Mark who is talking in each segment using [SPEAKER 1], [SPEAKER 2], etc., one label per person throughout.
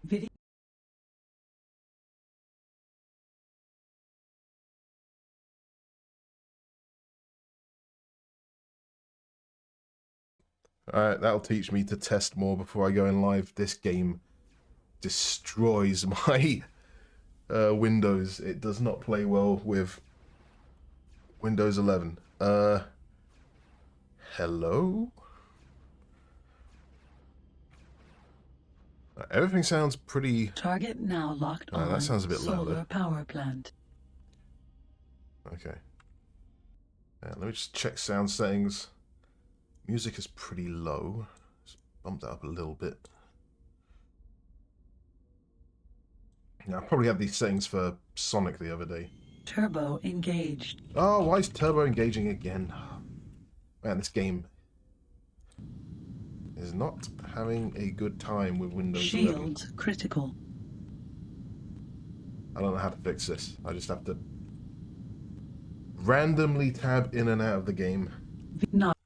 [SPEAKER 1] Video.
[SPEAKER 2] Alright, that'll teach me to test more before I go in live. This game destroys my Windows. It does not play well with Windows 11. Hello? Everything sounds pretty...
[SPEAKER 1] Target now locked on.
[SPEAKER 2] That sounds a bit
[SPEAKER 1] solar
[SPEAKER 2] louder.
[SPEAKER 1] Power plant.
[SPEAKER 2] Okay. Let me just check sound settings. Music is pretty low. Just bump that up a little bit. Yeah, I probably had these settings for Sonic the other day.
[SPEAKER 1] Turbo engaged.
[SPEAKER 2] Oh, why is Turbo engaging again? Man, this game is not having a good time with Windows 11.
[SPEAKER 1] Shields critical.
[SPEAKER 2] I don't know how to fix this. I just have to randomly tab in and out of the game.
[SPEAKER 1] Not.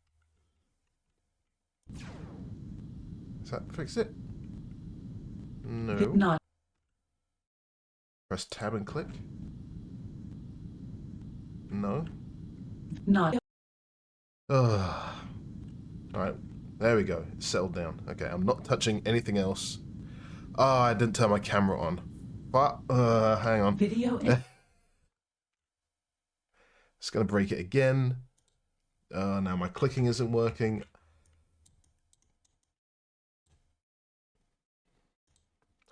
[SPEAKER 2] Does that fix it? No.
[SPEAKER 1] Not.
[SPEAKER 2] Press tab and click? No.
[SPEAKER 1] Not.
[SPEAKER 2] Alright, there we go. It's settled down. Okay, I'm not touching anything else. Ah, I didn't turn my camera on. But, hang on.
[SPEAKER 1] Video.
[SPEAKER 2] It's gonna break it again. Now my clicking isn't working.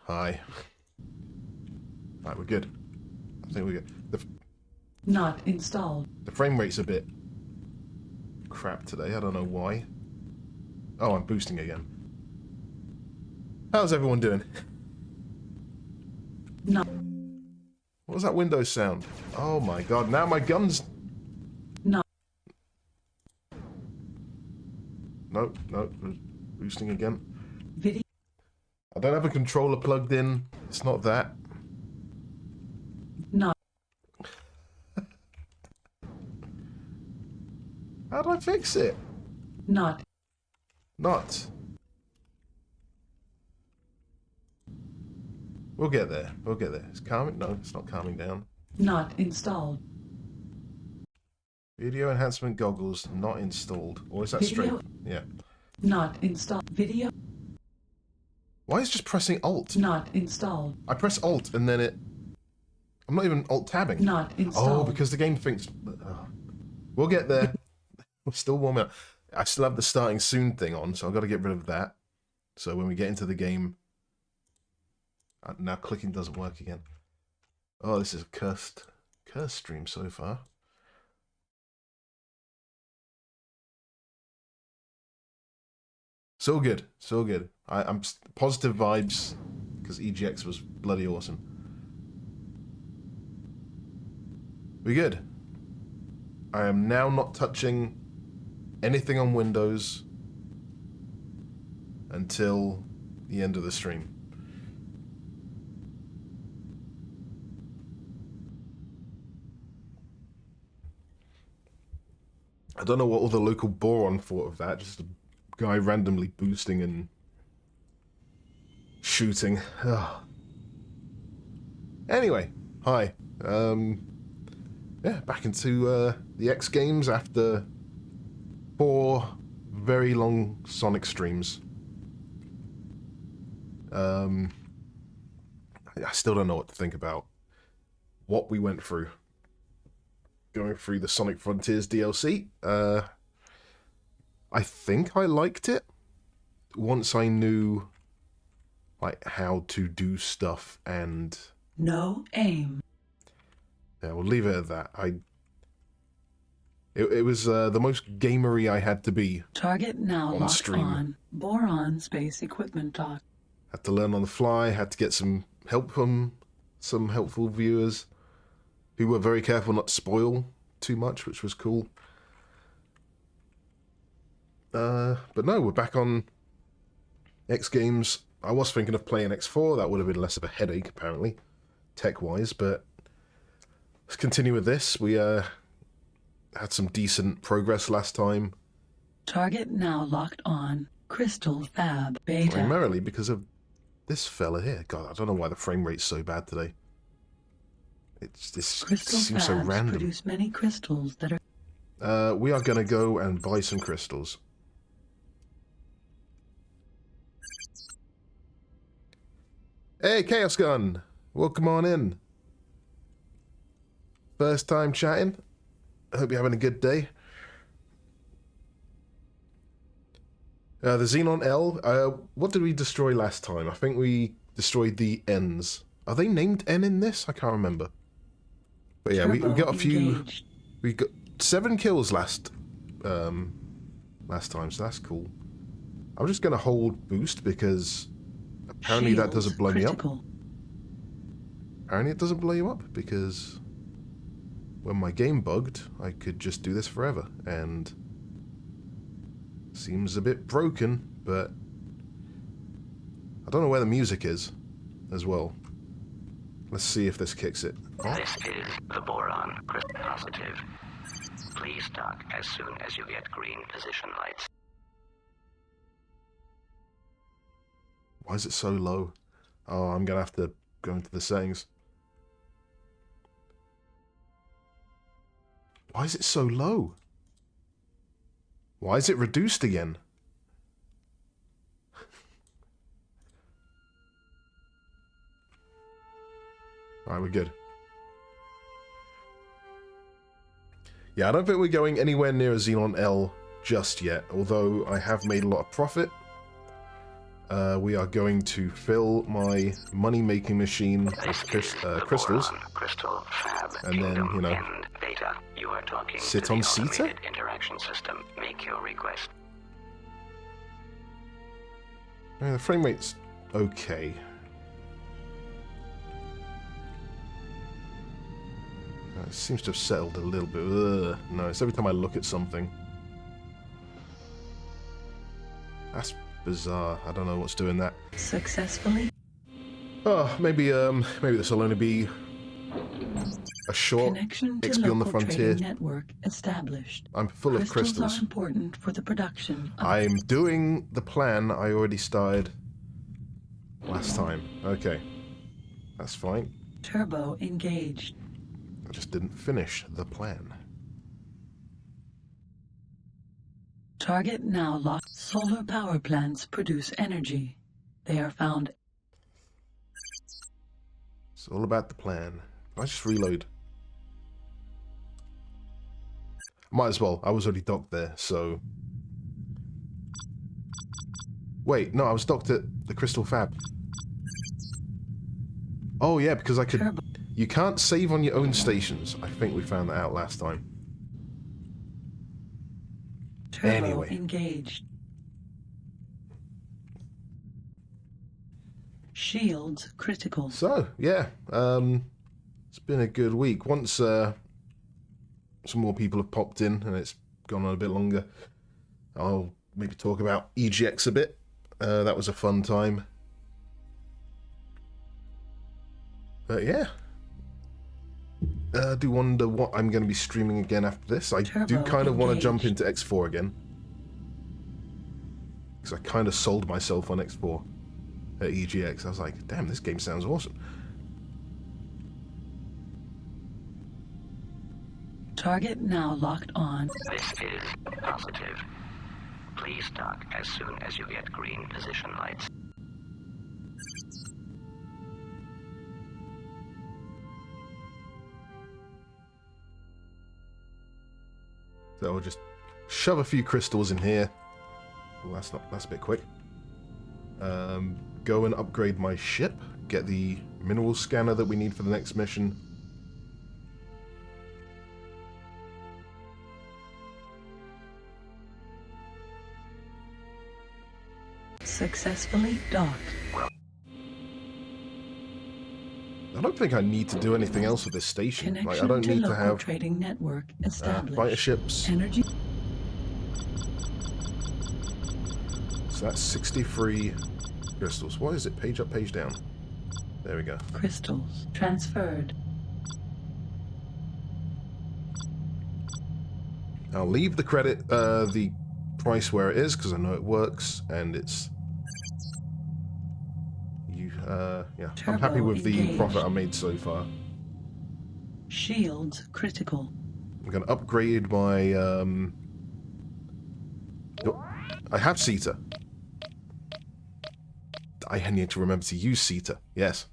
[SPEAKER 2] Hi. Right, we're good. I think we're good.
[SPEAKER 1] Not installed.
[SPEAKER 2] The frame rate's a bit crap today. I don't know why. Oh, I'm boosting again. How's everyone doing?
[SPEAKER 1] Not.
[SPEAKER 2] What was that Windows sound? Oh my god, now my gun's...
[SPEAKER 1] Not.
[SPEAKER 2] Nope, nope, boosting again.
[SPEAKER 1] Video.
[SPEAKER 2] I don't have a controller plugged in. It's not that.
[SPEAKER 1] Not.
[SPEAKER 2] How do I fix it?
[SPEAKER 1] Not.
[SPEAKER 2] Not. We'll get there. We'll get there. It's calming? No, it's not calming down.
[SPEAKER 1] Not installed.
[SPEAKER 2] Video enhancement goggles not installed. Or is that straight? Yeah.
[SPEAKER 1] Not installed. Video.
[SPEAKER 2] Why is just pressing Alt?
[SPEAKER 1] Not installed.
[SPEAKER 2] I press Alt and then it... I'm not even Alt tabbing.
[SPEAKER 1] Not installed.
[SPEAKER 2] Oh, because the game thinks... We'll get there. We're still warming up. I still have the starting soon thing on, so I've got to get rid of that. So when we get into the game... now clicking doesn't work again. Oh, this is a cursed stream so far. So good, so good. I'm positive vibes because EGX was bloody awesome. We good. I am now not touching anything on Windows until the end of the stream. I don't know what all the local boron thought of that. Just a guy randomly boosting and shooting. Ugh. Anyway, hi. Yeah, back into the X Games after 4 very long Sonic streams. I still don't know what to think about what we went through. Going through the Sonic Frontiers DLC. I think I liked it once I knew like how to do stuff and...
[SPEAKER 1] No aim.
[SPEAKER 2] Yeah, we'll leave it at that. It was the most gamery I had to be.
[SPEAKER 1] Target now
[SPEAKER 2] on
[SPEAKER 1] locked
[SPEAKER 2] stream.
[SPEAKER 1] on. Boron space equipment dock.
[SPEAKER 2] Had to learn on the fly, had to get some help from some helpful viewers who were very careful not to spoil too much, which was cool. But no, we're back on X Games. I was thinking of playing X4, that would have been less of a headache, apparently, tech-wise, but let's continue with this. We had some decent progress last time.
[SPEAKER 1] Target now locked on. Crystal Fab Beta.
[SPEAKER 2] Primarily because of this fella here. God, I don't know why the frame rate's so bad today. This
[SPEAKER 1] Crystal
[SPEAKER 2] seems so
[SPEAKER 1] fabs
[SPEAKER 2] random.
[SPEAKER 1] produce many crystals that are...
[SPEAKER 2] We are going to go and buy some crystals. Hey, Chaos Gun! Welcome on in. First time chatting. I hope you're having a good day. The Xenon L, what did we destroy last time? I think we destroyed the Ns. Are they named N in this? I can't remember. But yeah, we got a few...
[SPEAKER 1] engaged.
[SPEAKER 2] We got 7 kills last time, so that's cool. I'm just going to hold boost because apparently that doesn't blow me up. Apparently it doesn't blow you up because when my game bugged, I could just do this forever, and seems a bit broken, but I don't know where the music is as well. Let's see if this kicks it. Oh.
[SPEAKER 3] This is the boron crystal positive. Please dock as soon as you get green position lights.
[SPEAKER 2] Why is it so low? Oh, I'm gonna have to go into the settings. Why is it so low? Why is it reduced again? Alright, we're good. Yeah, I don't think we're going anywhere near a Xenon L just yet, although I have made a lot of profit. We are going to fill my money-making machine with crystals,
[SPEAKER 3] Crystal fab
[SPEAKER 2] and then, you know,
[SPEAKER 3] data. You are talking
[SPEAKER 2] sit
[SPEAKER 3] to
[SPEAKER 2] on
[SPEAKER 3] the
[SPEAKER 2] Sita?
[SPEAKER 3] automated interaction system. Make your request.
[SPEAKER 2] I mean, the frame rate's okay. It seems to have settled a little bit. Ugh, no, it's every time I look at something. That's bizarre. I don't know what's doing that.
[SPEAKER 1] Successfully
[SPEAKER 2] Oh, maybe this will only be a short
[SPEAKER 1] connection to
[SPEAKER 2] XP on the
[SPEAKER 1] local
[SPEAKER 2] frontier.
[SPEAKER 1] trading network established.
[SPEAKER 2] I'm full of crystals.
[SPEAKER 1] are important for the production of
[SPEAKER 2] I'm doing the plan I already started last time. Okay, that's fine.
[SPEAKER 1] turbo engaged.
[SPEAKER 2] I just didn't finish the plan.
[SPEAKER 1] Target now locked. Solar power plants produce energy. They are found.
[SPEAKER 2] It's all about the plan. I just reload. Might as well. I was already docked there, so... Wait, no, I was docked at the Crystal Fab. Oh yeah, because I could...
[SPEAKER 1] Turbo.
[SPEAKER 2] You can't save on your own stations. I think we found that out last time.
[SPEAKER 1] Turbo
[SPEAKER 2] Anyway.
[SPEAKER 1] engaged. Shields critical.
[SPEAKER 2] So, yeah. It's been a good week. Once some more people have popped in and it's gone on a bit longer, I'll maybe talk about EGX a bit. That was a fun time. But yeah. I do wonder what I'm going to be streaming again after this. I do kind of want to jump into X4 again. Because I kind of sold myself on X4 at EGX. I was like, damn, this game sounds awesome.
[SPEAKER 1] Target now locked on.
[SPEAKER 3] This is positive. Please dock as soon as you get green position lights.
[SPEAKER 2] So I'll just shove a few crystals in here. Well, that's a bit quick. Go and upgrade my ship. Get the mineral scanner that we need for the next mission.
[SPEAKER 1] Successfully docked.
[SPEAKER 2] I don't think I need to do anything else with this station. Like,
[SPEAKER 1] Connection
[SPEAKER 2] I don't
[SPEAKER 1] to
[SPEAKER 2] need to
[SPEAKER 1] local
[SPEAKER 2] have
[SPEAKER 1] trading network established.
[SPEAKER 2] fighter ships.
[SPEAKER 1] Energy.
[SPEAKER 2] So that's 63 crystals. What is it? Page up, page down. There we go.
[SPEAKER 1] Crystals transferred.
[SPEAKER 2] I'll leave the credit, the price where it is, because I know it works, and it's Yeah, I'm happy with the profit I made so far.
[SPEAKER 1] Shields critical.
[SPEAKER 2] I'm going to upgrade my... Oh, I have CETA. I need to remember to use CETA. Yes.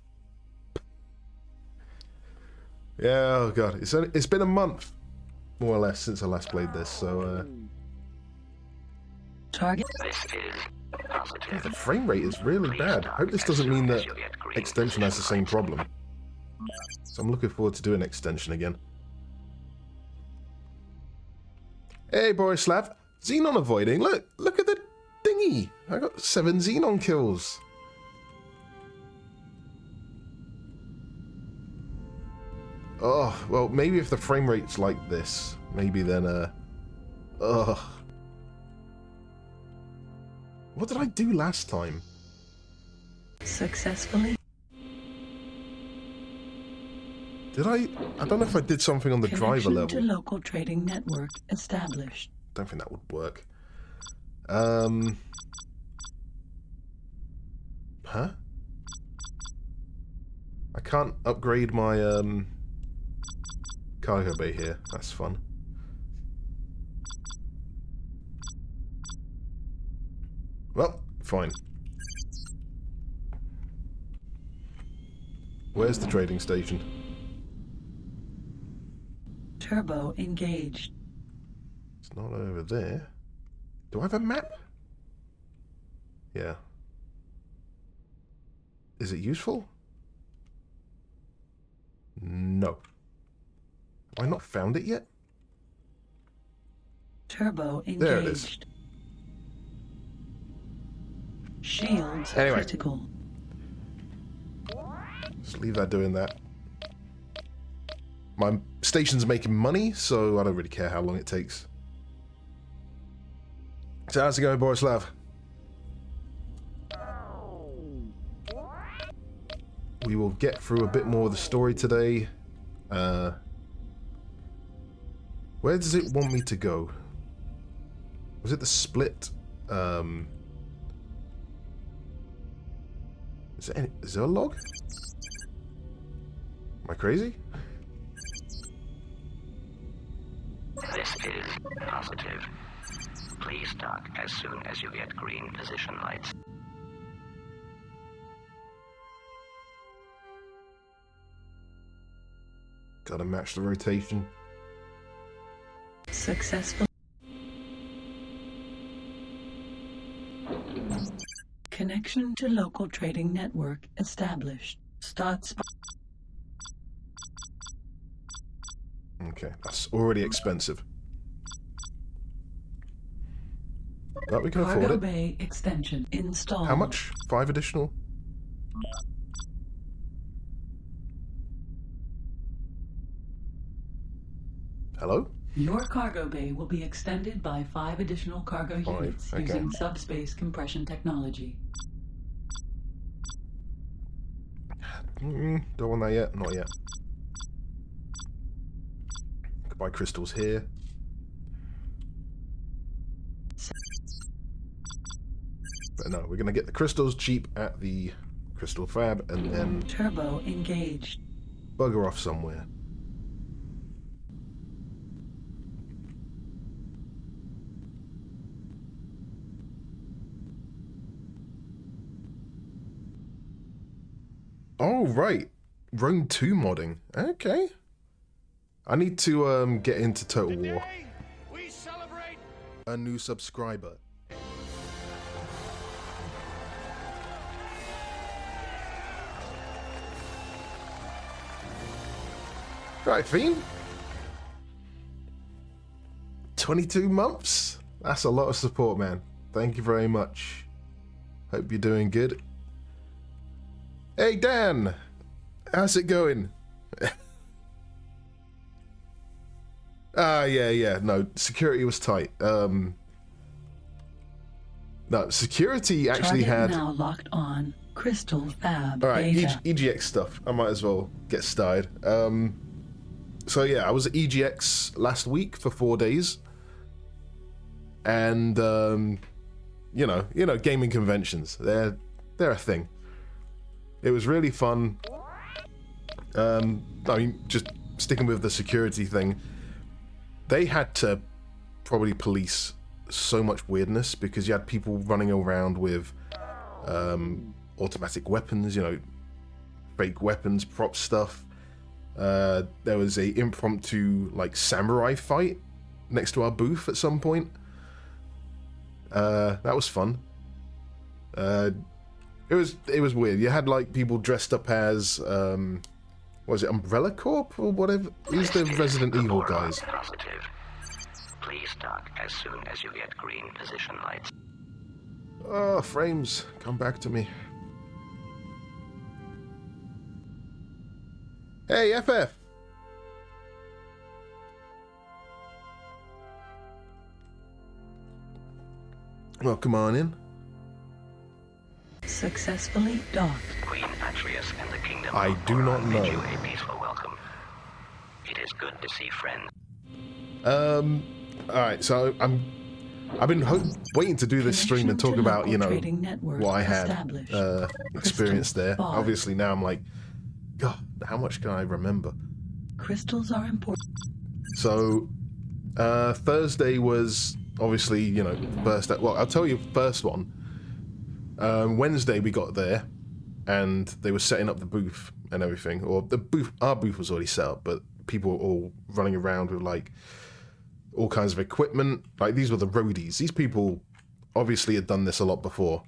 [SPEAKER 2] Yeah, oh god. It's been a month, more or less, since I last played this, so...
[SPEAKER 1] Target.
[SPEAKER 2] Yeah, the frame rate is really bad. I hope this doesn't mean that extension has the same problem. So I'm looking forward to doing extension again. Hey, Borislav. Xenon avoiding. Look at the thingy. I got 7 Xenon kills. Oh, well, maybe if the frame rate's like this, maybe then, ugh. What did I do last time?
[SPEAKER 1] Successfully.
[SPEAKER 2] Did I don't know if I did something on the driver level.
[SPEAKER 1] Connection to local trading network established.
[SPEAKER 2] Don't think that would work. Huh? I can't upgrade my, cargo bay here. That's fun. Well, fine. Where's the trading station?
[SPEAKER 1] Turbo engaged.
[SPEAKER 2] It's not over there. Do I have a map? Yeah. Is it useful? No. Have I not found it yet?
[SPEAKER 1] Turbo engaged.
[SPEAKER 2] There it is.
[SPEAKER 1] Shields critical.
[SPEAKER 2] Just leave that doing that. My station's making money, so I don't really care how long it takes. So how's it going, Borislav? We will get through a bit more of the story today. Where does it want me to go? Was it the split? Is there a log? Am I crazy?
[SPEAKER 3] This is positive. Please dock as soon as you get green position lights.
[SPEAKER 2] Gotta match the rotation.
[SPEAKER 1] Successful. Connection to local trading network established. Start spot.
[SPEAKER 2] Okay, that's already expensive. But we can afford
[SPEAKER 1] Cargo
[SPEAKER 2] it.
[SPEAKER 1] bay extension installed.
[SPEAKER 2] How much? 5 additional? Hello?
[SPEAKER 1] Your cargo bay will be extended by 5 additional cargo units
[SPEAKER 2] okay.
[SPEAKER 1] using subspace compression technology.
[SPEAKER 2] Don't want that yet. Not yet. Could buy crystals here. But no, we're going to get the crystals cheap at the crystal fab and then
[SPEAKER 1] Turbo engaged.
[SPEAKER 2] bugger off somewhere. Oh, right. Rome 2 modding. Okay. I need to get into Total War.
[SPEAKER 4] We celebrate
[SPEAKER 2] A new subscriber. Right, Fiend. 22 months? That's a lot of support, man. Thank you very much. Hope you're doing good. Hey, Dan! How's it going? Yeah. No, security was tight. No, security actually
[SPEAKER 1] Target
[SPEAKER 2] had...
[SPEAKER 1] now locked on. Crystal fab.
[SPEAKER 2] Alright,
[SPEAKER 1] beta.
[SPEAKER 2] EGX stuff. I might as well get started. So yeah, I was at EGX last week for 4 days. And, you know, gaming conventions. They're a thing. It was really fun. I mean, just sticking with the security thing, they had to probably police so much weirdness because you had people running around with automatic weapons, you know, fake weapons, prop stuff. There was a impromptu like samurai fight next to our booth at some point. That was fun. It was weird. You had like people dressed up as was it Umbrella Corp or whatever? Who's the Resident Evil guys?
[SPEAKER 3] Positive. Please dock as soon as you get green position lights.
[SPEAKER 2] Oh, frames, come back to me. Hey, FF. Well, come on in.
[SPEAKER 1] Successfully docked.
[SPEAKER 3] Queen Atreus and the Kingdom
[SPEAKER 2] I
[SPEAKER 3] of
[SPEAKER 2] do
[SPEAKER 3] Aurora
[SPEAKER 2] not
[SPEAKER 3] bid
[SPEAKER 2] know.
[SPEAKER 3] you a peaceful welcome. It is good to see friends.
[SPEAKER 2] Alright, so I've been waiting to do this stream and talk about, you know, what I had experienced there. Obviously now I'm like, God, how much can I remember?
[SPEAKER 1] Crystals are important.
[SPEAKER 2] So, Thursday was obviously, you know, first. Well, I'll tell you first one. Wednesday we got there, and they were setting up the booth and everything. Or the booth, our booth was already set up, but people were all running around with like all kinds of equipment. Like these were the roadies. These people obviously had done this a lot before.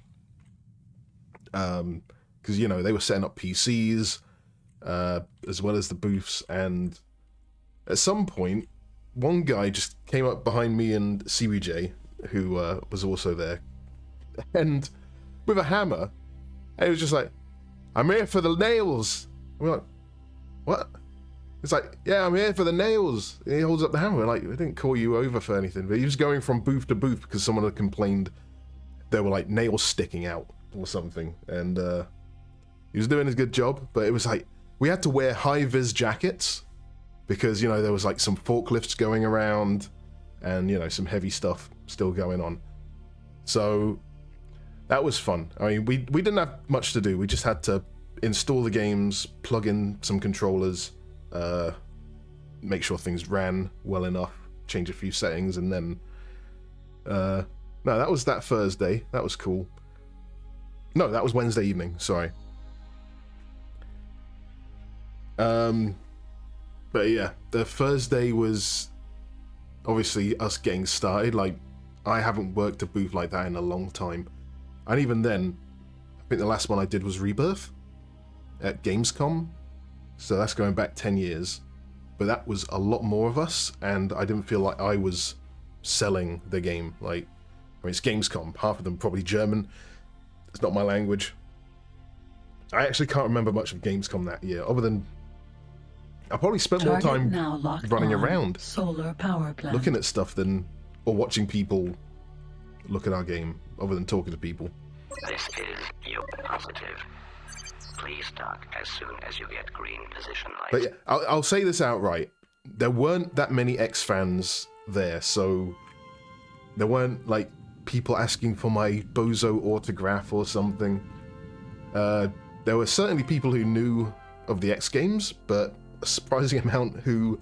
[SPEAKER 2] Because you know they were setting up PCs. As well as the booths, and at some point, one guy just came up behind me and CBJ, who was also there, and with a hammer, and he was just like, "I'm here for the nails." And we're like, "What?" It's like, "Yeah, I'm here for the nails." And he holds up the hammer. We're like, "We didn't call you over for anything," but he was going from booth to booth because someone had complained there were like nails sticking out or something, and he was doing his good job, but it was like. We had to wear high-vis jackets because, you know, there was like some forklifts going around and, you know, some heavy stuff still going on. So that was fun. I mean, we didn't have much to do. We just had to install the games, plug in some controllers, make sure things ran well enough, change a few settings, and then... no, that was that Thursday. That was cool. No, that was Wednesday evening. Sorry. But yeah, the Thursday was obviously us getting started. Like, I haven't worked a booth like that in a long time. And even then, I think the last one I did was Rebirth at Gamescom. So that's going back 10 years. But that was a lot more of us, and I didn't feel like I was selling the game. Like, I mean, it's Gamescom. Half of them probably German. It's not my language. I actually can't remember much of Gamescom that year, other than I probably spent more time running around,
[SPEAKER 1] solar power plant.
[SPEAKER 2] looking at stuff or watching people look at our game, other than talking to people.
[SPEAKER 3] This is your positive. Please dock as soon as you get green position lights.
[SPEAKER 2] But yeah, I'll say this outright. There weren't that many X fans there, so there weren't like people asking for my bozo autograph or something. There were certainly people who knew of the X Games, but a surprising amount who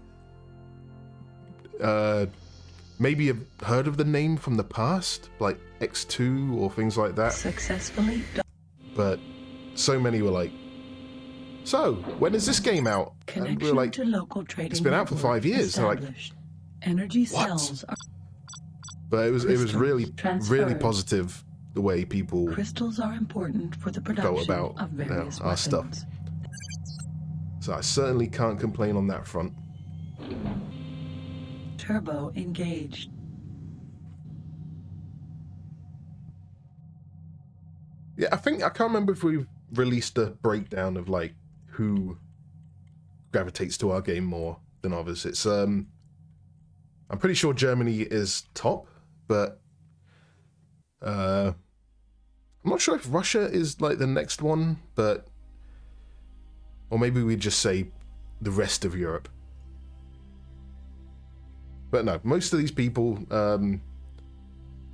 [SPEAKER 2] maybe have heard of the name from the past, like X2 or things like that.
[SPEAKER 1] Successfully docked.
[SPEAKER 2] But so many were like, "So, when is this game out?" And we
[SPEAKER 1] Connection
[SPEAKER 2] were like,
[SPEAKER 1] to local trading
[SPEAKER 2] "It's been out for 5 years." They're like,
[SPEAKER 1] established. Energy
[SPEAKER 2] "What?"
[SPEAKER 1] cells are
[SPEAKER 2] But it was really
[SPEAKER 1] transferred.
[SPEAKER 2] positive the way people
[SPEAKER 1] crystals are important for the production
[SPEAKER 2] about
[SPEAKER 1] of various
[SPEAKER 2] our
[SPEAKER 1] weapons.
[SPEAKER 2] stuff. So I certainly can't complain on that front.
[SPEAKER 1] Turbo engaged.
[SPEAKER 2] Yeah, I can't remember if we've released a breakdown of like who gravitates to our game more than others. It's I'm pretty sure Germany is top, but I'm not sure if Russia is like the next one, but or maybe we'd just say the rest of Europe. But no, most of these people, I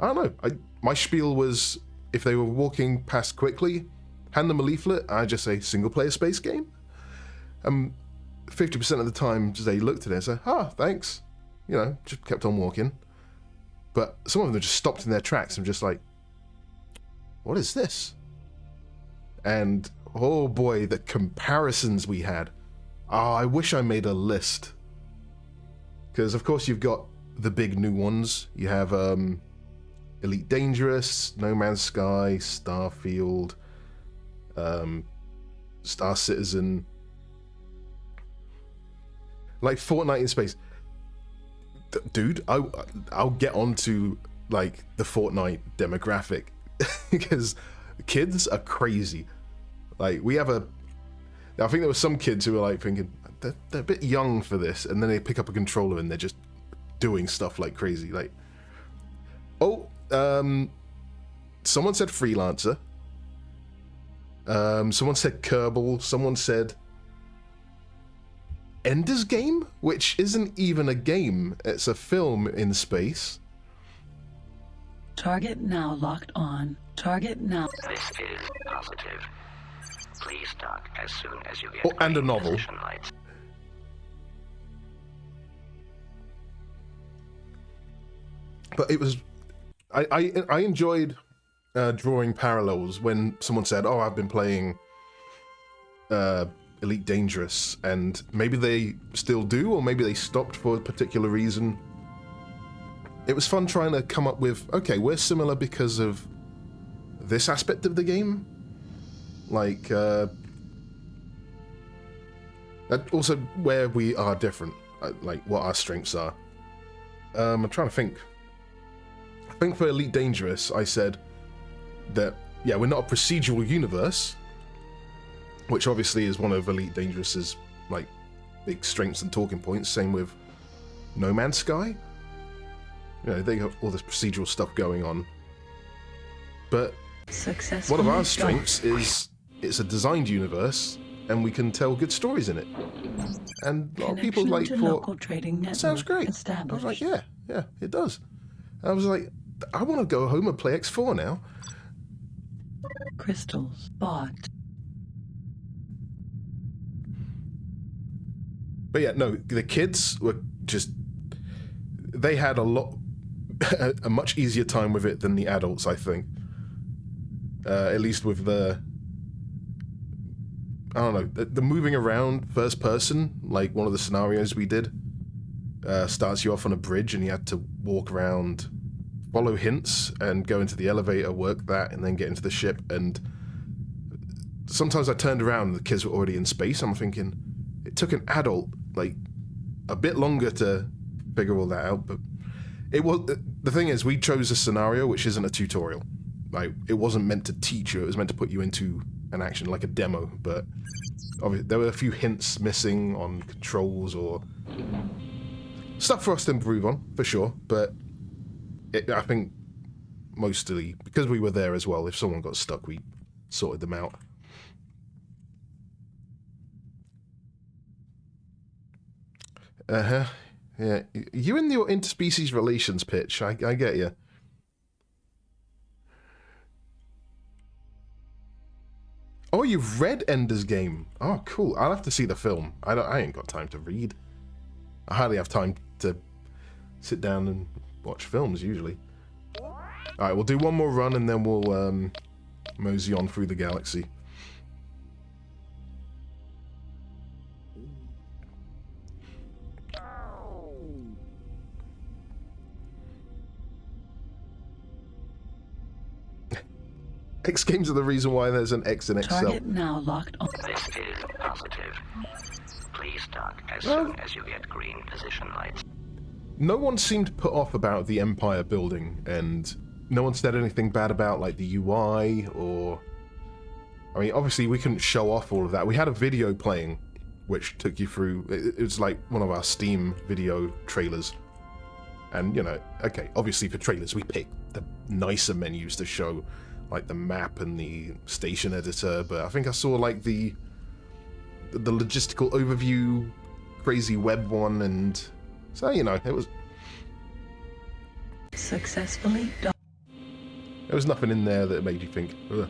[SPEAKER 2] don't know. My spiel was if they were walking past quickly, hand them a leaflet, I just say single-player space game. 50% of the time, they looked at it and said, thanks. You know, just kept on walking. But some of them just stopped in their tracks and just like, what is this? And oh boy, the comparisons we had. Oh, I wish I made a list. Because of course you've got the big new ones. You have Elite Dangerous, No Man's Sky, Starfield, Star Citizen, like Fortnite in space. Dude, I'll get onto like the Fortnite demographic because kids are crazy. Like we have I think there were some kids who were like thinking they're a bit young for this, and then they pick up a controller and they're just doing stuff like crazy. Like, someone said Freelancer. Someone said Kerbal. Someone said Ender's Game, which isn't even a game. It's a film in space.
[SPEAKER 1] Target now locked on. Target now.
[SPEAKER 3] This is positive. Please dock as soon as you get
[SPEAKER 2] And a
[SPEAKER 3] green
[SPEAKER 2] novel.
[SPEAKER 3] position lights.
[SPEAKER 2] But it was, I enjoyed drawing parallels when someone said, I've been playing Elite Dangerous, and maybe they still do, or maybe they stopped for a particular reason. It was fun trying to come up with, okay, we're similar because of this aspect of the game. Like, also where we are different, like what our strengths are. I'm trying to think. I think for Elite Dangerous, I said that, yeah, we're not a procedural universe, which obviously is one of Elite Dangerous's, like, big strengths and talking points. Same with No Man's Sky. You know, they have all this procedural stuff going on. But one of our strengths is it's a designed universe, and we can tell good stories in it. And a lot of people like thought, sounds great. I was like, yeah, it does. And I was like, I want to go home and play X4 now.
[SPEAKER 1] Crystals bought.
[SPEAKER 2] But yeah, no, the kids were just, they had a much easier time with it than the adults, I think. At least with the, I don't know, the moving around first person, like one of the scenarios we did, starts you off on a bridge and you had to walk around, follow hints and go into the elevator, work that, and then get into the ship. And sometimes I turned around and the kids were already in space. I'm thinking, it took an adult like a bit longer to figure all that out, but it was, the thing is, we chose a scenario which isn't a tutorial. Like, it wasn't meant to teach you, it was meant to put you into an action, like a demo, but obviously there were a few hints missing on controls or stuff for us to improve on, for sure, but I think mostly, because we were there as well, if someone got stuck, we sorted them out. Yeah, you and your interspecies relations pitch, I get you. Oh, you've read Ender's Game. Oh, cool. I'll have to see the film. I ain't got time to read. I hardly have time to sit down and watch films, usually. Alright, we'll do one more run and then we'll mosey on through the galaxy. X games are the reason why there's an X in Excel.
[SPEAKER 1] Target now locked on.
[SPEAKER 3] This is positive. Please dock as soon as you get green position lights.
[SPEAKER 2] No one seemed put off about the Empire building, and no one said anything bad about like the UI or... I mean, obviously we couldn't show off all of that. We had a video playing, which took you through... It was like one of our Steam video trailers. And, you know, okay, obviously for trailers we pick the nicer menus to show, like the map and the station editor, but I think I saw like the logistical overview, crazy web one, and so, you know, it was...
[SPEAKER 1] Successfully done.
[SPEAKER 2] There was nothing in there that made you think, ugh.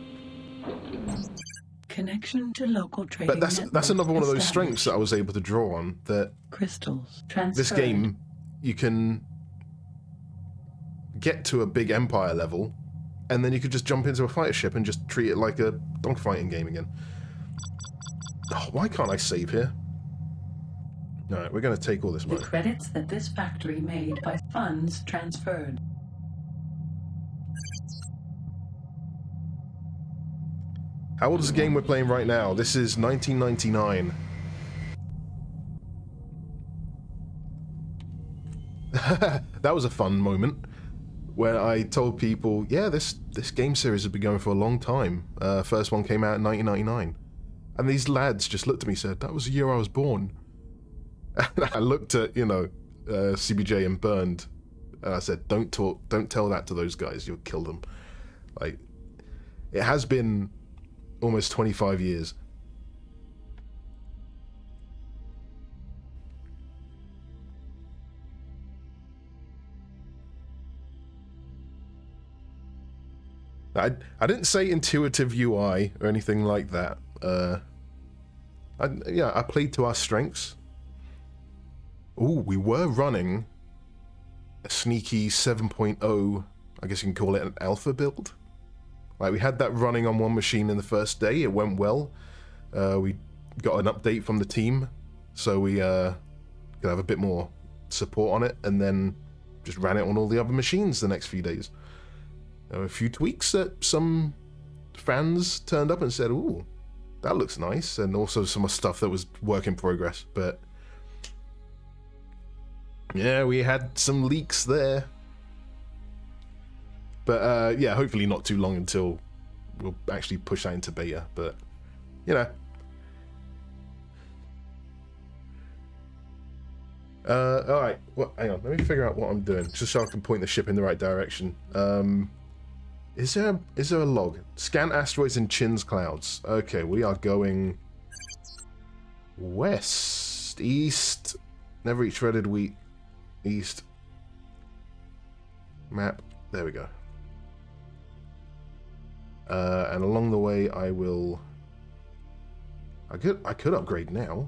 [SPEAKER 1] Connection to local trading
[SPEAKER 2] But that's
[SPEAKER 1] network
[SPEAKER 2] another one of those strengths
[SPEAKER 1] established.
[SPEAKER 2] that I was able to draw on, that
[SPEAKER 1] Crystals transferred.
[SPEAKER 2] this game, you can get to a big empire level, and then you could just jump into a fighter ship and just treat it like a dogfighting game again. Oh, why can't I save here? Alright, we're going to take all this
[SPEAKER 1] The
[SPEAKER 2] money.
[SPEAKER 1] credits that this factory made by funds transferred.
[SPEAKER 2] How old is the game we're playing right now? This is 1999. That was a fun moment where I told people, yeah, this game series has been going for a long time. First one came out in 1999. And these lads just looked at me and said, that was the year I was born. And I looked at, you know, CBJ and Burned, and I said, don't tell that to those guys, you'll kill them. Like, it has been almost 25 years. I didn't say intuitive UI or anything like that. I played to our strengths. Ooh, we were running a sneaky 7.0, I guess you can call it an alpha build. Like, we had that running on one machine in the first day, it went well. We got an update from the team, so we could have a bit more support on it, and then just ran it on all the other machines the next few days. There were a few tweaks that some fans turned up and said, ooh, that looks nice, and also some stuff that was work in progress, but yeah, we had some leaks there. But yeah, hopefully not too long until we'll actually push that into beta, but you know. Alright, well, hang on, let me figure out what I'm doing, just so I can point the ship in the right direction. Is there a log? Scan asteroids in Chin's clouds. Okay, we are going west, east, never eat shredded wheat, east, map, there we go. And along the way I could upgrade now.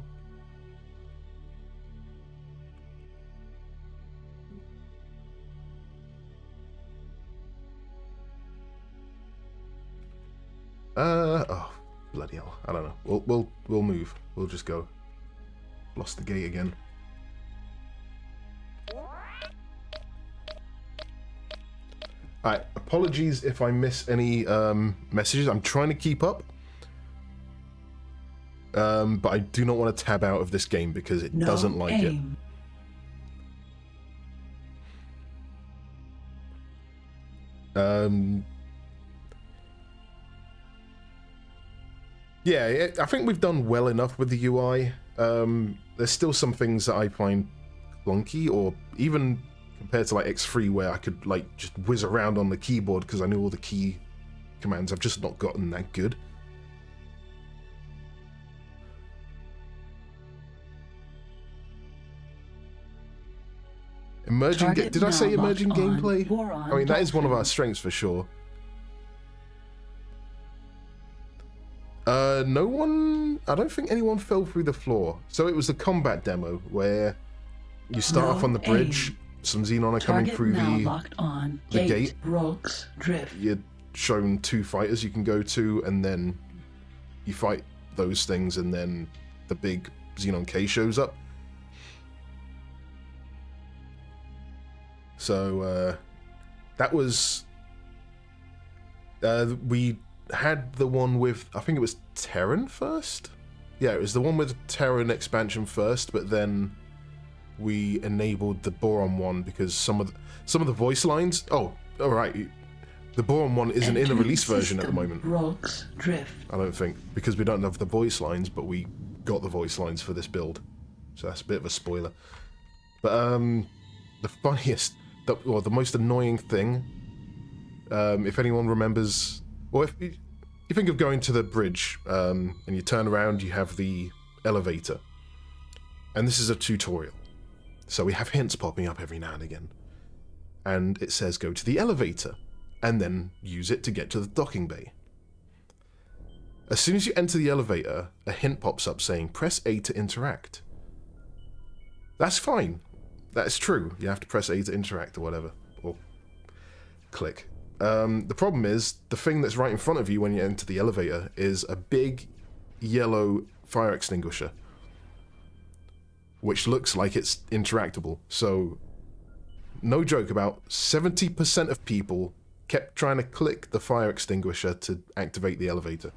[SPEAKER 2] Oh, bloody hell. I don't know. We'll move. We'll just go. Lost the gate again. Alright, apologies if I miss any messages. I'm trying to keep up. But I do not want to tab out of this game because it doesn't like it. Yeah, I think we've done well enough with the UI. There's still some things that I find clunky, or even compared to like X3 where I could like just whiz around on the keyboard because I knew all the key commands. I've just not gotten that good. Emerging, did I say emerging gameplay? I mean, that is one of our strengths for sure. No one, I don't think anyone fell through the floor. So it was the combat demo where you start off on the bridge, some Xenon are coming through the gate.
[SPEAKER 1] Rogues, drift.
[SPEAKER 2] You're shown two fighters you can go to, and then you fight those things, and then the big Xenon K shows up. So that was we had the one with, I think it was Terran first? Yeah, it was the one with Terran expansion first, but then we enabled the Boron one because some of the voice lines. Oh, all right. The Boron one isn't in the release version at the moment.
[SPEAKER 1] Rogues, drift.
[SPEAKER 2] I don't think, because we don't have the voice lines, but we got the voice lines for this build, so that's a bit of a spoiler. But the funniest, or the most annoying thing, if anyone remembers, or if you think of going to the bridge and you turn around, you have the elevator, and this is a tutorial, so we have hints popping up every now and again, and it says go to the elevator and then use it to get to the docking bay. As soon as you enter the elevator, a hint pops up saying, press A to interact. That's fine. That's true. You have to press A to interact or whatever. Or click. The problem is, the thing that's right in front of you when you enter the elevator is a big yellow fire extinguisher, which looks like it's interactable. So, no joke, about 70% of people kept trying to click the fire extinguisher to activate the elevator.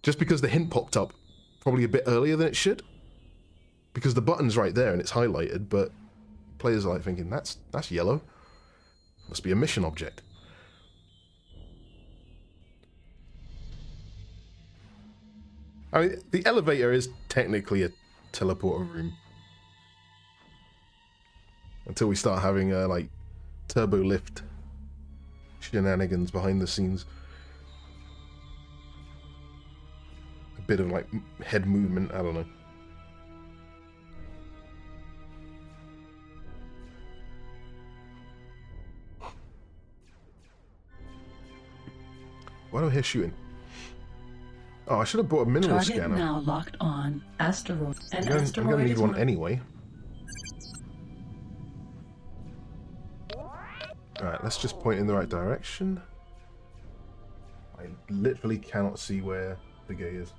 [SPEAKER 2] Just because the hint popped up probably a bit earlier than it should. Because the button's right there and it's highlighted, but players are like thinking, that's yellow. Must be a mission object. I mean, the elevator is technically a teleporter room. Until we start having, like, turbo lift shenanigans behind the scenes. A bit of, like, head movement, I don't know. Why do I hear shooting? Oh, I should have brought a mineral
[SPEAKER 1] Target
[SPEAKER 2] scanner.
[SPEAKER 1] now locked on. Asteroid.
[SPEAKER 2] I'm going to need one anyway. Alright, let's just point in the right direction. I literally cannot see where the gate is.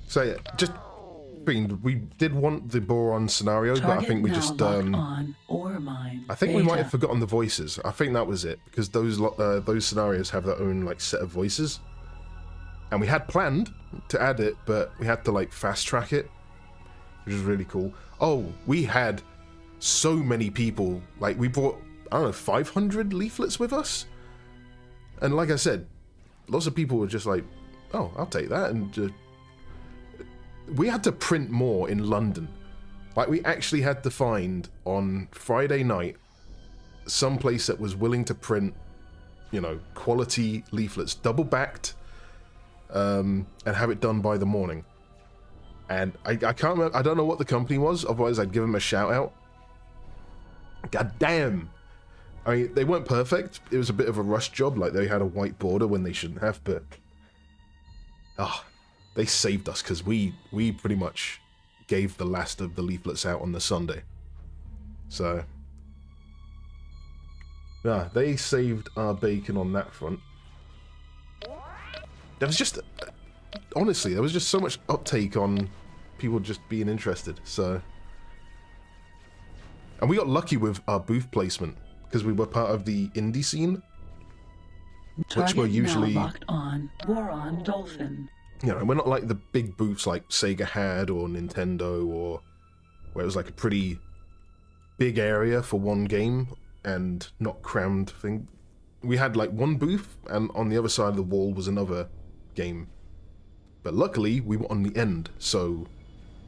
[SPEAKER 2] So yeah, just we did want the boron scenario, but I think we just
[SPEAKER 1] on ore mine.
[SPEAKER 2] I think we might have forgotten the voices. I think that was it, because those scenarios have their own like set of voices, and we had planned to add it, but we had to like fast track it, which is really cool. Oh, we had so many people. Like we brought, I don't know, 500 leaflets with us, and like I said, lots of people were just like, "Oh, I'll take that," and just. We had to print more in London. Like, we actually had to find, on Friday night, some place that was willing to print, you know, quality leaflets, double-backed, and have it done by the morning. And I can't remember, I don't know what the company was, otherwise I'd give them a shout-out. God damn! I mean, they weren't perfect. It was a bit of a rush job, like they had a white border when they shouldn't have, but... Ah. They saved us, because we pretty much gave the last of the leaflets out on the Sunday. So, yeah, they saved our bacon on that front. There was just, honestly, there was just so much uptake on people just being interested, so. And we got lucky with our booth placement, because we were part of the indie scene, which were usually...
[SPEAKER 1] now locked on. Boron Dolphin.
[SPEAKER 2] You know, we're not like the big booths like Sega had or Nintendo, or where it was like a pretty big area for one game and not crammed thing. We had like one booth, and on the other side of the wall was another game. But luckily, we were on the end, so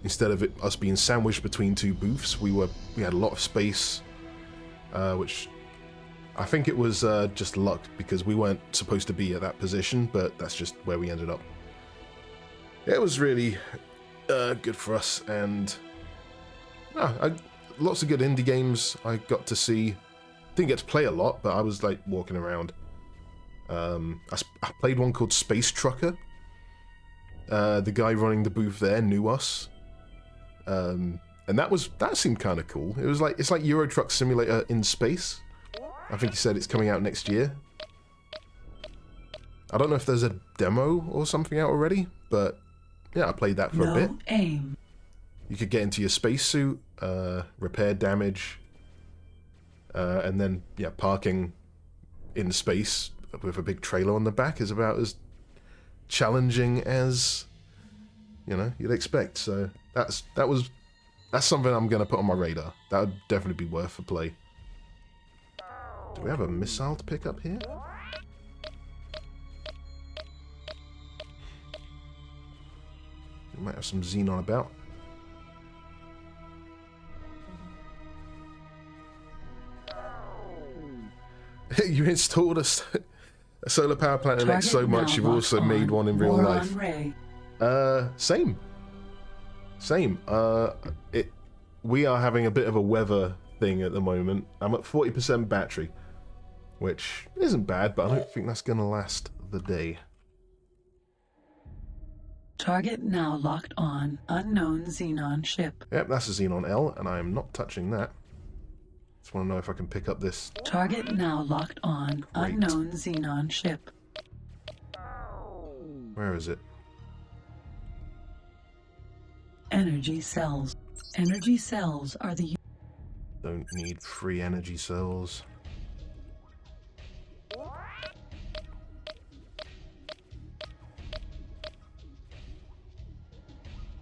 [SPEAKER 2] instead of us being sandwiched between two booths, we had a lot of space, which I think it was just luck, because we weren't supposed to be at that position, but that's just where we ended up. It was really good for us, and lots of good indie games I got to see. Didn't get to play a lot, but I was like walking around. I played one called Space Trucker. The guy running the booth there knew us, and that seemed kind of cool. It's like Euro Truck Simulator in space. I think he said it's coming out next year. I don't know if there's a demo or something out already, but. Yeah, I played that for a bit.
[SPEAKER 1] Aim.
[SPEAKER 2] You could get into your spacesuit, repair damage, and then, yeah, parking in space with a big trailer on the back is about as challenging as, you know, you'd expect. So that's something I'm going to put on my radar. That would definitely be worth a play. Do we have a missile to pick up here? We might have some Xenon about. You installed a solar power plant in X
[SPEAKER 1] Target
[SPEAKER 2] so much,
[SPEAKER 1] now
[SPEAKER 2] you've
[SPEAKER 1] locked
[SPEAKER 2] also
[SPEAKER 1] on.
[SPEAKER 2] made one in real
[SPEAKER 1] Boron
[SPEAKER 2] life.
[SPEAKER 1] Ray.
[SPEAKER 2] Same. We are having a bit of a weather thing at the moment. I'm at 40% battery, which isn't bad, but I don't think that's going to last the day.
[SPEAKER 1] Target now locked on. Unknown Xenon ship.
[SPEAKER 2] Yep, that's a Xenon L, and I am not touching that. Just want to know if I can pick up this.
[SPEAKER 1] Target now locked on.
[SPEAKER 2] Great.
[SPEAKER 1] Unknown Xenon ship.
[SPEAKER 2] Where is it?
[SPEAKER 1] Energy cells. Energy cells are the
[SPEAKER 2] Don't need free energy cells.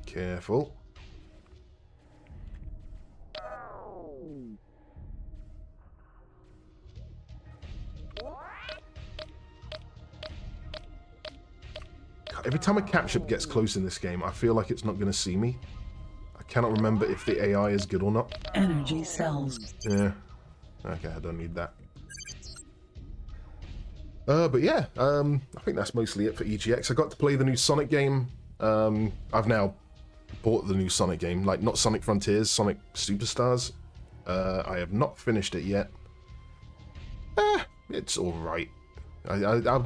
[SPEAKER 2] Careful. Every time a capship gets close in this game, I feel like it's not going to see me. I cannot remember if the AI is good or not.
[SPEAKER 1] energy cells.
[SPEAKER 2] Yeah. Okay, I don't need that. But yeah, I think that's mostly it for EGX. I got to play the new Sonic game. I've now bought the new Sonic game, like not Sonic Frontiers, Sonic Superstars. I have not finished it yet. It's alright. I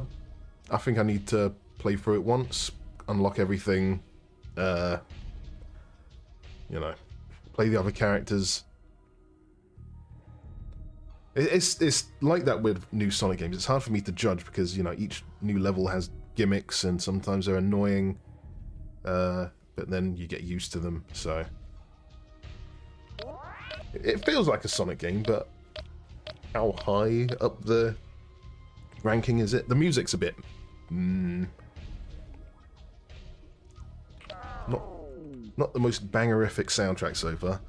[SPEAKER 2] think I need to play through it once, unlock everything, you know, play the other characters. It's like that with new Sonic games. It's hard for me to judge because, you know, each new level has gimmicks and sometimes they're annoying, but then you get used to them, so... It feels like a Sonic game, but how high up the ranking is it? The music's a bit... Not the most bangerific soundtrack so far.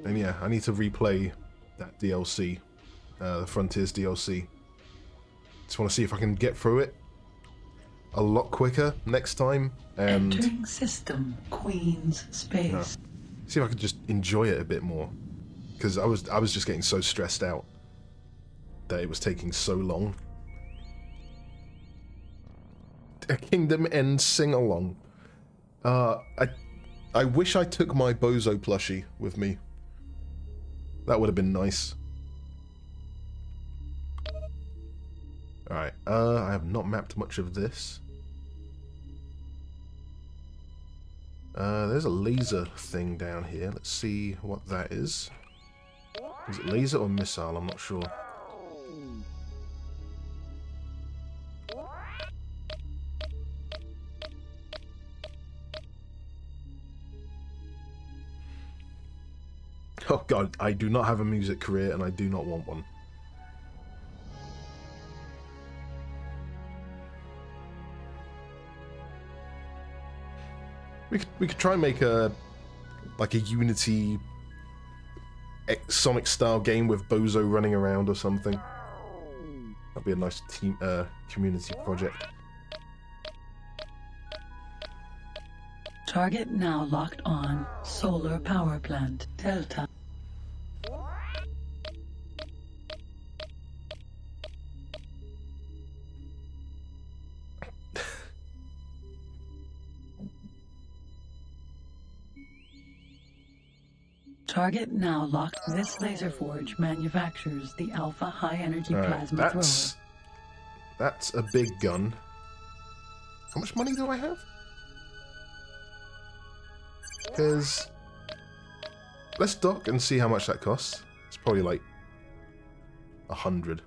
[SPEAKER 2] And yeah, I need to replay that DLC, the Frontiers DLC. Just want to see if I can get through it a lot quicker next time, and
[SPEAKER 1] Entering system. Queen's space.
[SPEAKER 2] see if I can just enjoy it a bit more. Because I was just getting so stressed out that it was taking so long. A Kingdom End sing-along. I wish I took my Bozo plushie with me. That would have been nice. Alright, I have not mapped much of this. There's a laser thing down here. Let's see what that is. Is it laser or missile? I'm not sure. Oh god, I do not have a music career and I do not want one. We could try and make a Unity Sonic style game with Bozo running around or something. That'd be a nice team community project.
[SPEAKER 1] Target now locked on. Solar power plant. Delta. Target now locked. This laser forge manufactures the alpha high energy plasma thrower.
[SPEAKER 2] That's a big gun. How much money do I have? Because let's dock and see how much that costs. It's probably like 100.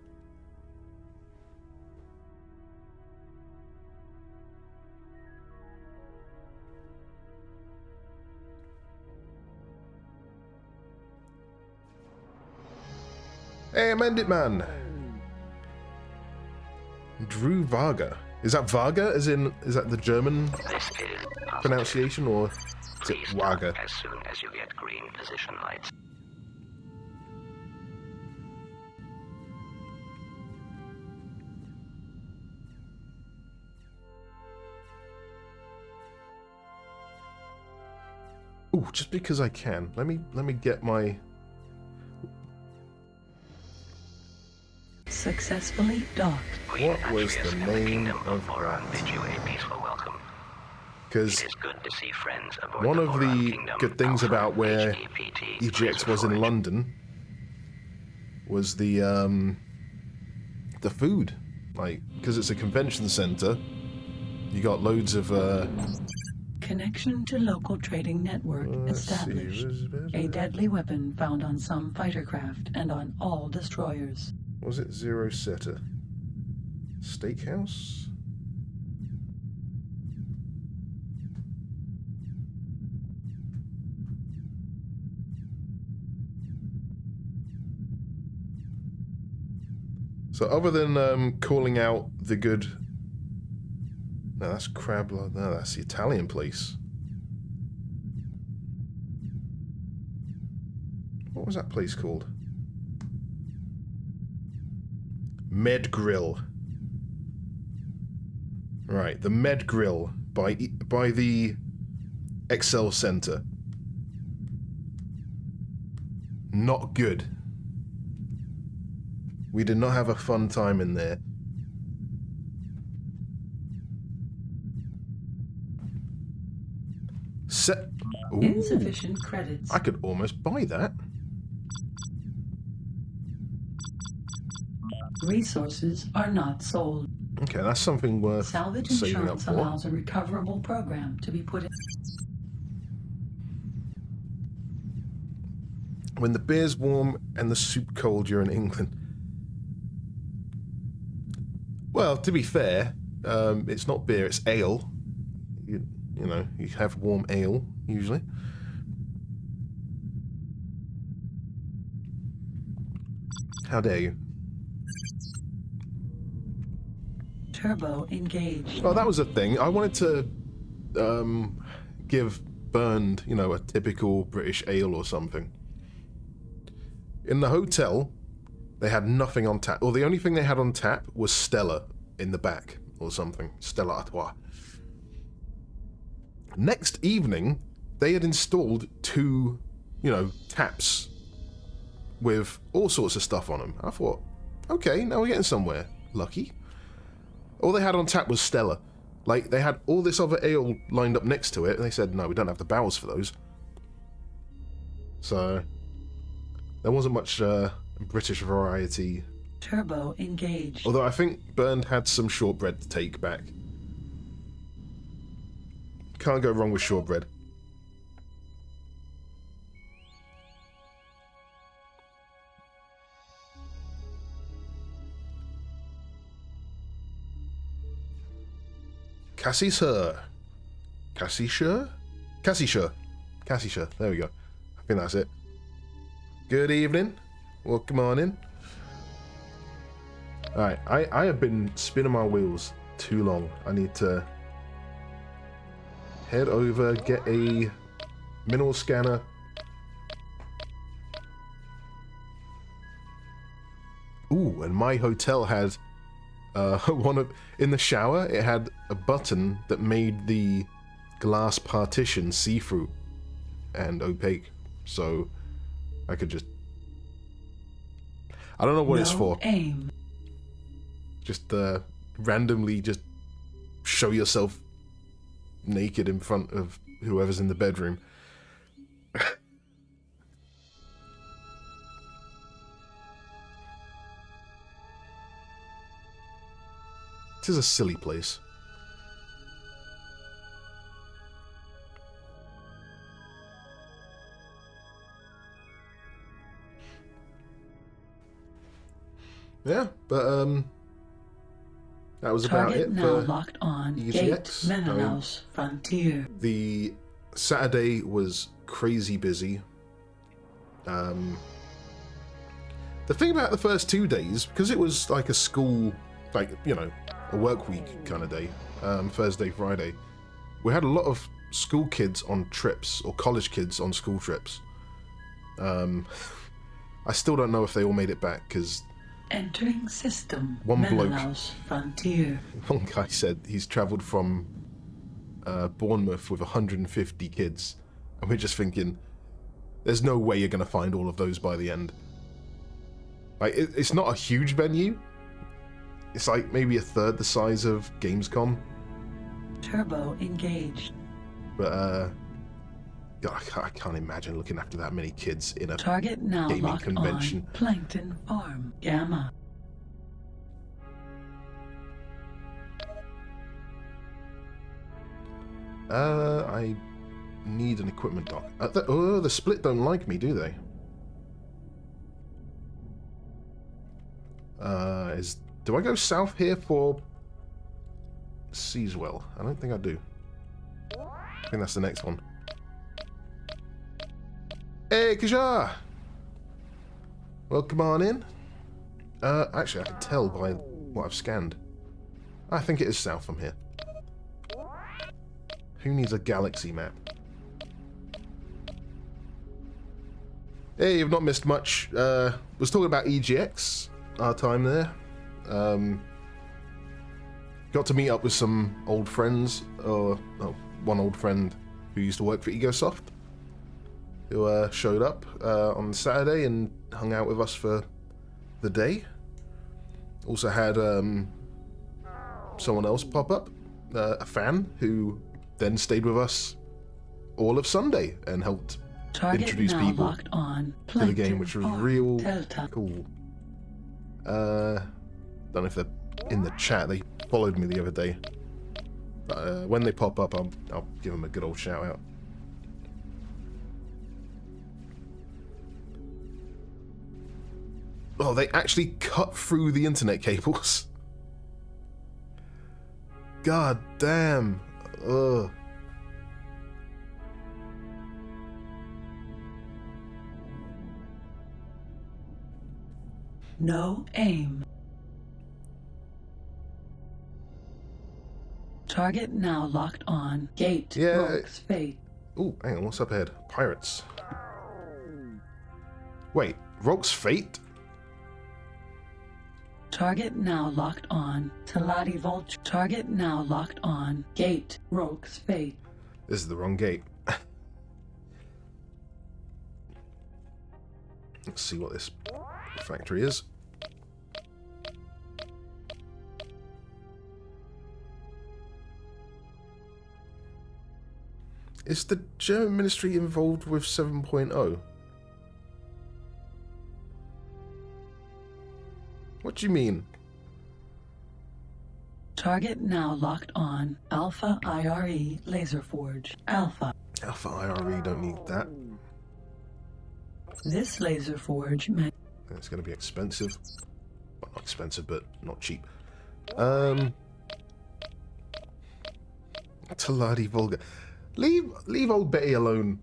[SPEAKER 2] Hey, amend it, man. Drew Varga. Is that Varga? As in, is that the German pronunciation, or is it Waga?
[SPEAKER 3] As soon as you get green position lights.
[SPEAKER 2] Ooh, just because I can. Let me get my...
[SPEAKER 1] Successfully docked.
[SPEAKER 2] What was the name of
[SPEAKER 3] Boron
[SPEAKER 2] that?
[SPEAKER 3] bid you a peaceful welcome.
[SPEAKER 2] Because
[SPEAKER 3] It is good to see friends aboard
[SPEAKER 2] one
[SPEAKER 3] the
[SPEAKER 2] of
[SPEAKER 3] Boron
[SPEAKER 2] the
[SPEAKER 3] Kingdom
[SPEAKER 2] good things
[SPEAKER 3] Alpha
[SPEAKER 2] about where
[SPEAKER 3] HDPT
[SPEAKER 2] EGX was in
[SPEAKER 3] Forge.
[SPEAKER 2] London was the food. Like, because it's a convention center, you got loads of
[SPEAKER 1] Connection to local trading network
[SPEAKER 2] let's see,
[SPEAKER 1] established. A deadly weapon found on some fighter craft and on all destroyers.
[SPEAKER 2] was it Zero Setter? Steakhouse? So other than calling out the good... No, that's Crab... No, that's the Italian place. What was that place called? Med Grill. Right, the Med Grill by the Excel Center. Not good. We did not have a fun time in there. Ooh,
[SPEAKER 1] Insufficient credits.
[SPEAKER 2] I could almost buy that.
[SPEAKER 1] Resources are not sold.
[SPEAKER 2] Okay, that's something worth
[SPEAKER 1] Salvage
[SPEAKER 2] saving up
[SPEAKER 1] insurance
[SPEAKER 2] for.
[SPEAKER 1] allows a recoverable program to be put in.
[SPEAKER 2] When the beer's warm and the soup cold, you're in England. Well, to be fair, it's not beer, it's ale. You know, you have warm ale, usually. How dare you?
[SPEAKER 1] Turbo engaged.
[SPEAKER 2] Oh, that was a thing. I wanted to give Burned, you know, a typical British ale or something. In the hotel, they had nothing on tap. Or the only thing they had on tap was Stella in the back or something. Stella Artois. Next evening, they had installed 2, you know, taps with all sorts of stuff on them. I thought, okay, now we're getting somewhere. Lucky. All they had on tap was Stella. Like, they had all this other ale lined up next to it, and they said, no, we don't have the barrels for those. So, there wasn't much British variety.
[SPEAKER 1] Turbo engaged.
[SPEAKER 2] Although I think Burned had some shortbread to take back. Can't go wrong with shortbread. Cassie Sir. Cassie Sher? Cassie Sher. Cassie Sher. There we go. I think that's it. Good evening. Welcome on in. Alright, I have been spinning my wheels too long. I need to head over, get a mineral scanner. Ooh, and my hotel had in the shower, it had a button that made the glass partition see-through and opaque, so I could just... I don't know what it's for.
[SPEAKER 1] Aim.
[SPEAKER 2] Just randomly just show yourself naked in front of whoever's in the bedroom. This is a silly place. Yeah, but that was about
[SPEAKER 1] Target
[SPEAKER 2] it
[SPEAKER 1] now
[SPEAKER 2] for
[SPEAKER 1] locked on.
[SPEAKER 2] EGX.
[SPEAKER 1] Gate Menelaus Frontier.
[SPEAKER 2] The Saturday was crazy busy. The thing about the first 2 days, because it was like a school, like, you know, a work week kind of day, Thursday, Friday, we had a lot of school kids on trips, or college kids on school trips. I still don't know if they all made it back, because
[SPEAKER 1] Entering system.
[SPEAKER 2] One bloke.
[SPEAKER 1] Menelaus Frontier.
[SPEAKER 2] one guy said he's travelled from Bournemouth with 150 kids And we're just thinking, there's no way you're going to find all of those by the end. Like, it's not a huge venue. It's like maybe a third the size of Gamescom.
[SPEAKER 1] Turbo engaged.
[SPEAKER 2] But, God, I can't imagine looking after that many kids in a
[SPEAKER 1] Target now
[SPEAKER 2] gaming
[SPEAKER 1] locked
[SPEAKER 2] convention.
[SPEAKER 1] on. Plankton Farm. Gamma.
[SPEAKER 2] I need an equipment dock. The Split don't like me, do they? Do I go south here for Seaswell? I don't think I do. I think that's the next one. Hey, Kajar! Welcome on in. Actually, I can tell by what I've scanned. I think it is south from here. Who needs a galaxy map? Hey, you've not missed much. Was talking about EGX, our time there. Got to meet up with some old friends, one old friend who used to work for EgoSoft, who showed up on Saturday and hung out with us for the day. Also had someone else pop up, a fan who then stayed with us all of Sunday and helped introduce people to the game, which was real cool. Don't know if they're in the chat. They followed me the other day. When they pop up, I'll give them a good old shout out. Oh, they actually cut through the internet cables. God damn. Ugh.
[SPEAKER 1] No aim. Target now locked on. Gate.
[SPEAKER 2] Yeah.
[SPEAKER 1] Rogue's Fate.
[SPEAKER 2] Oh, hang on, what's up ahead? Pirates. Wait, Rogue's Fate?
[SPEAKER 1] Target now locked on. Talati Vulture. Target now locked on. Gate. Rogue's Fate.
[SPEAKER 2] This is the wrong gate. Let's see what this factory is. Is the German ministry involved with 7.0? What do you mean?
[SPEAKER 1] Target now locked on. Alpha IRE Laser Forge. Alpha.
[SPEAKER 2] Alpha IRE, don't need that.
[SPEAKER 1] This laser forge meant
[SPEAKER 2] It's going to be expensive. Well, not expensive, but not cheap. Taladi Volga. Leave old Betty alone.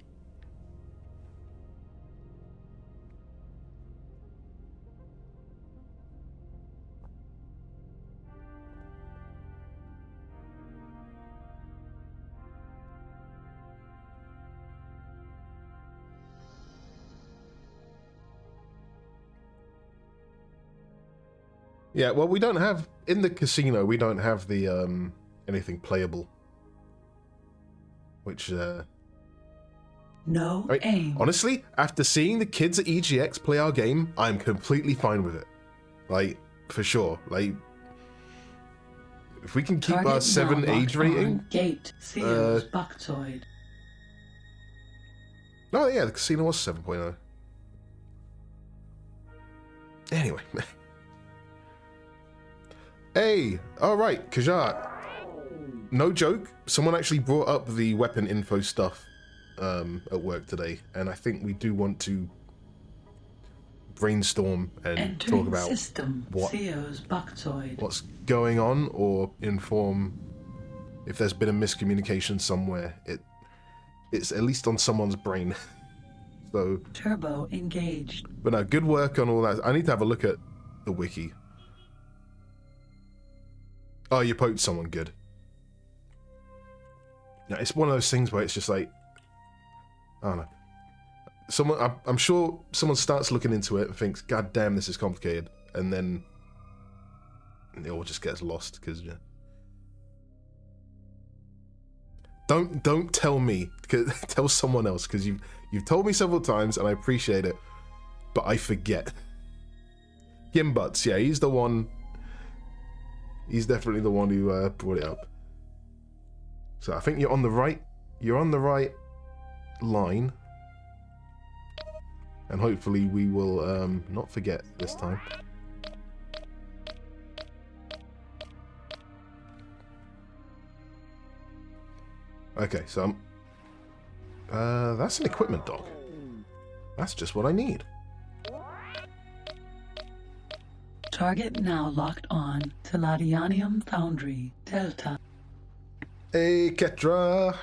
[SPEAKER 2] Yeah, well, we don't have in the casino. We don't have the anything playable. Which
[SPEAKER 1] no
[SPEAKER 2] I mean,
[SPEAKER 1] aim.
[SPEAKER 2] honestly, after seeing the kids at EGX play our game, I'm completely fine with it. Like, for sure. Like, if we can keep
[SPEAKER 1] Target
[SPEAKER 2] our 7
[SPEAKER 1] now
[SPEAKER 2] age
[SPEAKER 1] locked
[SPEAKER 3] rating.
[SPEAKER 1] on. Gate. Seals. Buctoid.
[SPEAKER 2] Oh yeah, the casino was 7.0. Anyway. Hey, alright, Kajar. No joke, someone actually brought up the weapon info stuff at work today, and I think we do want to brainstorm and
[SPEAKER 1] Entering
[SPEAKER 2] talk about
[SPEAKER 1] system. Seals. Buctoid.
[SPEAKER 2] what's going on, or inform if there's been a miscommunication somewhere. It's at least on someone's brain. So
[SPEAKER 1] Turbo engaged.
[SPEAKER 2] but no, good work on all that. I need to have a look at the wiki. Oh, you poked someone, good. Yeah, it's one of those things where it's just like, I don't know. I'm sure someone starts looking into it and thinks, God damn, this is complicated, and then it all just gets lost because, yeah. Don't tell me. Tell someone else, because you've told me several times and I appreciate it, but I forget. Gimbutts, yeah, he's the one. He's definitely the one who brought it up. So I think you're on the right. You're on the right line, and hopefully we will not forget this time. Okay, so that's an equipment dock. That's just what I need.
[SPEAKER 1] Target now locked on to Latianium Foundry, Delta.
[SPEAKER 2] Hey, Ketra.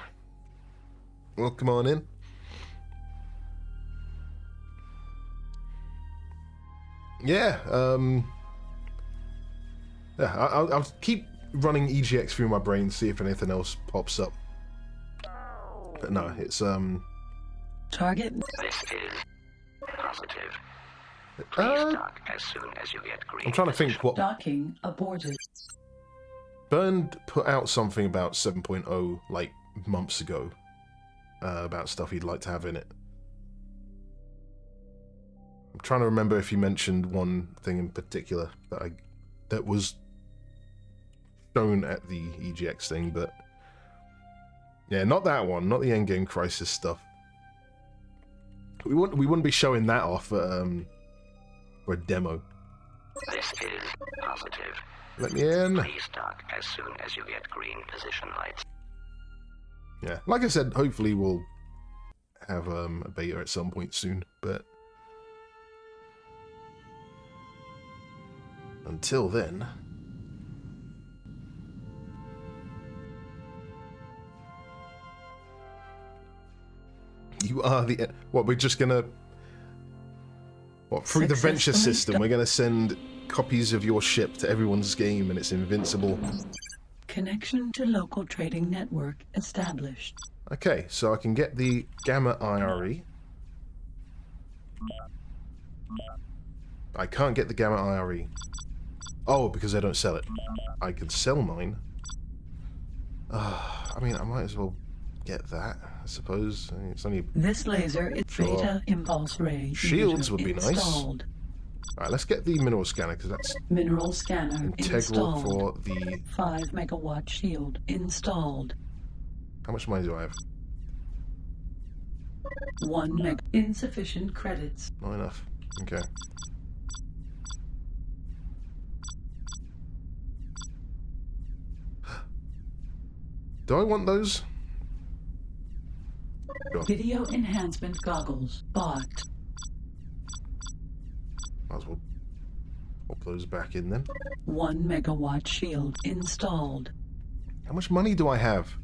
[SPEAKER 2] Welcome on in. Yeah, I'll keep running EGX through my brain, see if anything else pops up. But no, it's
[SPEAKER 1] Target.
[SPEAKER 3] This is positive. Please dock as soon as you get green.
[SPEAKER 2] I'm trying to think what
[SPEAKER 1] Docking aborted.
[SPEAKER 2] Bernd put out something about 7.0 like months ago about stuff he'd like to have in it. I'm trying to remember if he mentioned one thing in particular that was shown at the EGX thing, but yeah, not that one, not the Endgame Crisis stuff. We wouldn't be showing that off for a demo.
[SPEAKER 3] This is positive.
[SPEAKER 2] Let me in.
[SPEAKER 3] Please dock as soon as you get green position lights.
[SPEAKER 2] Yeah, like I said, hopefully we'll have a beta at some point soon, but until then, you are the... What, we're just gonna... What, through the venture system, we're gonna send copies of your ship to everyone's game and it's invincible.
[SPEAKER 1] Connection to local trading network established.
[SPEAKER 2] Okay, so I can get the Gamma IRE. I can't get the Gamma IRE. Oh, because they don't sell it. I could sell mine. I mean, I might as well get that, I suppose. I mean, it's only...
[SPEAKER 1] This laser is
[SPEAKER 2] Sure.
[SPEAKER 1] Beta Impulse Ray.
[SPEAKER 2] Shields would be
[SPEAKER 1] installed.
[SPEAKER 2] nice. Alright, let's get the mineral scanner, because that's
[SPEAKER 1] Mineral scanner
[SPEAKER 2] integral
[SPEAKER 1] installed.
[SPEAKER 2] for the...
[SPEAKER 1] 5 megawatt shield installed.
[SPEAKER 2] How much money do I have?
[SPEAKER 1] 1 meg. Insufficient credits.
[SPEAKER 2] Not enough. Okay. Do I want those? Sure.
[SPEAKER 1] Video enhancement goggles bought.
[SPEAKER 2] Might as well pop those back in then.
[SPEAKER 1] 1 megawatt shield installed.
[SPEAKER 2] How much money do I have?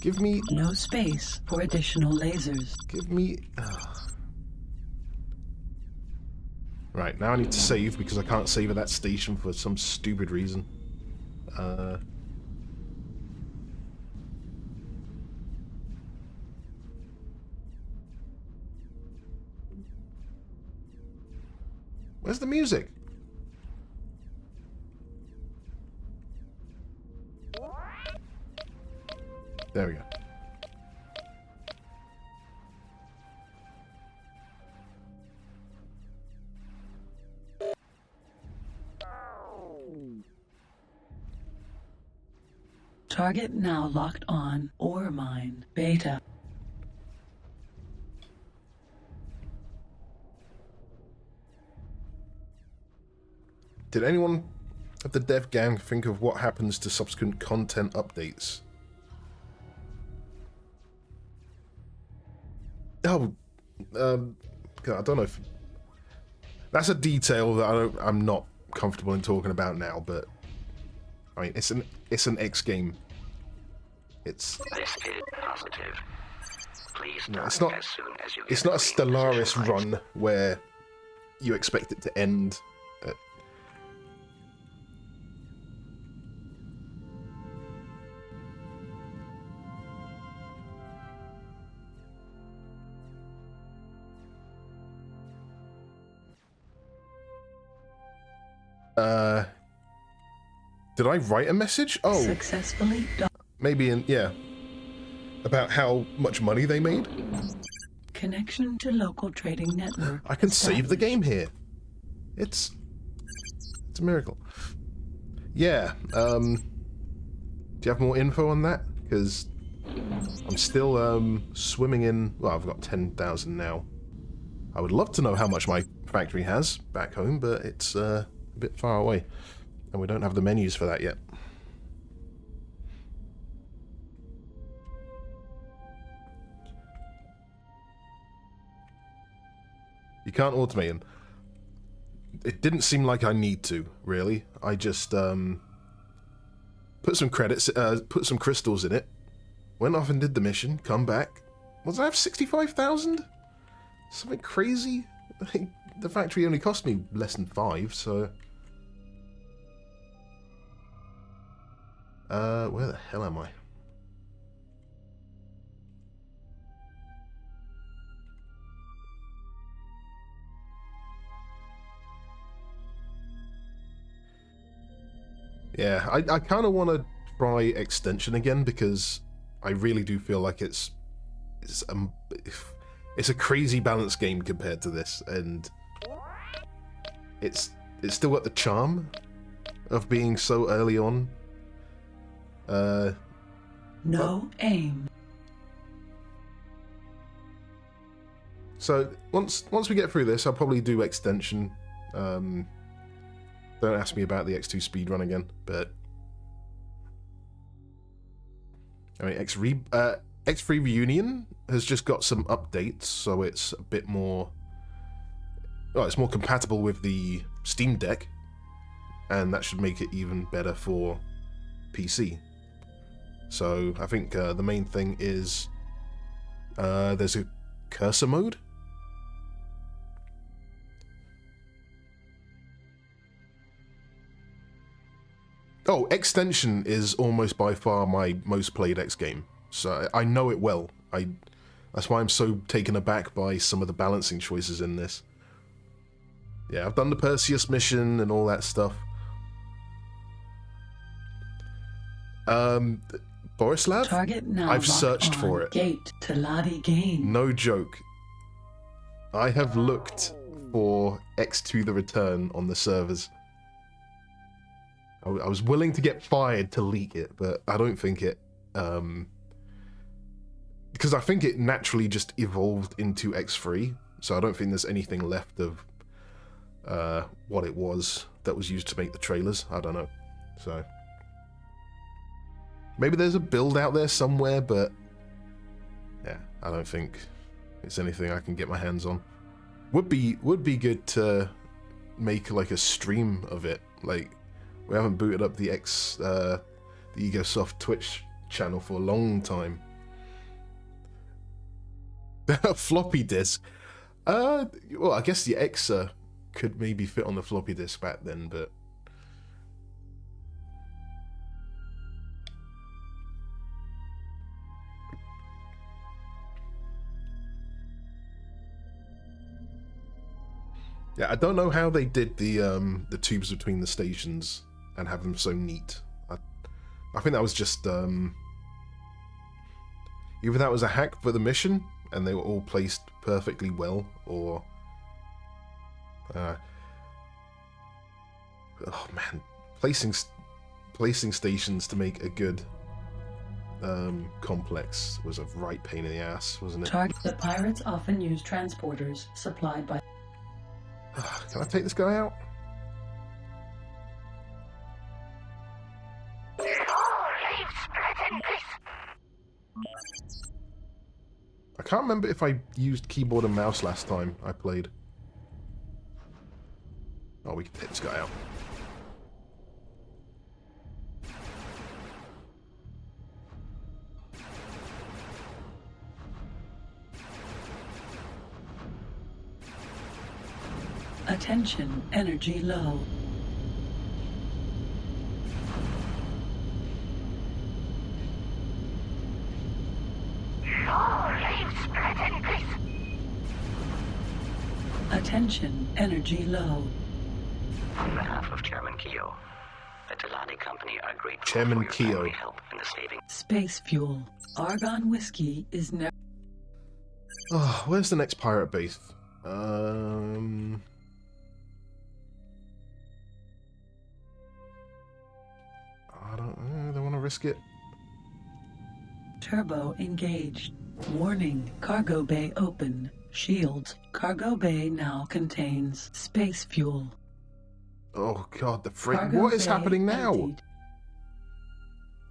[SPEAKER 2] Give me...
[SPEAKER 1] No space for additional lasers.
[SPEAKER 2] Give me... Right, now I need to save because I can't save at that station for some stupid reason. Where's the music? There we go.
[SPEAKER 1] Target now locked on. Ore mine. Beta.
[SPEAKER 2] Did anyone of the dev gang think of what happens to subsequent content updates? Oh, God, I don't know if... That's a detail that I'm not comfortable in talking about now, but... I mean, it's an X game. It's...
[SPEAKER 3] This is positive. Please
[SPEAKER 2] No, it's
[SPEAKER 3] dock
[SPEAKER 2] not...
[SPEAKER 3] as soon as you get
[SPEAKER 2] It's not a
[SPEAKER 3] green
[SPEAKER 2] Stellaris
[SPEAKER 3] position lights.
[SPEAKER 2] run where you expect it to end at... Did I write a message? Oh,
[SPEAKER 1] Successfully
[SPEAKER 2] maybe in... Yeah. about how much money they made.
[SPEAKER 1] Connection to local trading network.
[SPEAKER 2] I can save the
[SPEAKER 1] established.
[SPEAKER 2] game here. It's a miracle. Yeah. Do you have more info on that? Because I'm still swimming in. Well, I've got 10,000 now. I would love to know how much my factory has back home, but it's a bit far away, and we don't have the menus for that yet. You can't automate them. It didn't seem like I need to, really. I just put some credits, put some crystals in it, went off and did the mission, come back. Was I have 65,000? Something crazy? I think the factory only cost me less than 5, so... where the hell am I? Yeah, I kind of want to try Extension again because I really do feel like it's a crazy balanced game compared to this, and it's still got the charm of being so early on.
[SPEAKER 1] No aim.
[SPEAKER 2] So once we get through this, I'll probably do Extension. Don't ask me about the X2 speedrun again, but I mean X3 Reunion has just got some updates, so it's a bit more. Well, it's more compatible with the Steam Deck, and that should make it even better for PC. So I think the main thing is there's a cursor mode. Oh, Extension is almost by far my most played X game, so I know it well. That's why I'm so taken aback by some of the balancing choices in this. Yeah, I've done the Perseus mission and all that stuff. Borislav?
[SPEAKER 1] Target now.
[SPEAKER 2] I've
[SPEAKER 1] locked
[SPEAKER 2] searched
[SPEAKER 1] on.
[SPEAKER 2] for it.
[SPEAKER 1] Gate to Ladi Gain.
[SPEAKER 2] No joke. I have looked for X2 The Return on the servers. I was willing to get fired to leak it, but I don't think it... because I think it naturally just evolved into X3, so I don't think there's anything left of what it was that was used to make the trailers. I don't know. So... maybe there's a build out there somewhere, but... yeah, I don't think it's anything I can get my hands on. Would be good to make like a stream of it. Like, we haven't booted up the EgoSoft Twitch channel for a long time. Floppy disk. Well, I guess the Exa could maybe fit on the floppy disk back then, but... yeah, I don't know how they did the tubes between the stations and have them so neat. I think that was just either that was a hack for the mission and they were all placed perfectly well, or oh man, placing stations to make a good complex was a right pain in the ass, wasn't it?
[SPEAKER 1] The pirates often use transporters supplied by...
[SPEAKER 2] can I take this guy out? I can't remember if I used keyboard and mouse last time I played. Oh, we can take this guy out.
[SPEAKER 1] Attention, energy low. Attention, energy low.
[SPEAKER 3] On behalf of Chairman Keogh, The Teladi Company are grateful
[SPEAKER 2] Chairman
[SPEAKER 3] for your
[SPEAKER 2] Keo.
[SPEAKER 3] timely help in the saving.
[SPEAKER 1] Space fuel. Argon whiskey is never.
[SPEAKER 2] Oh, where's the next pirate base? I don't want to risk it.
[SPEAKER 1] Turbo engaged. Warning, cargo bay open. Shields. Cargo bay now contains space fuel.
[SPEAKER 2] Oh god, the freak!
[SPEAKER 1] Cargo
[SPEAKER 2] What is
[SPEAKER 1] bay
[SPEAKER 2] happening now?
[SPEAKER 1] emptied.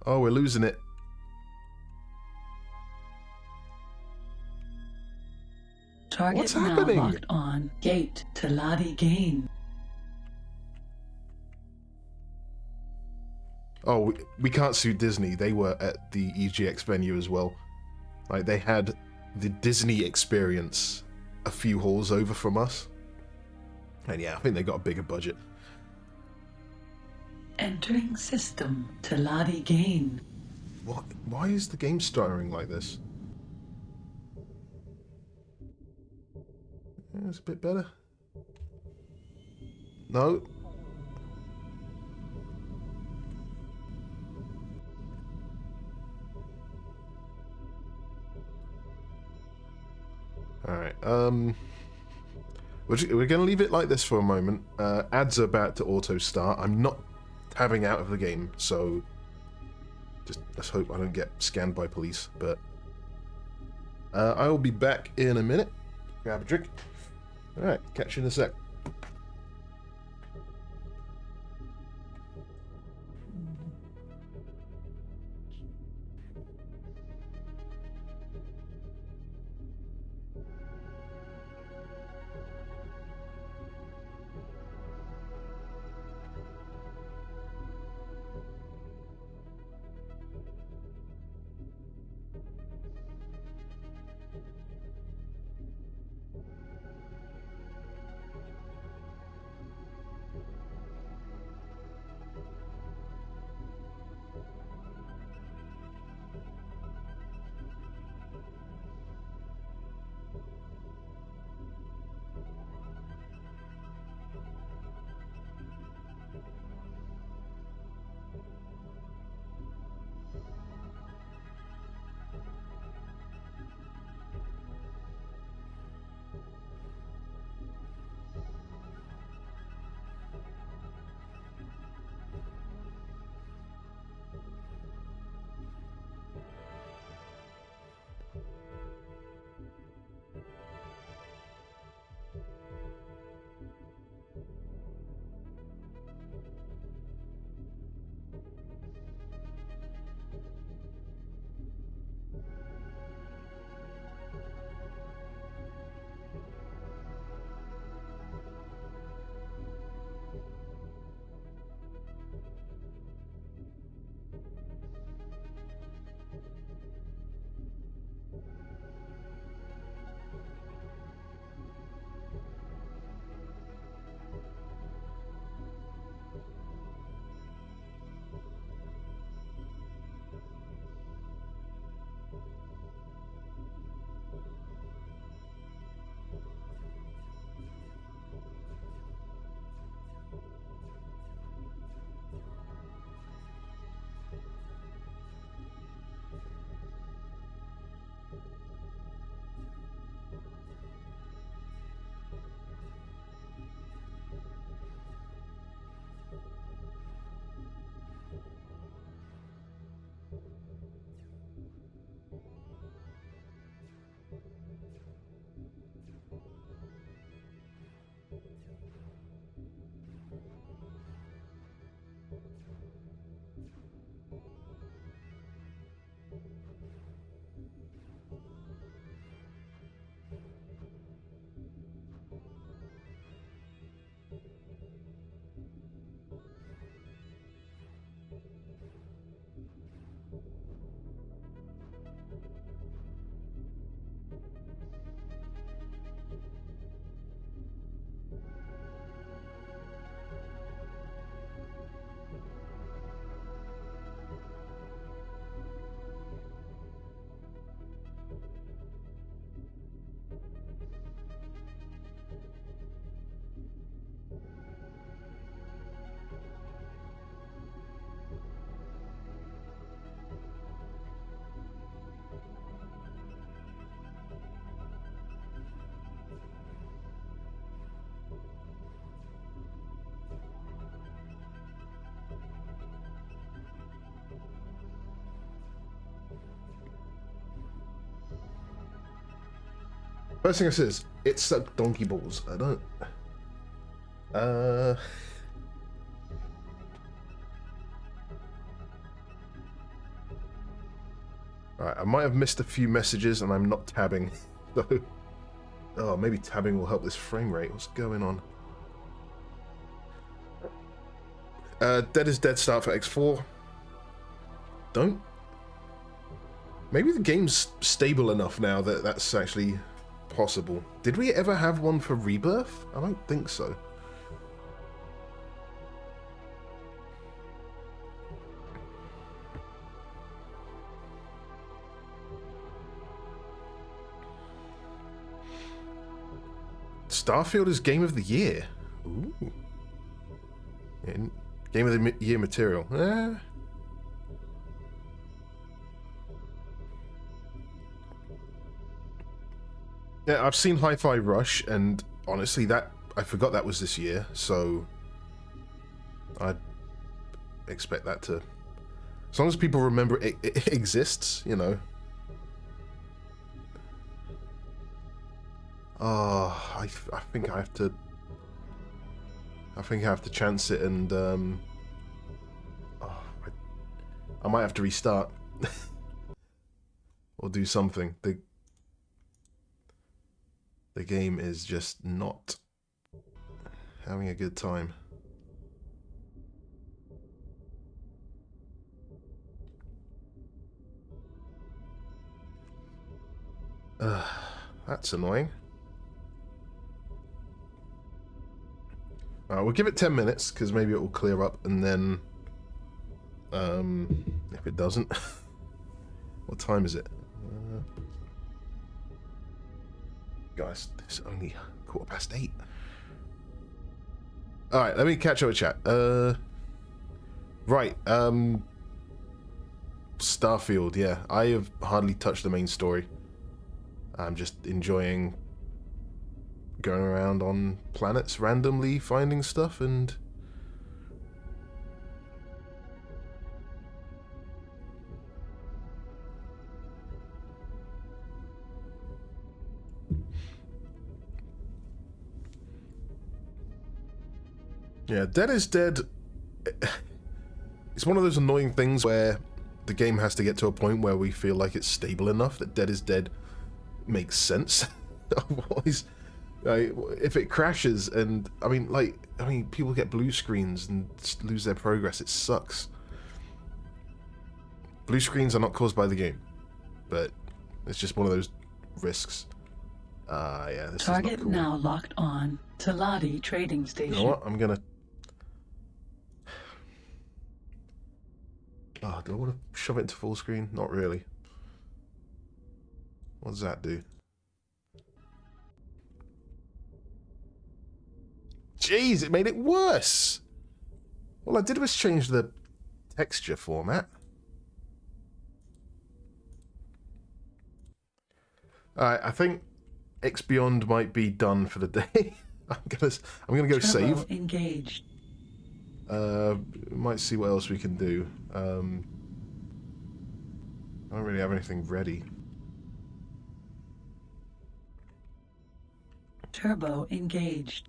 [SPEAKER 2] Oh, we're losing it.
[SPEAKER 1] Target
[SPEAKER 2] What's
[SPEAKER 1] now
[SPEAKER 2] happening?
[SPEAKER 1] locked on. Gate to Ladi Gain.
[SPEAKER 2] Oh, we can't sue Disney. They were at the EGX venue as well. Like, they had the Disney experience a few halls over from us. And yeah, I think they got a bigger budget.
[SPEAKER 1] Entering system to Ladi Gain.
[SPEAKER 2] What? Why is the game stuttering like this? Yeah, it's a bit better. No. Alright, we're going to leave it like this for a moment. Ads are about to auto-start. I'm not tabbing out of the game, so just let's hope I don't get scanned by police, but I will be back in a minute. Grab a drink. Alright, catch you in a sec. First thing I says, it sucked donkey balls. I don't. Alright, I might have missed a few messages and I'm not tabbing. So, oh, maybe tabbing will help this frame rate. What's going on? Dead is Dead start for X4. Don't. Maybe the game's stable enough now that that's actually possible. Did we ever have one for Rebirth? I don't think so. Starfield is Game of the Year. Ooh. In Game of the Year material. Yeah, I've seen Hi-Fi Rush, and honestly, I forgot that was this year, so I'd expect that to, as long as people remember it exists, you know. Oh, I think I have to. I think I have to chance it, and I might have to restart or do something. The game is just not having a good time. That's annoying. We'll give it 10 minutes, because maybe it will clear up, and then if it doesn't, what time is it? Guys, it's only 8:15. Alright, let me catch up with chat. Right, Starfield, yeah. I have hardly touched the main story. I'm just enjoying going around on planets randomly finding stuff, and yeah, Dead is Dead. It's one of those annoying things where the game has to get to a point where we feel like it's stable enough that Dead is Dead makes sense. Otherwise, if it crashes, and I mean, people get blue screens and lose their progress. It sucks. Blue screens are not caused by the game, but it's just one of those risks. Yeah, this
[SPEAKER 1] Target
[SPEAKER 2] is not cool.
[SPEAKER 1] now locked on to Lottie Trading Station.
[SPEAKER 2] You know what? I'm gonna. Oh, do I want to shove it into full screen? Not really. What does that do? Jeez, it made it worse. All I did was change the texture format. Alright, I think X Beyond might be done for the day. I'm gonna go save.
[SPEAKER 1] Engaged.
[SPEAKER 2] Might see what else we can do. I don't really have anything ready.
[SPEAKER 1] Turbo engaged.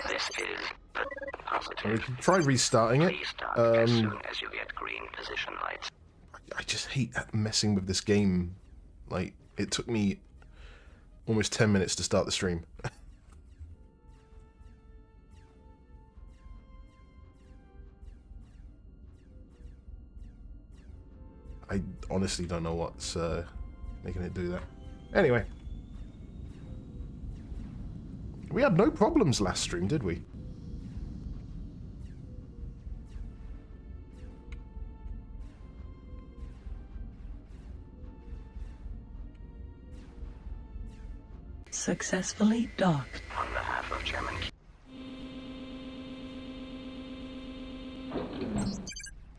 [SPEAKER 3] This is the positive.
[SPEAKER 2] We can try restarting it.
[SPEAKER 3] Please start as soon as you get green position lights.
[SPEAKER 2] I just hate messing with this game. Like, it took me almost 10 minutes to start the stream. I honestly don't know what's making it do that. Anyway. We had no problems last stream, did we?
[SPEAKER 1] Successfully docked.
[SPEAKER 3] On behalf of Chairman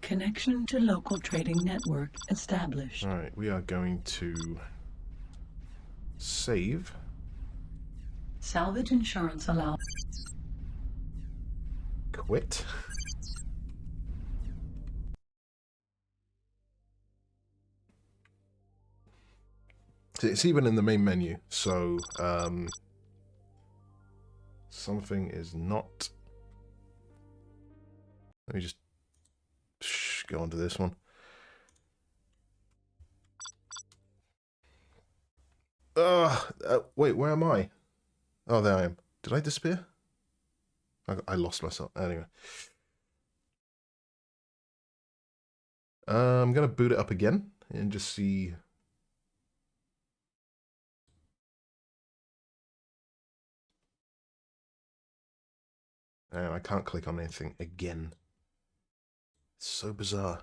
[SPEAKER 1] Connection to local trading network established.
[SPEAKER 2] Alright, we are going to save.
[SPEAKER 1] Salvage insurance allowed.
[SPEAKER 2] Quit. It's even in the main menu, so something is not. Let me just go on to this one. Wait, where am I? Oh, there I am. Did I disappear? I lost myself. Anyway. I'm going to boot it up again and just see. And I can't click on anything again. It's so bizarre.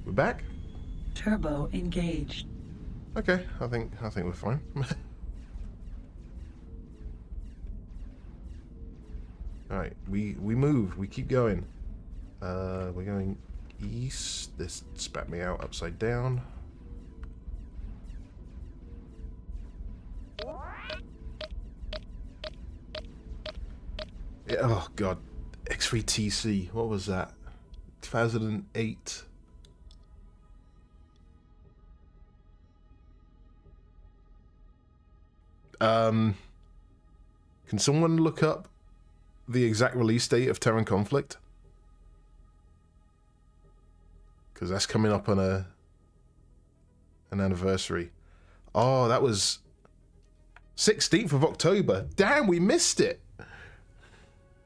[SPEAKER 2] We're back?
[SPEAKER 1] Turbo engaged.
[SPEAKER 2] Okay, I think we're fine. Alright, we move, we keep going. We're going east. This spat me out upside down. Yeah, oh god. X3TC, what was that? 2008. Can someone look up the exact release date of Terran Conflict? Because that's coming up on an anniversary. Oh, that was 16th of October. Damn, we missed it.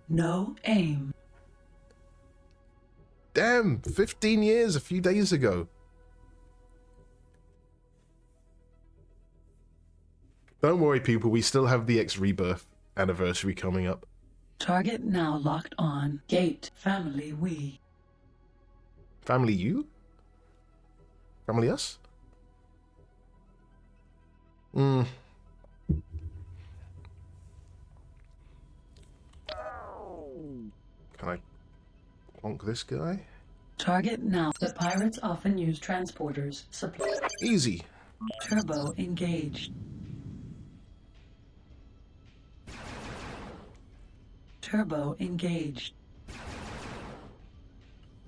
[SPEAKER 1] No aim.
[SPEAKER 2] Damn, 15 years a few days ago. Don't worry, people. We still have the X Rebirth anniversary coming up.
[SPEAKER 1] Target now locked on. Gate. Family we.
[SPEAKER 2] Family you? Family us? Can I plonk this guy?
[SPEAKER 1] Target now. The pirates often use transporters. Supply.
[SPEAKER 2] Easy.
[SPEAKER 1] Turbo engaged. Turbo engaged.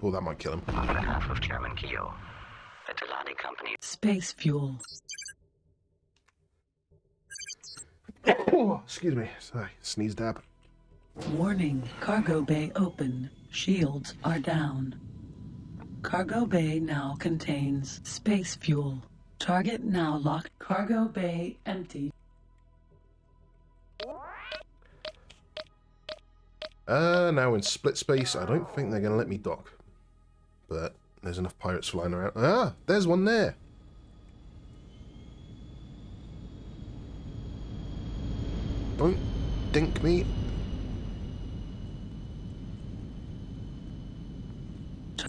[SPEAKER 2] Oh, that might kill him.
[SPEAKER 3] On behalf of Chairman Keogh, the Telani Company.
[SPEAKER 1] Space fuel.
[SPEAKER 2] Oh, excuse me. Sorry, sneeze dab.
[SPEAKER 1] Warning. Cargo bay open. Shields are down. Cargo bay now contains space fuel. Target now locked. Cargo bay empty.
[SPEAKER 2] Now in split space, I don't think they're going to let me dock. But there's enough pirates flying around. Ah, there's one there. Don't dink me.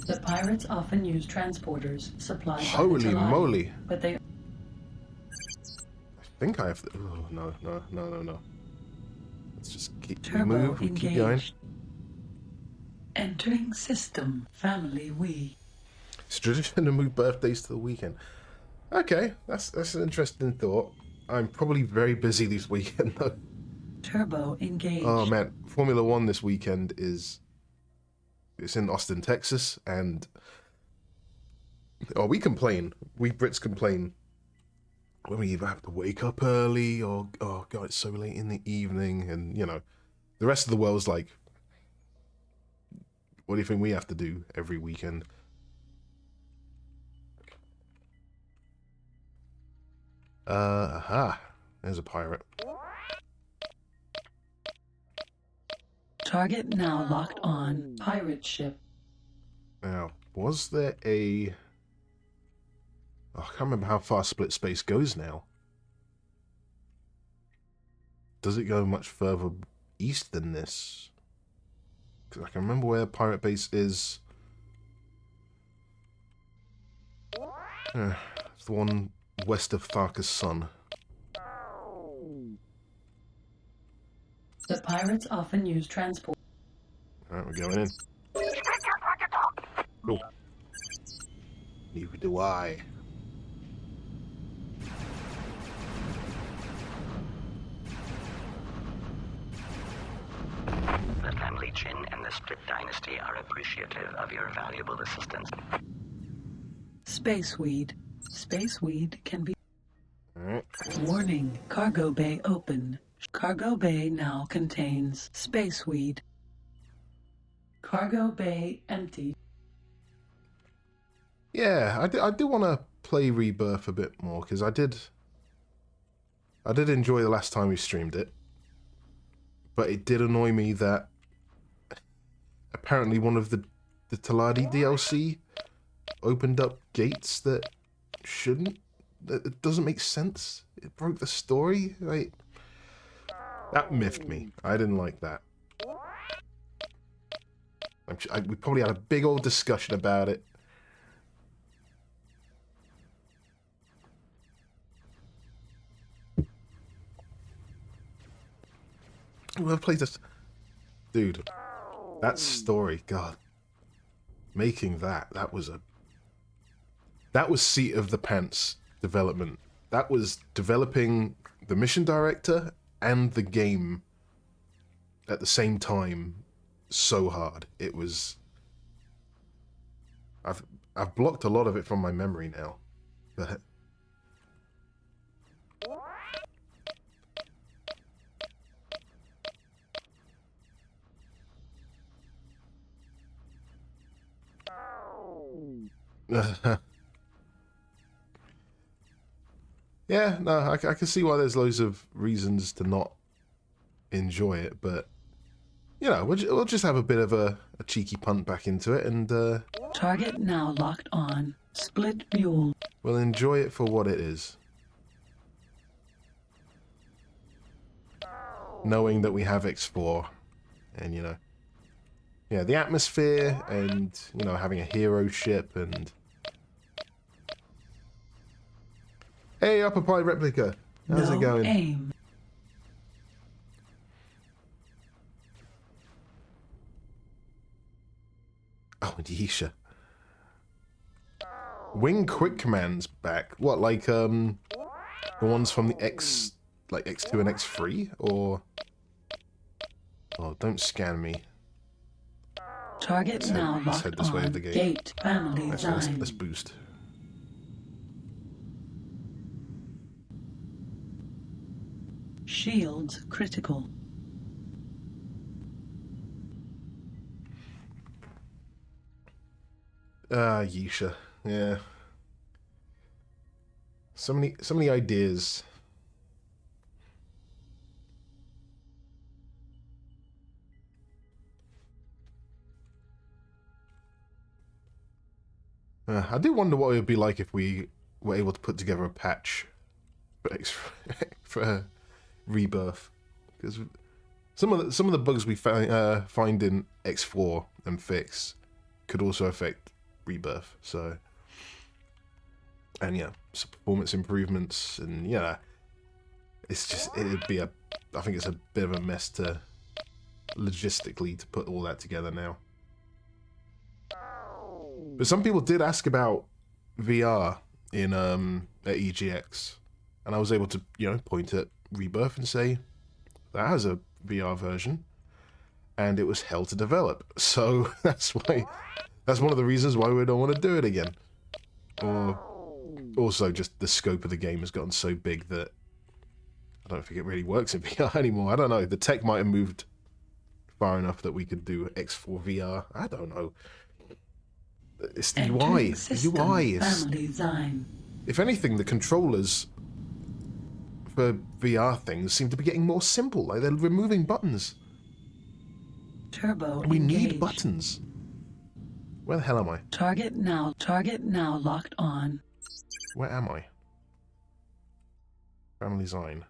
[SPEAKER 1] The pirates often use transporters supplied by the
[SPEAKER 2] Holy
[SPEAKER 1] Telani,
[SPEAKER 2] moly.
[SPEAKER 1] but they
[SPEAKER 2] I think I have to... Oh, no. Let's just keep... We
[SPEAKER 1] turbo
[SPEAKER 2] move, we keep going.
[SPEAKER 1] engaged. Entering system. Family we.
[SPEAKER 2] It's tradition to move birthdays to the weekend. Okay, that's an interesting thought. I'm probably very busy this weekend, though.
[SPEAKER 1] Turbo engaged.
[SPEAKER 2] Oh, man. Formula One this weekend is... It's in Austin, Texas, and... Oh, we complain. We Brits complain when we either have to wake up early or, oh, God, it's so late in the evening, and, you know, the rest of the world's like, what do you think we have to do every weekend? Aha. There's a pirate.
[SPEAKER 1] Target now locked on. Pirate ship.
[SPEAKER 2] Now, was there a... Oh, I can't remember how far split space goes now. Does it go much further east than this? Because I can remember where Pirate Base is. It's the one west of Tharka's sun.
[SPEAKER 1] The pirates often use transport.
[SPEAKER 2] Alright, we're going in. Cool. Neither do I.
[SPEAKER 3] The family Jin and the Split Dynasty are appreciative of your valuable assistance.
[SPEAKER 1] Spaceweed. Spaceweed can be...
[SPEAKER 2] Alright.
[SPEAKER 1] Warning, cargo bay open. Cargo bay now contains spaceweed. Cargo bay empty.
[SPEAKER 2] Yeah, I do want to play Rebirth a bit more, because I did enjoy the last time we streamed it. But it did annoy me that apparently one of the Taladi DLC opened up gates that shouldn't. That it doesn't make sense. It broke the story. Right? That miffed me. I didn't like that. We probably had a big old discussion about it. Whoever plays this... Dude, that story, God. Making that was a... That was seat of the pants development. That was developing the mission director and the game at the same time so hard. It was... I've blocked a lot of it from my memory now. But... Yeah, no, I can see why there's loads of reasons to not enjoy it, but you know, we'll just have a bit of a cheeky punt back into it, and
[SPEAKER 1] Target now locked on. Split mule.
[SPEAKER 2] we'll enjoy it for what it is, knowing that we have X4, and you know, yeah, the atmosphere, and you know, having a hero ship, and hey, Upper Pie Replica, how's it going?
[SPEAKER 1] Aim.
[SPEAKER 2] Oh, and Yisha. Wing quick commands back. What, like the ones from the X, like X2 and X3, or? Oh, don't scan me.
[SPEAKER 1] Target now
[SPEAKER 2] let's head
[SPEAKER 1] locked
[SPEAKER 2] this way
[SPEAKER 1] on.
[SPEAKER 2] to the gate.
[SPEAKER 1] Gate family
[SPEAKER 2] Let's
[SPEAKER 1] line.
[SPEAKER 2] boost.
[SPEAKER 1] Shields critical.
[SPEAKER 2] Yisha. Yeah. So many ideas. I do wonder what it would be like if we were able to put together a patch for Rebirth, because some of the bugs we find in X4 and fix could also affect Rebirth. So, and yeah, some performance improvements, and yeah, it's just it'd be I think it's a bit of a mess to logistically to put all that together now. But some people did ask about VR in at EGX, and I was able to, you know, point at Rebirth and say that has a VR version, and it was hell to develop. So that's one of the reasons why we don't want to do it again. Or also just the scope of the game has gotten so big that I don't think it really works in VR anymore. I don't know. The tech might have moved far enough that we could do X4 VR. I don't know. It's the UI. The UI is... If anything, the controllers for VR things seem to be getting more simple. Like they're removing buttons.
[SPEAKER 1] Turbo
[SPEAKER 2] We
[SPEAKER 1] engaged.
[SPEAKER 2] need buttons. Where the hell am I?
[SPEAKER 1] Target now locked on.
[SPEAKER 2] Where am I? Family Zine.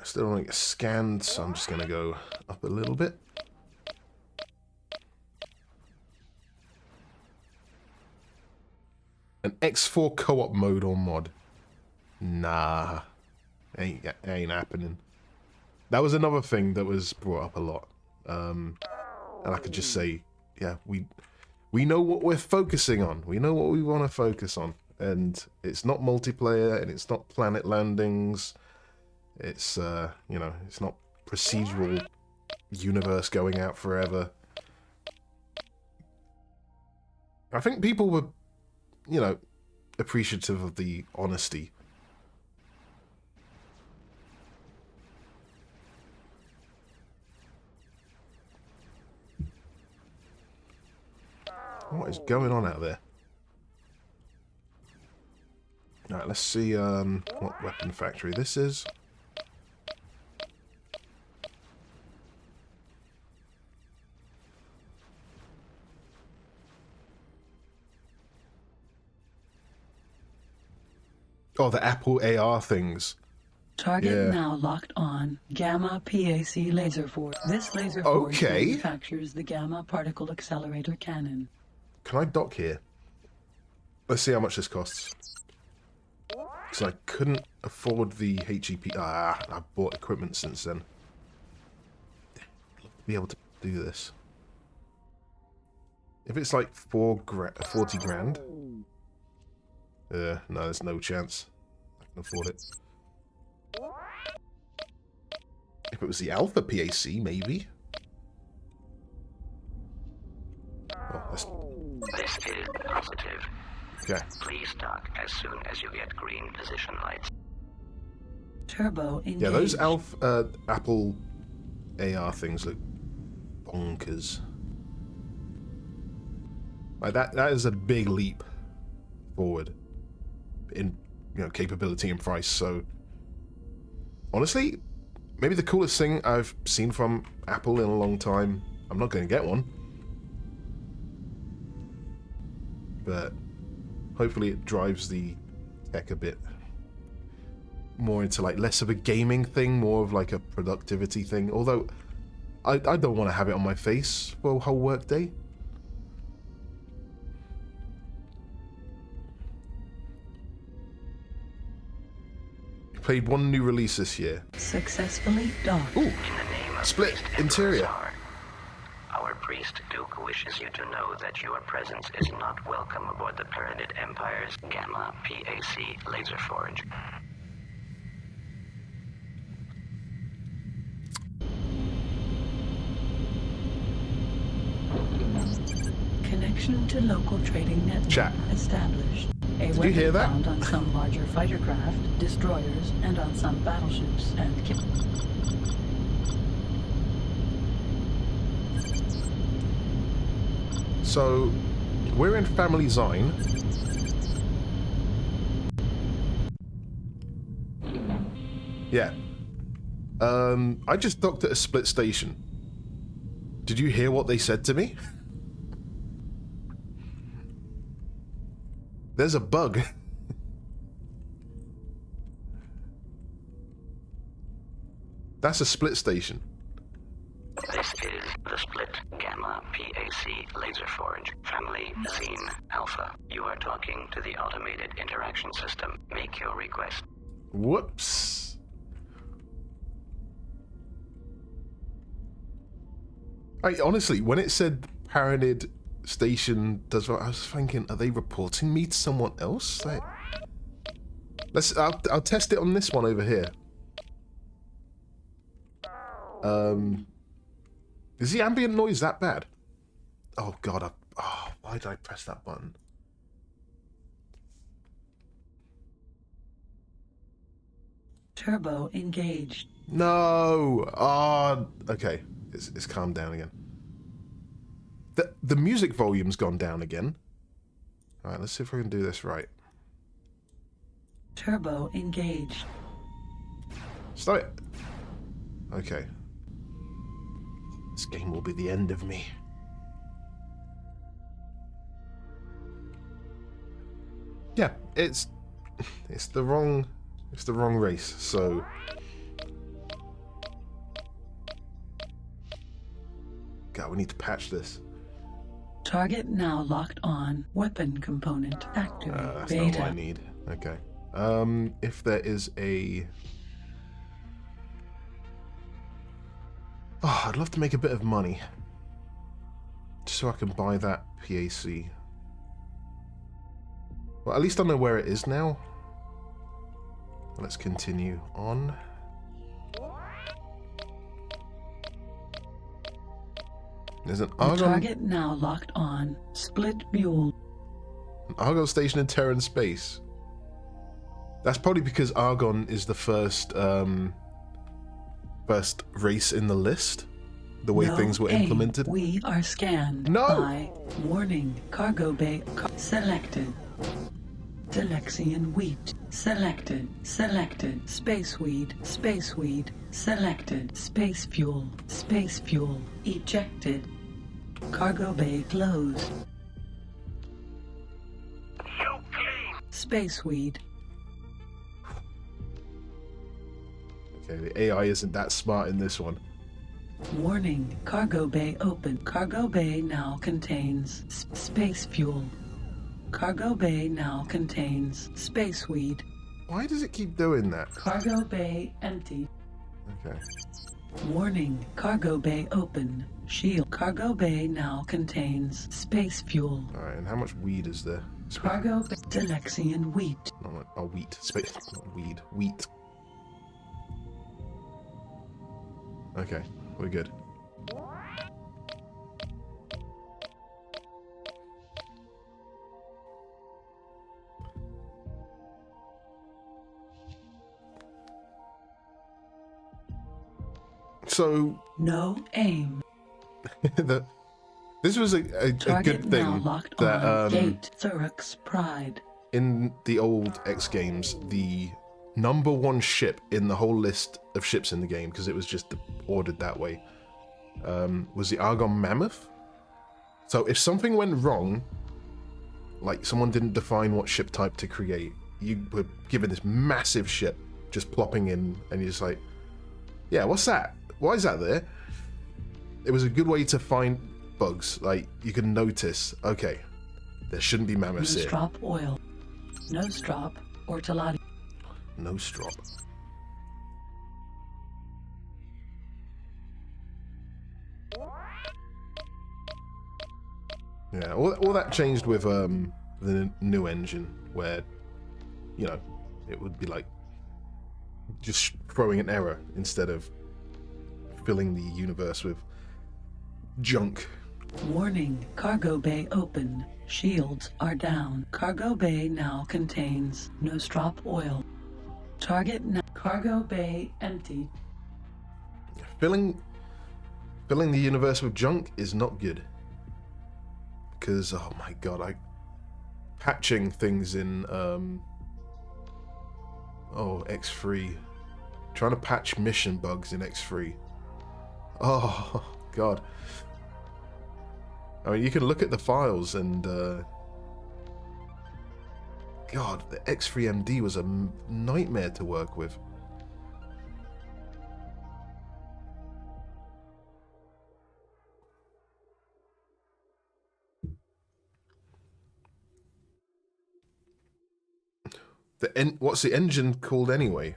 [SPEAKER 2] Still don't get scanned, so I'm just going to go up a little bit. An X4 co-op mode or mod? Nah. Ain't happening. That was another thing that was brought up a lot. And I could just say, yeah, we know what we're focusing on. We know what we want to focus on. And it's not multiplayer, and it's not planet landings. It's, you know, it's not procedural universe going out forever. I think people were, you know, appreciative of the honesty. What is going on out there? Alright, let's see what weapon factory this is. Oh, the Apple AR things.
[SPEAKER 1] Target now locked on. Gamma PAC laser forge. This laser forge manufactures the Gamma particle accelerator cannon.
[SPEAKER 2] Can I dock here? Let's see how much this costs. Because I couldn't afford the HEP. I've bought equipment since then. Be able to do this. If it's like 40 grand. No, there's no chance I can afford it. If it was the Alpha PAC, maybe. Oh, that's...
[SPEAKER 3] This is positive.
[SPEAKER 2] Okay.
[SPEAKER 3] Please dock as soon as you get green position lights.
[SPEAKER 1] Turbo engaged.
[SPEAKER 2] Yeah, those Apple AR things look bonkers. Like that is a big leap forward in, you know, capability and price. So honestly, maybe the coolest thing I've seen from Apple in a long time. I'm not going to get one, but hopefully it drives the tech a bit more into like less of a gaming thing, more of like a productivity thing. Although I don't want to have it on my face for a whole work day. Played one new release this year.
[SPEAKER 1] Successfully docked.
[SPEAKER 2] Ooh, split interior.
[SPEAKER 3] Our priest Duke wishes you to know that your presence is not welcome aboard the Pyramid Empire's Gamma PAC laser forge.
[SPEAKER 1] Connection to local trading network
[SPEAKER 2] Chat.
[SPEAKER 1] established. A
[SPEAKER 2] Did you hear that?
[SPEAKER 1] found on some larger fighter craft, destroyers, and on some battleships and
[SPEAKER 2] So, we're in Family Zine. Yeah. I just docked at a split station. Did you hear what they said to me? There's a bug. That's a split station.
[SPEAKER 3] This is the split Gamma PAC laser forge. Family Scene Alpha. You are talking to the automated interaction system. Make your request.
[SPEAKER 2] Whoops. Honestly, when it said Paranid Station does what, I was thinking, are they reporting me to someone else? Like, I'll test it on this one over here. Is the ambient noise that bad? Oh god, why did I press that button?
[SPEAKER 1] turbo engaged.
[SPEAKER 2] No! Okay. It's calmed down again. The music volume's gone down again. Alright, let's see if we can do this right.
[SPEAKER 1] Turbo engaged.
[SPEAKER 2] Stop it! Okay. This game will be the end of me. Yeah, it's the wrong race, so God, we need to patch this.
[SPEAKER 1] Target now locked on. Weapon component active.
[SPEAKER 2] That's
[SPEAKER 1] Beta.
[SPEAKER 2] not what I need. Okay. If there is a... Oh, I'd love to make a bit of money. Just so I can buy that PAC. Well, at least I know where it is now. Let's continue on. There's an Argon...
[SPEAKER 1] Target now locked on. Split mule.
[SPEAKER 2] An Argon station in Terran space. That's probably because Argon is the first first race in the list. The way things were implemented.
[SPEAKER 1] We are scanned.
[SPEAKER 2] No!
[SPEAKER 1] By warning. Cargo bay selected. Telexian wheat. Selected. Selected. Space weed. Space weed. Selected. Space fuel. Space fuel. Ejected. Cargo bay closed.
[SPEAKER 4] You clean.
[SPEAKER 1] Space weed.
[SPEAKER 2] Okay, the AI isn't that smart in this one.
[SPEAKER 1] Warning. Cargo bay open. Cargo bay now contains space fuel. Cargo bay now contains space weed.
[SPEAKER 2] Why does it keep doing that?
[SPEAKER 1] Cargo bay empty.
[SPEAKER 2] Okay.
[SPEAKER 1] Warning. Cargo bay open. Shield. Cargo bay now contains space fuel.
[SPEAKER 2] Alright, and how much weed is there?
[SPEAKER 1] Cargo bay. Telexian wheat.
[SPEAKER 2] Not oh, wheat. Space. Not weed. Wheat. Okay, we're good. So
[SPEAKER 1] No aim.
[SPEAKER 2] this was a
[SPEAKER 1] Target
[SPEAKER 2] good
[SPEAKER 1] now
[SPEAKER 2] thing
[SPEAKER 1] locked
[SPEAKER 2] that
[SPEAKER 1] on. Gate. Thurux Pride.
[SPEAKER 2] in the old X games, the #1 ship in the whole list of ships in the game, because it was just ordered that way, was the Argon Mammoth. So if something went wrong, like someone didn't define what ship type to create, you were given this massive ship just plopping in, and you're just like, yeah, what's that? Why is that there? It was a good way to find bugs. Like, you can notice, okay, there shouldn't be mammoths here.
[SPEAKER 1] Nostrop oil. Nostrop ortolani.
[SPEAKER 2] No strop. Yeah, all that changed with the new engine, where, you know, it would be like just throwing an error instead of filling the universe with junk.
[SPEAKER 1] Warning. Cargo bay open. Shields are down. Cargo bay now contains Nostrop oil. Target now. Cargo bay empty.
[SPEAKER 2] Filling the universe with junk is not good. Because, oh my god, patching things in X3, trying to patch mission bugs in X3. Oh god. I mean, you can look at the files and god, the X3MD was a nightmare to work with. What's the engine called anyway?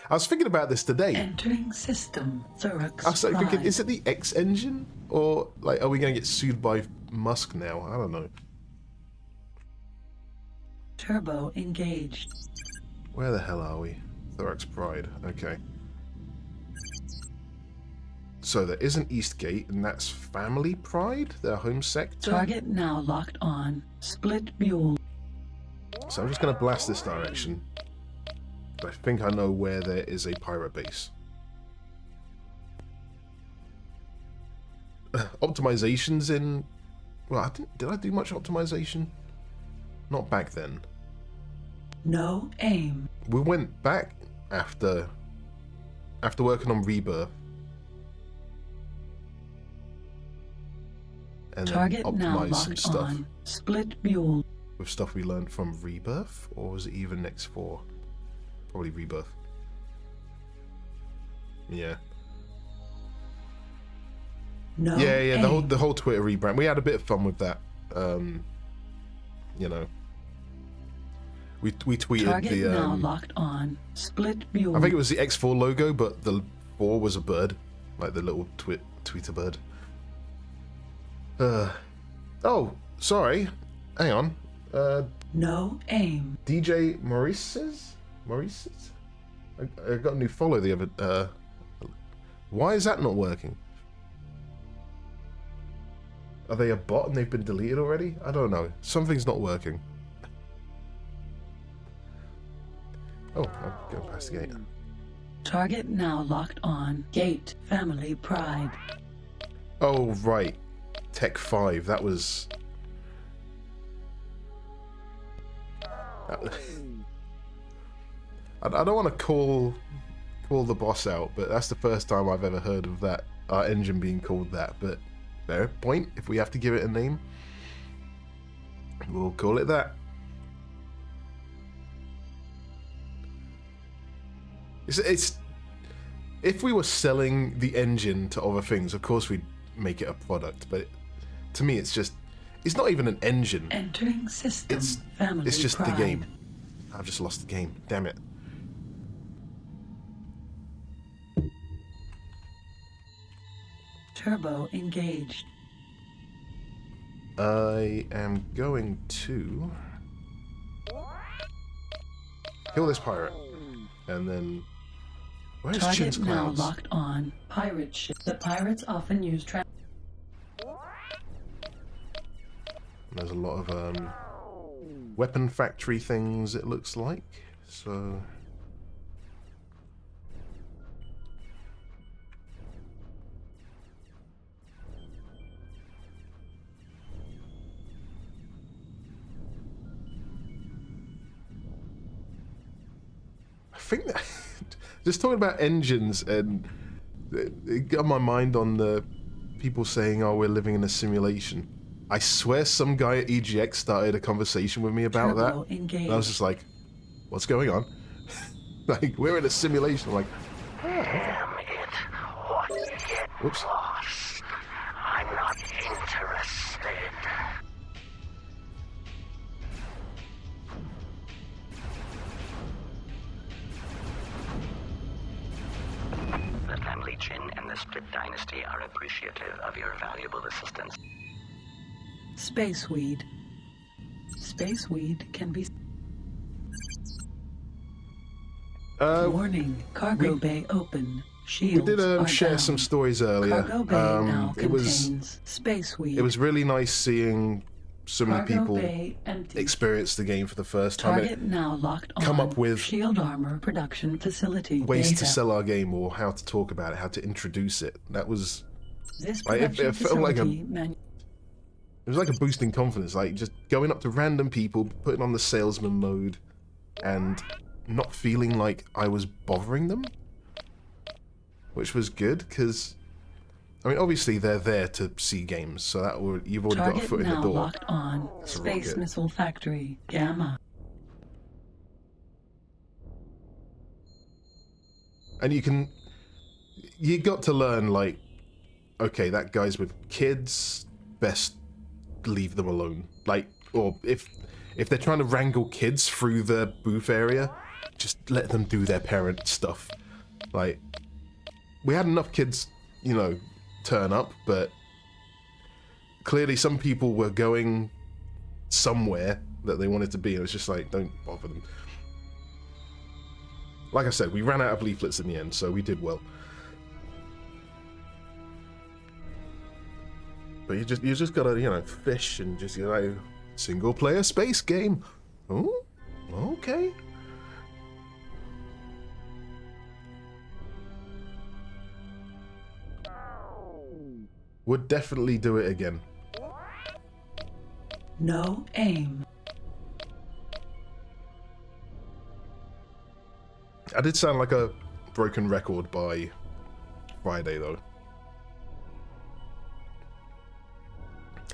[SPEAKER 2] I was thinking about this today.
[SPEAKER 1] Entering system. Thurux
[SPEAKER 2] I was like thinking,
[SPEAKER 1] Pride.
[SPEAKER 2] is it the X engine? Or, like, are we going to get sued by Musk now? I don't know.
[SPEAKER 1] Turbo engaged.
[SPEAKER 2] Where the hell are we? Thorax Pride. Okay. So there is an East Gate, and that's Family Pride, their home sector.
[SPEAKER 1] Target now locked on. Split mule.
[SPEAKER 2] So I'm just going to blast this direction. I think I know where there is a pirate base. Optimizations in... Well, did I do much optimization? Not back then.
[SPEAKER 1] No aim.
[SPEAKER 2] We went back after working on Rebirth. And
[SPEAKER 1] Target
[SPEAKER 2] then
[SPEAKER 1] now
[SPEAKER 2] optimized some
[SPEAKER 1] locked
[SPEAKER 2] stuff.
[SPEAKER 1] on. Split mule.
[SPEAKER 2] With stuff we learned from Rebirth? Or was it even X4? Probably Rebirth. Yeah.
[SPEAKER 1] No
[SPEAKER 2] Yeah,
[SPEAKER 1] aim.
[SPEAKER 2] the whole Twitter rebrand. We had a bit of fun with that. You know, we tweeted
[SPEAKER 1] Target
[SPEAKER 2] the
[SPEAKER 1] now locked on. Split mule.
[SPEAKER 2] I think it was the X4 logo, but the 4 was a bird, like the little tweeter bird. Oh, sorry. Hang on.
[SPEAKER 1] No aim.
[SPEAKER 2] DJ Maurice's? I got a new follow the other. Why is that not working? Are they a bot and they've been deleted already? I don't know. Something's not working. Oh, I'm going past the gate.
[SPEAKER 1] Target now locked on. Gate. Family pride.
[SPEAKER 2] Oh, right. Tech 5. That was... I don't want to call the boss out, but that's the first time I've ever heard of that, our engine being called that. But fair point. If we have to give it a name, we'll call it that. It's if we were selling the engine to other things, of course we'd make it a product. But to me, it's not even an engine.
[SPEAKER 1] Entering system. Family
[SPEAKER 2] It's just
[SPEAKER 1] pride.
[SPEAKER 2] the game. I've just lost the game. Damn it.
[SPEAKER 1] Turbo engaged.
[SPEAKER 2] I am going to kill this pirate, and then where's Chin's
[SPEAKER 1] Target now
[SPEAKER 2] Clouds?
[SPEAKER 1] locked on. Pirate ship. The pirates often use
[SPEAKER 2] There's a lot of weapon factory things. It looks like so. I think that just talking about engines, and it got my mind on the people saying, "Oh, we're living in a simulation." I swear, some guy at EGX started a conversation with me about
[SPEAKER 1] Turbo
[SPEAKER 2] that.
[SPEAKER 1] engaged.
[SPEAKER 2] And I was just like, "What's going on?" Like, we're in a simulation. I'm like,
[SPEAKER 4] Damn it. What get
[SPEAKER 2] whoops.
[SPEAKER 4] lost? I'm not interested.
[SPEAKER 3] The family Jin and the Split Dynasty are appreciative of your valuable assistance.
[SPEAKER 1] Spaceweed. Spaceweed can be. Warning. Cargo bay open.
[SPEAKER 2] We
[SPEAKER 1] Shields
[SPEAKER 2] did
[SPEAKER 1] are
[SPEAKER 2] share
[SPEAKER 1] down.
[SPEAKER 2] some stories earlier.
[SPEAKER 1] Cargo bay now
[SPEAKER 2] It was
[SPEAKER 1] contains Spaceweed.
[SPEAKER 2] it was really nice seeing so many
[SPEAKER 1] Cargo
[SPEAKER 2] people
[SPEAKER 1] bay empty.
[SPEAKER 2] experience the game for the first time.
[SPEAKER 1] Target now locked on.
[SPEAKER 2] come up with
[SPEAKER 1] shield armor production facility.
[SPEAKER 2] Ways
[SPEAKER 1] data.
[SPEAKER 2] to sell our game, or how to talk about it, how to introduce it. That was
[SPEAKER 1] This
[SPEAKER 2] like,
[SPEAKER 1] production
[SPEAKER 2] it felt like
[SPEAKER 1] facility
[SPEAKER 2] it was like a boost in confidence, like just going up to random people, putting on the salesman mode, and not feeling like I was bothering them, which was good because, I mean, obviously they're there to see games, so that you've already
[SPEAKER 1] Target
[SPEAKER 2] got a foot in
[SPEAKER 1] now
[SPEAKER 2] the door.
[SPEAKER 1] locked on.
[SPEAKER 2] That's really
[SPEAKER 1] Space
[SPEAKER 2] good.
[SPEAKER 1] Missile Factory. Gamma.
[SPEAKER 2] And you got to learn, like, okay, that guy's with kids, best leave them alone. Like, or if they're trying to wrangle kids through the booth area, just let them do their parent stuff. Like, we had enough kids, turn up, but clearly some people were going somewhere that they wanted to be, and it was just like, don't bother them. Like I said, we ran out of leaflets in the end, so we did well. But you just gotta, fish and just, single player space game. Oh, okay. Would definitely do it again.
[SPEAKER 1] No aim.
[SPEAKER 2] I did sound like a broken record by Friday, though.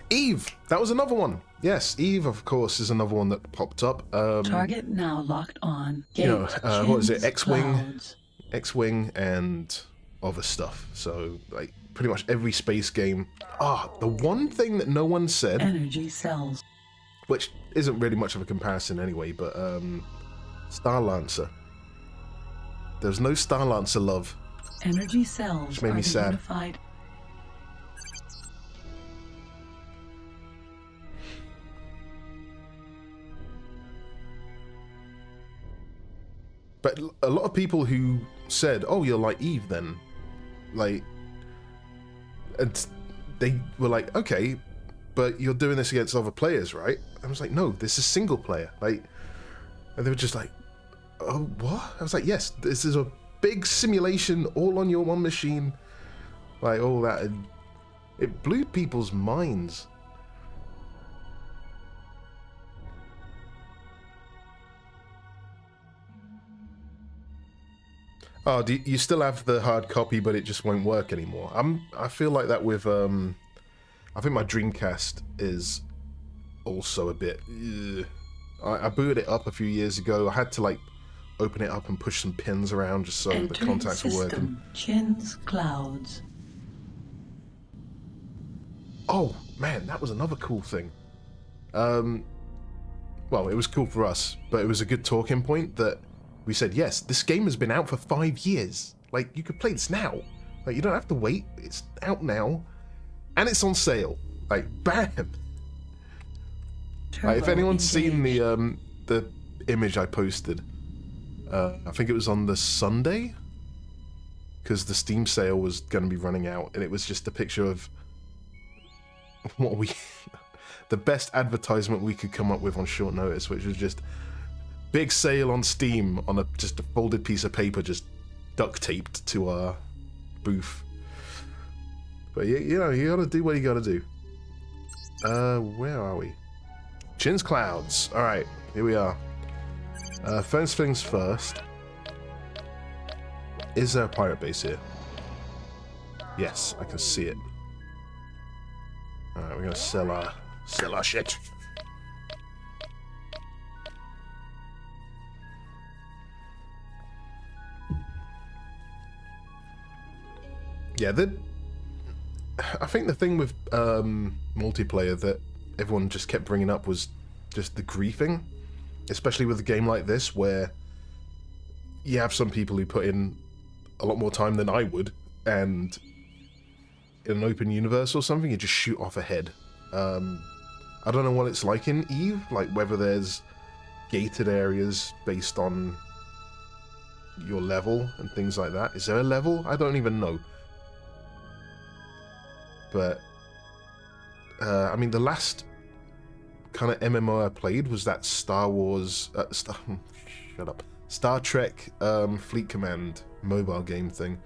[SPEAKER 2] Eve! That was another one. Yes, Eve, of course, is another one that popped up.
[SPEAKER 1] Target now locked on. Gate.
[SPEAKER 2] What is it?
[SPEAKER 1] Chin's
[SPEAKER 2] X-Wing?
[SPEAKER 1] Clouds.
[SPEAKER 2] X-Wing and other stuff. So, like, pretty much every space game. The one thing that no one said,
[SPEAKER 1] Energy cells.
[SPEAKER 2] which isn't really much of a comparison anyway, but Star Lancer. There's no Star Lancer love.
[SPEAKER 1] Energy cells
[SPEAKER 2] Which made
[SPEAKER 1] are
[SPEAKER 2] me
[SPEAKER 1] the
[SPEAKER 2] sad.
[SPEAKER 1] unified.
[SPEAKER 2] But a lot of people who said, "Oh, you're like Eve then," like, and they were like, "Okay, but you're doing this against other players, right?" I was like, "No, this is single player." Like, and they were just like, "Oh, what?" I was like, "Yes, this is a big simulation, all on your one machine." Like all that, and it blew people's minds. Oh, do you still have the hard copy, but it just won't work anymore? I feel like that with I think my Dreamcast is also a bit. I booted it up a few years ago. I had to like open it up and push some pins around just so the
[SPEAKER 1] Entering
[SPEAKER 2] contacts were working.
[SPEAKER 1] system. Chin's clouds.
[SPEAKER 2] Oh man, that was another cool thing. Well, it was cool for us, but it was a good talking point that we said, yes, this game has been out for 5 years. Like, you could play this now. Like, you don't have to wait. It's out now. And it's on sale. Like, bam! Like, if anyone's seen the image I posted, I think it was on the Sunday, because the Steam sale was going to be running out, and it was just a picture of what the best advertisement we could come up with on short notice, which was just big sale on Steam on just a folded piece of paper just duct taped to our booth. But you know, you gotta do what you gotta do. Where are we? Chin's Clouds. Alright, here we are. First things first. Is there a pirate base here? Yes, I can see it. Alright, we're gonna sell our shit. Yeah, I think the thing with multiplayer that everyone just kept bringing up was just the griefing, especially with a game like this where you have some people who put in a lot more time than I would, and in an open universe or something, you just shoot off ahead. I don't know what it's like in Eve, like whether there's gated areas based on your level and things like that. Is there a level? I don't even know. But, I mean, the last kind of MMO I played was that Star Wars... shut up. Star Trek Fleet Command mobile game thing.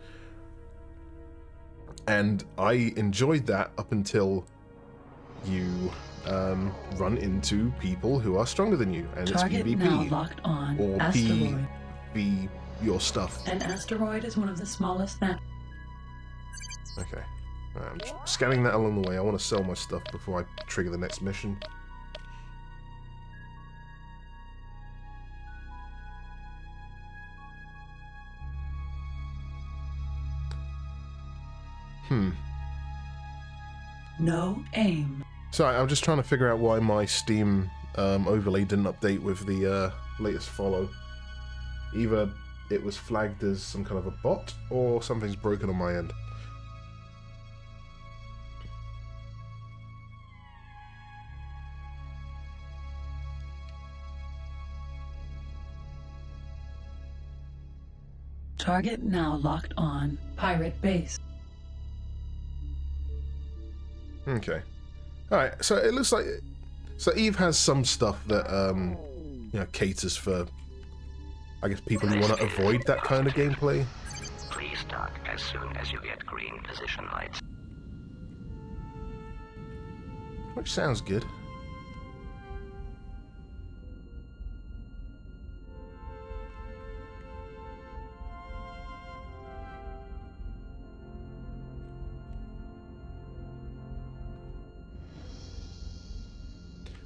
[SPEAKER 2] And I enjoyed that up until you run into people who are stronger than you. And
[SPEAKER 1] Target
[SPEAKER 2] it's
[SPEAKER 1] now
[SPEAKER 2] PvP.
[SPEAKER 1] locked on.
[SPEAKER 2] Or
[SPEAKER 1] Asteroid.
[SPEAKER 2] PV your stuff.
[SPEAKER 1] An asteroid is one of the smallest that.
[SPEAKER 2] Okay. I'm just scanning that along the way. I want to sell my stuff before I trigger the next mission.
[SPEAKER 1] No aim.
[SPEAKER 2] Sorry, I'm just trying to figure out why my Steam overlay didn't update with the latest follow. Either it was flagged as some kind of a bot, or something's broken on my end.
[SPEAKER 1] Target now locked on. Pirate base.
[SPEAKER 2] Okay. Alright, so it looks like... So Eve has some stuff that, you know, caters for, I guess, people who want to avoid that kind of gameplay.
[SPEAKER 3] Please dock as soon as you get green position lights.
[SPEAKER 2] Which sounds good.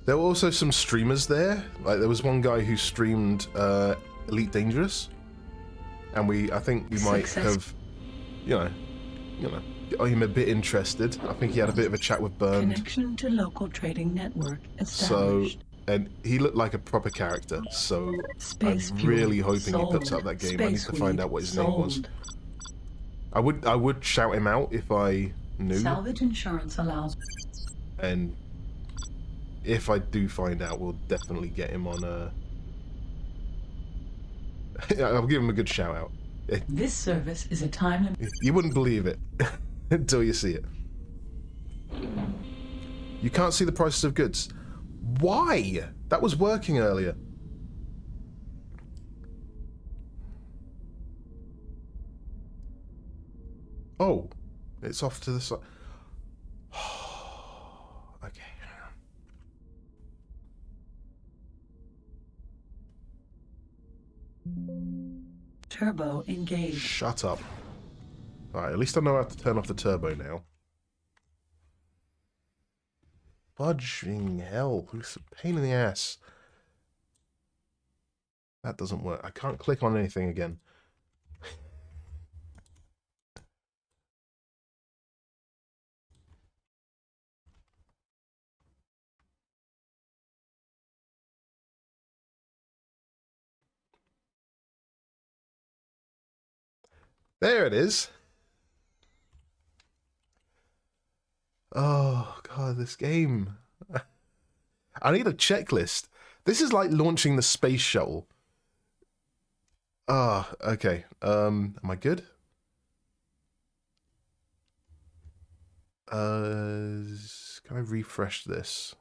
[SPEAKER 2] There were also some streamers there. Like, there was one guy who streamed Elite Dangerous, and I think we might have, you know, I'm a bit interested. I think he had a bit of a chat with Bernd.
[SPEAKER 1] Connection to local trading network
[SPEAKER 2] So,
[SPEAKER 1] established.
[SPEAKER 2] and he looked like a proper character. So
[SPEAKER 1] Space
[SPEAKER 2] I'm
[SPEAKER 1] fuel
[SPEAKER 2] really hoping he puts
[SPEAKER 1] sold.
[SPEAKER 2] up that game. I need to find
[SPEAKER 1] Spaceweed
[SPEAKER 2] out what his name was.
[SPEAKER 1] sold.
[SPEAKER 2] I would shout him out if I knew.
[SPEAKER 1] Salvage insurance allows.
[SPEAKER 2] And if I do find out, we'll definitely get him on I'll give him a good shout out.
[SPEAKER 1] This service is a time limit.
[SPEAKER 2] You wouldn't believe it until you see it. You can't see the prices of goods. Why? That was working earlier. Oh, it's off to the side. Okay.
[SPEAKER 1] Turbo engaged.
[SPEAKER 2] Shut up. Alright, at least I know how to turn off the turbo now. Fudging hell, it's a pain in the ass. That doesn't work. I can't click on anything again. There it is. Oh, God, this game. I need a checklist. This is like launching the space shuttle. Ah, okay. Am I good? Can I refresh this?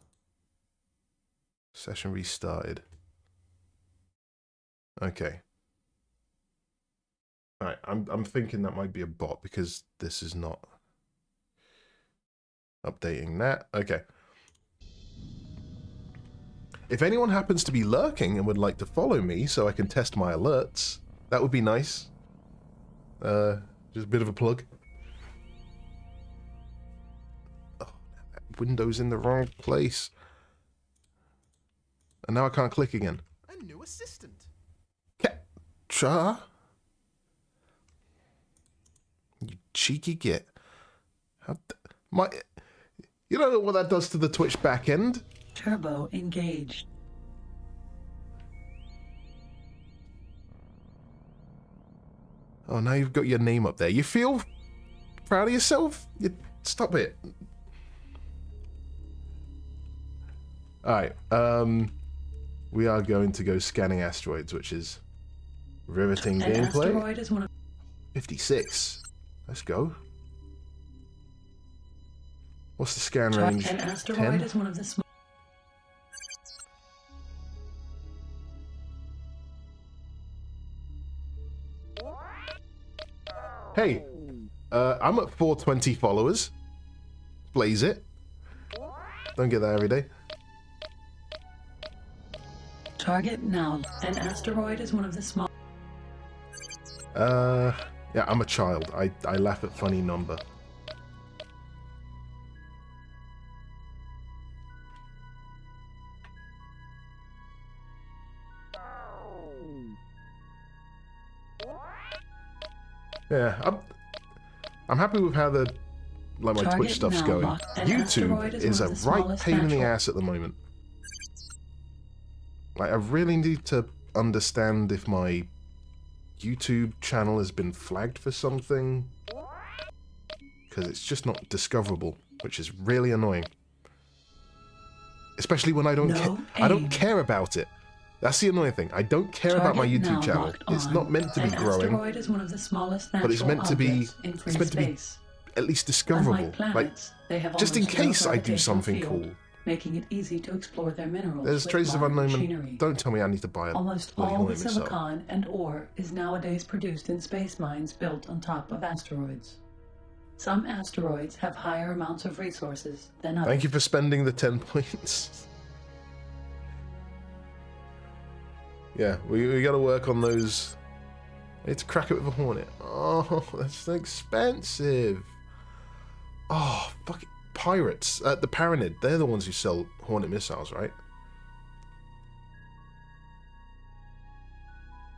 [SPEAKER 2] Session restarted. Okay. Alright, I'm thinking that might be a bot because this is not updating that. Okay. If anyone happens to be lurking and would like to follow me so I can test my alerts, that would be nice. Just a bit of a plug. Oh, that window's in the wrong place. And now I can't click again.
[SPEAKER 5] A new assistant.
[SPEAKER 2] Cha? You cheeky git. You don't know what that does to the Twitch backend?
[SPEAKER 1] Turbo engaged.
[SPEAKER 2] Oh, now you've got your name up there. You feel proud of yourself? Stop it. Alright, we are going to go scanning asteroids, which is riveting
[SPEAKER 1] An
[SPEAKER 2] gameplay.
[SPEAKER 1] asteroid is one of
[SPEAKER 2] 56. Let's go. What's the scan range?
[SPEAKER 1] An asteroid
[SPEAKER 2] 10?
[SPEAKER 1] is one of the small.
[SPEAKER 2] Hey, I'm at 420 followers. Blaze it. Don't get that every day.
[SPEAKER 1] Target now. An asteroid is one of the small.
[SPEAKER 2] Yeah, I'm a child. I laugh at funny number. Yeah, I'm happy with how the my
[SPEAKER 1] Target
[SPEAKER 2] Twitch stuff's
[SPEAKER 1] now
[SPEAKER 2] going.
[SPEAKER 1] locked. An
[SPEAKER 2] YouTube
[SPEAKER 1] asteroid
[SPEAKER 2] is a
[SPEAKER 1] one of the
[SPEAKER 2] right
[SPEAKER 1] smallest
[SPEAKER 2] pain in the
[SPEAKER 1] natural-
[SPEAKER 2] ass at the moment. Like, I really need to understand if my YouTube channel has been flagged for something, because it's just not discoverable, which is really annoying. Especially when I don't I don't care about it. That's the annoying thing. I don't care about my
[SPEAKER 1] Target now
[SPEAKER 2] YouTube channel.
[SPEAKER 1] locked
[SPEAKER 2] It's
[SPEAKER 1] on.
[SPEAKER 2] not meant to be
[SPEAKER 1] An
[SPEAKER 2] growing,
[SPEAKER 1] asteroid is one of the smallest
[SPEAKER 2] but it's
[SPEAKER 1] natural
[SPEAKER 2] meant to be
[SPEAKER 1] objects in free
[SPEAKER 2] it's meant to be
[SPEAKER 1] space.
[SPEAKER 2] at least discoverable.
[SPEAKER 1] Unlike planets, they have
[SPEAKER 2] just in
[SPEAKER 1] almost no
[SPEAKER 2] case I do
[SPEAKER 1] gravitational
[SPEAKER 2] something
[SPEAKER 1] field,
[SPEAKER 2] cool.
[SPEAKER 1] making it easy to explore their minerals.
[SPEAKER 2] There's
[SPEAKER 1] with
[SPEAKER 2] traces of
[SPEAKER 1] modern
[SPEAKER 2] unknown.
[SPEAKER 1] machinery.
[SPEAKER 2] Don't tell me I need to buy a
[SPEAKER 1] Almost
[SPEAKER 2] bloody
[SPEAKER 1] all the
[SPEAKER 2] helmet myself.
[SPEAKER 1] silicon and ore is nowadays produced in space mines built on top of asteroids. Some asteroids have higher amounts of resources than others.
[SPEAKER 2] Thank you for spending the 10 points. Yeah, we got to work on those. I need to crack it with a hornet. Oh, that's expensive. Oh, fuck it. Pirates. The Paranid. They're the ones who sell hornet missiles, right?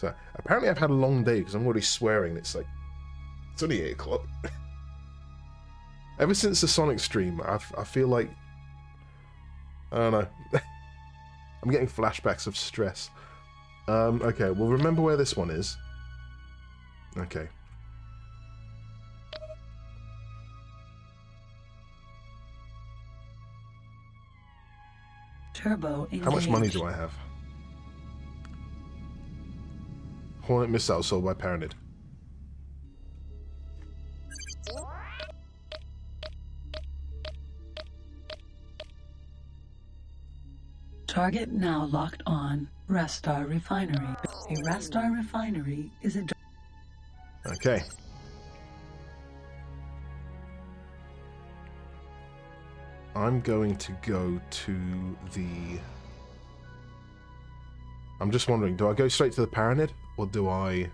[SPEAKER 2] So, apparently I've had a long day because I'm already swearing. It's like, it's only 8 o'clock. Ever since the Sonic stream, I feel like... I don't know. I'm getting flashbacks of stress. Okay, well, remember where this one is. Okay.
[SPEAKER 1] Turbo engaged.
[SPEAKER 2] How much money do I have? Hornet missile sold by Paranid.
[SPEAKER 1] Target now locked on Rastar Refinery. A Rastar Refinery is a...
[SPEAKER 2] Okay. I'm going to go to the... I'm just wondering, do I go straight to the Paranid, or do I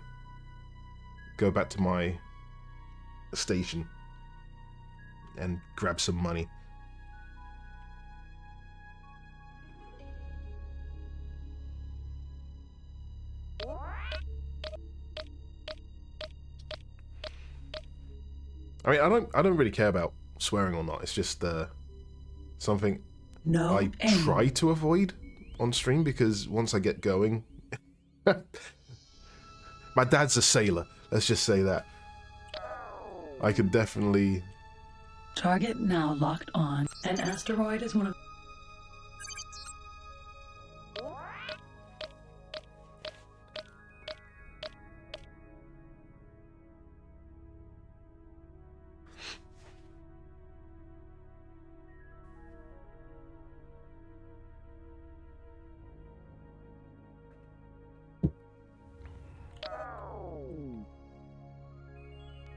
[SPEAKER 2] go back to my station and grab some money? I mean, I don't really care about swearing or not. It's just something I try to avoid on stream, because once I get going, my dad's a sailor. Let's just say that. I can definitely...
[SPEAKER 1] Target now locked on. An asteroid is one of...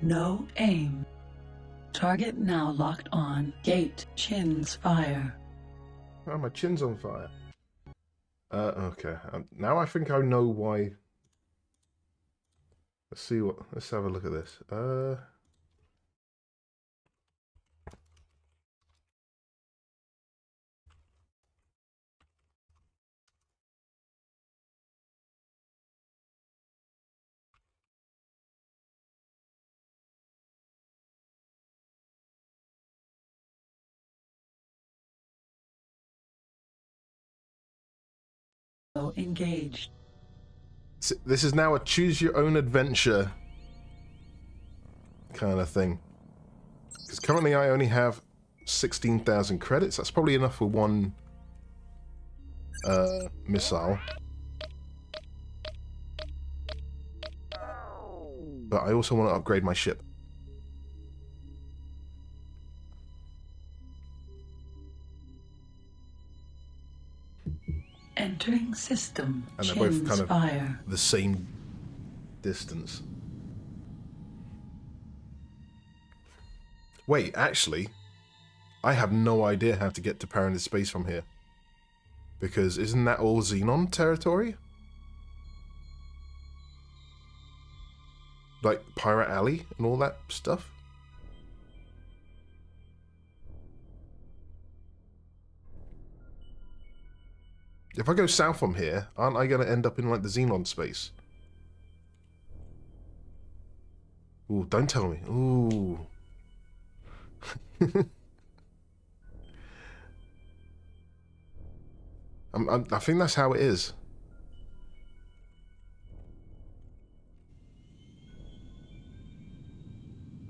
[SPEAKER 1] No aim. Target now locked on. Gate chins fire.
[SPEAKER 2] Oh, my chin's on fire. Okay. Now I think I know why. Let's have a look at this.
[SPEAKER 1] Engaged.
[SPEAKER 2] This is now a choose your own adventure kind of thing. Because currently I only have 16,000 credits. That's probably enough for one missile. But I also want to upgrade my ship.
[SPEAKER 1] Entering system.
[SPEAKER 2] And they're both kind of
[SPEAKER 1] fire.
[SPEAKER 2] the same distance. Wait, actually, I have no idea how to get to Paranid Space from here. Because isn't that all Xenon territory? Like Pirate Alley and all that stuff? If I go south from here, aren't I going to end up in like the Xenon space? Ooh, don't tell me. Ooh. I think that's how it is.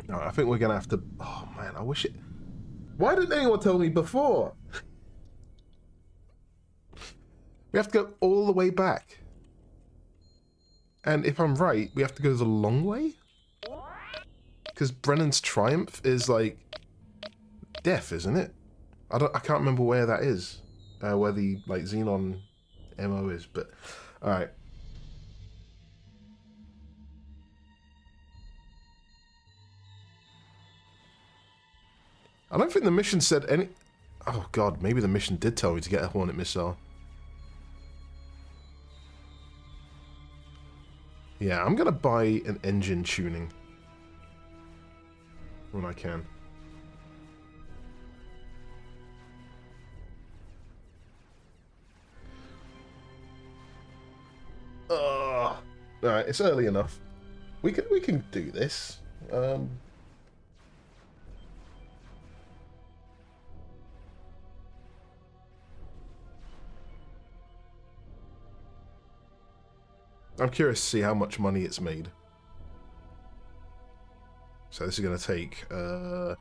[SPEAKER 2] No, I think we're going to have to... Oh, man, I wish it... Why didn't anyone tell me before? We have to go all the way back. And if I'm right, we have to go the long way? Because Brennan's Triumph is like death, isn't it? I can't remember where that is. Where the like Xenon MO is, but alright. I don't think the mission said any... Oh god, maybe the mission did tell me to get a Hornet missile. Yeah, I'm gonna buy an engine tuning when I can. Alright, it's early enough. We can do this. I'm curious to see how much money it's made. So this is going to take... I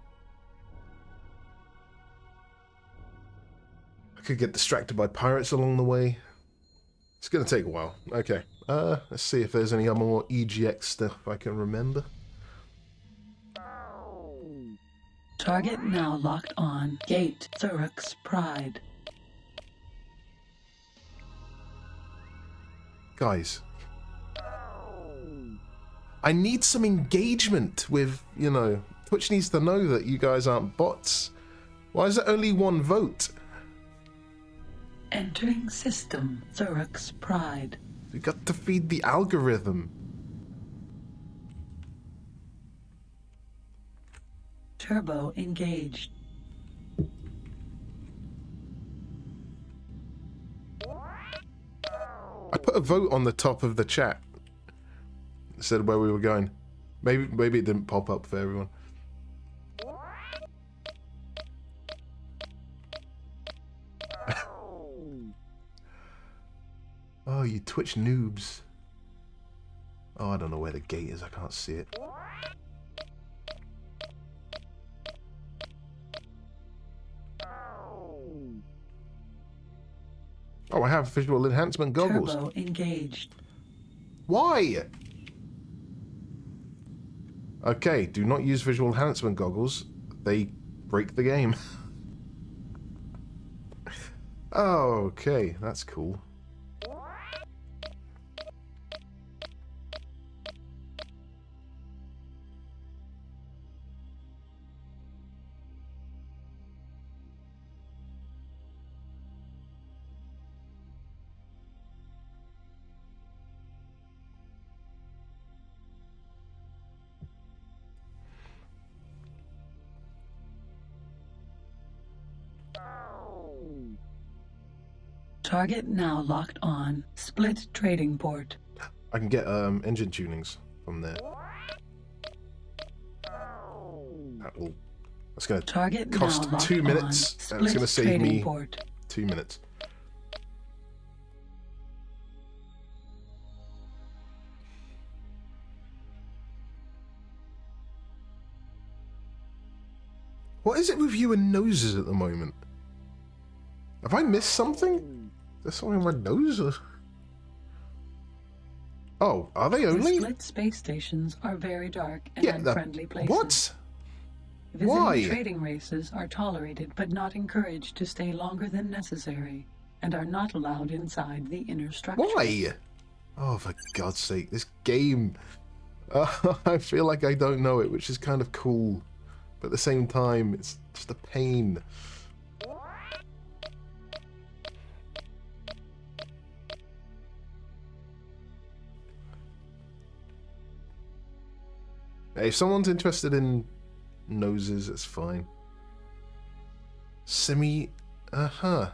[SPEAKER 2] could get distracted by pirates along the way. It's going to take a while. Okay. Let's see if there's any other more EGX stuff I can remember.
[SPEAKER 1] Target now locked on. Gate Thurrock's Pride.
[SPEAKER 2] Guys. I need some engagement with, you know... Twitch needs to know that you guys aren't bots. Why is there only one vote?
[SPEAKER 1] Entering system. Thurrock's Pride.
[SPEAKER 2] We got to feed the algorithm.
[SPEAKER 1] Turbo engaged.
[SPEAKER 2] I put a vote on the top of the chat. It said where we were going. Maybe it didn't pop up for everyone. Oh, you Twitch noobs. Oh, I don't know where the gate is. I can't see it. Oh, I have visual enhancement goggles.
[SPEAKER 1] Turbo engaged.
[SPEAKER 2] Why? Okay, do not use visual enhancement goggles. They break the game. Oh, okay, that's cool.
[SPEAKER 1] Target now locked on. Split trading port.
[SPEAKER 2] I can get engine tunings from there. That's going to cost 2 minutes, and it's going to save me 2 minutes. What is it with you and noses at the moment? Have I missed something? There's something in my nose? Oh, are they only?
[SPEAKER 1] The split space stations are very dark and unfriendly places.
[SPEAKER 2] What?
[SPEAKER 1] Visiting
[SPEAKER 2] Why?
[SPEAKER 1] trading races are tolerated but not encouraged to stay longer than necessary and are not allowed inside the inner structure.
[SPEAKER 2] Why? Oh, for God's sake, this game. I feel like I don't know it, which is kind of cool. But at the same time, it's just a pain. Hey, if someone's interested in noses, it's fine. Semi... Uh-huh.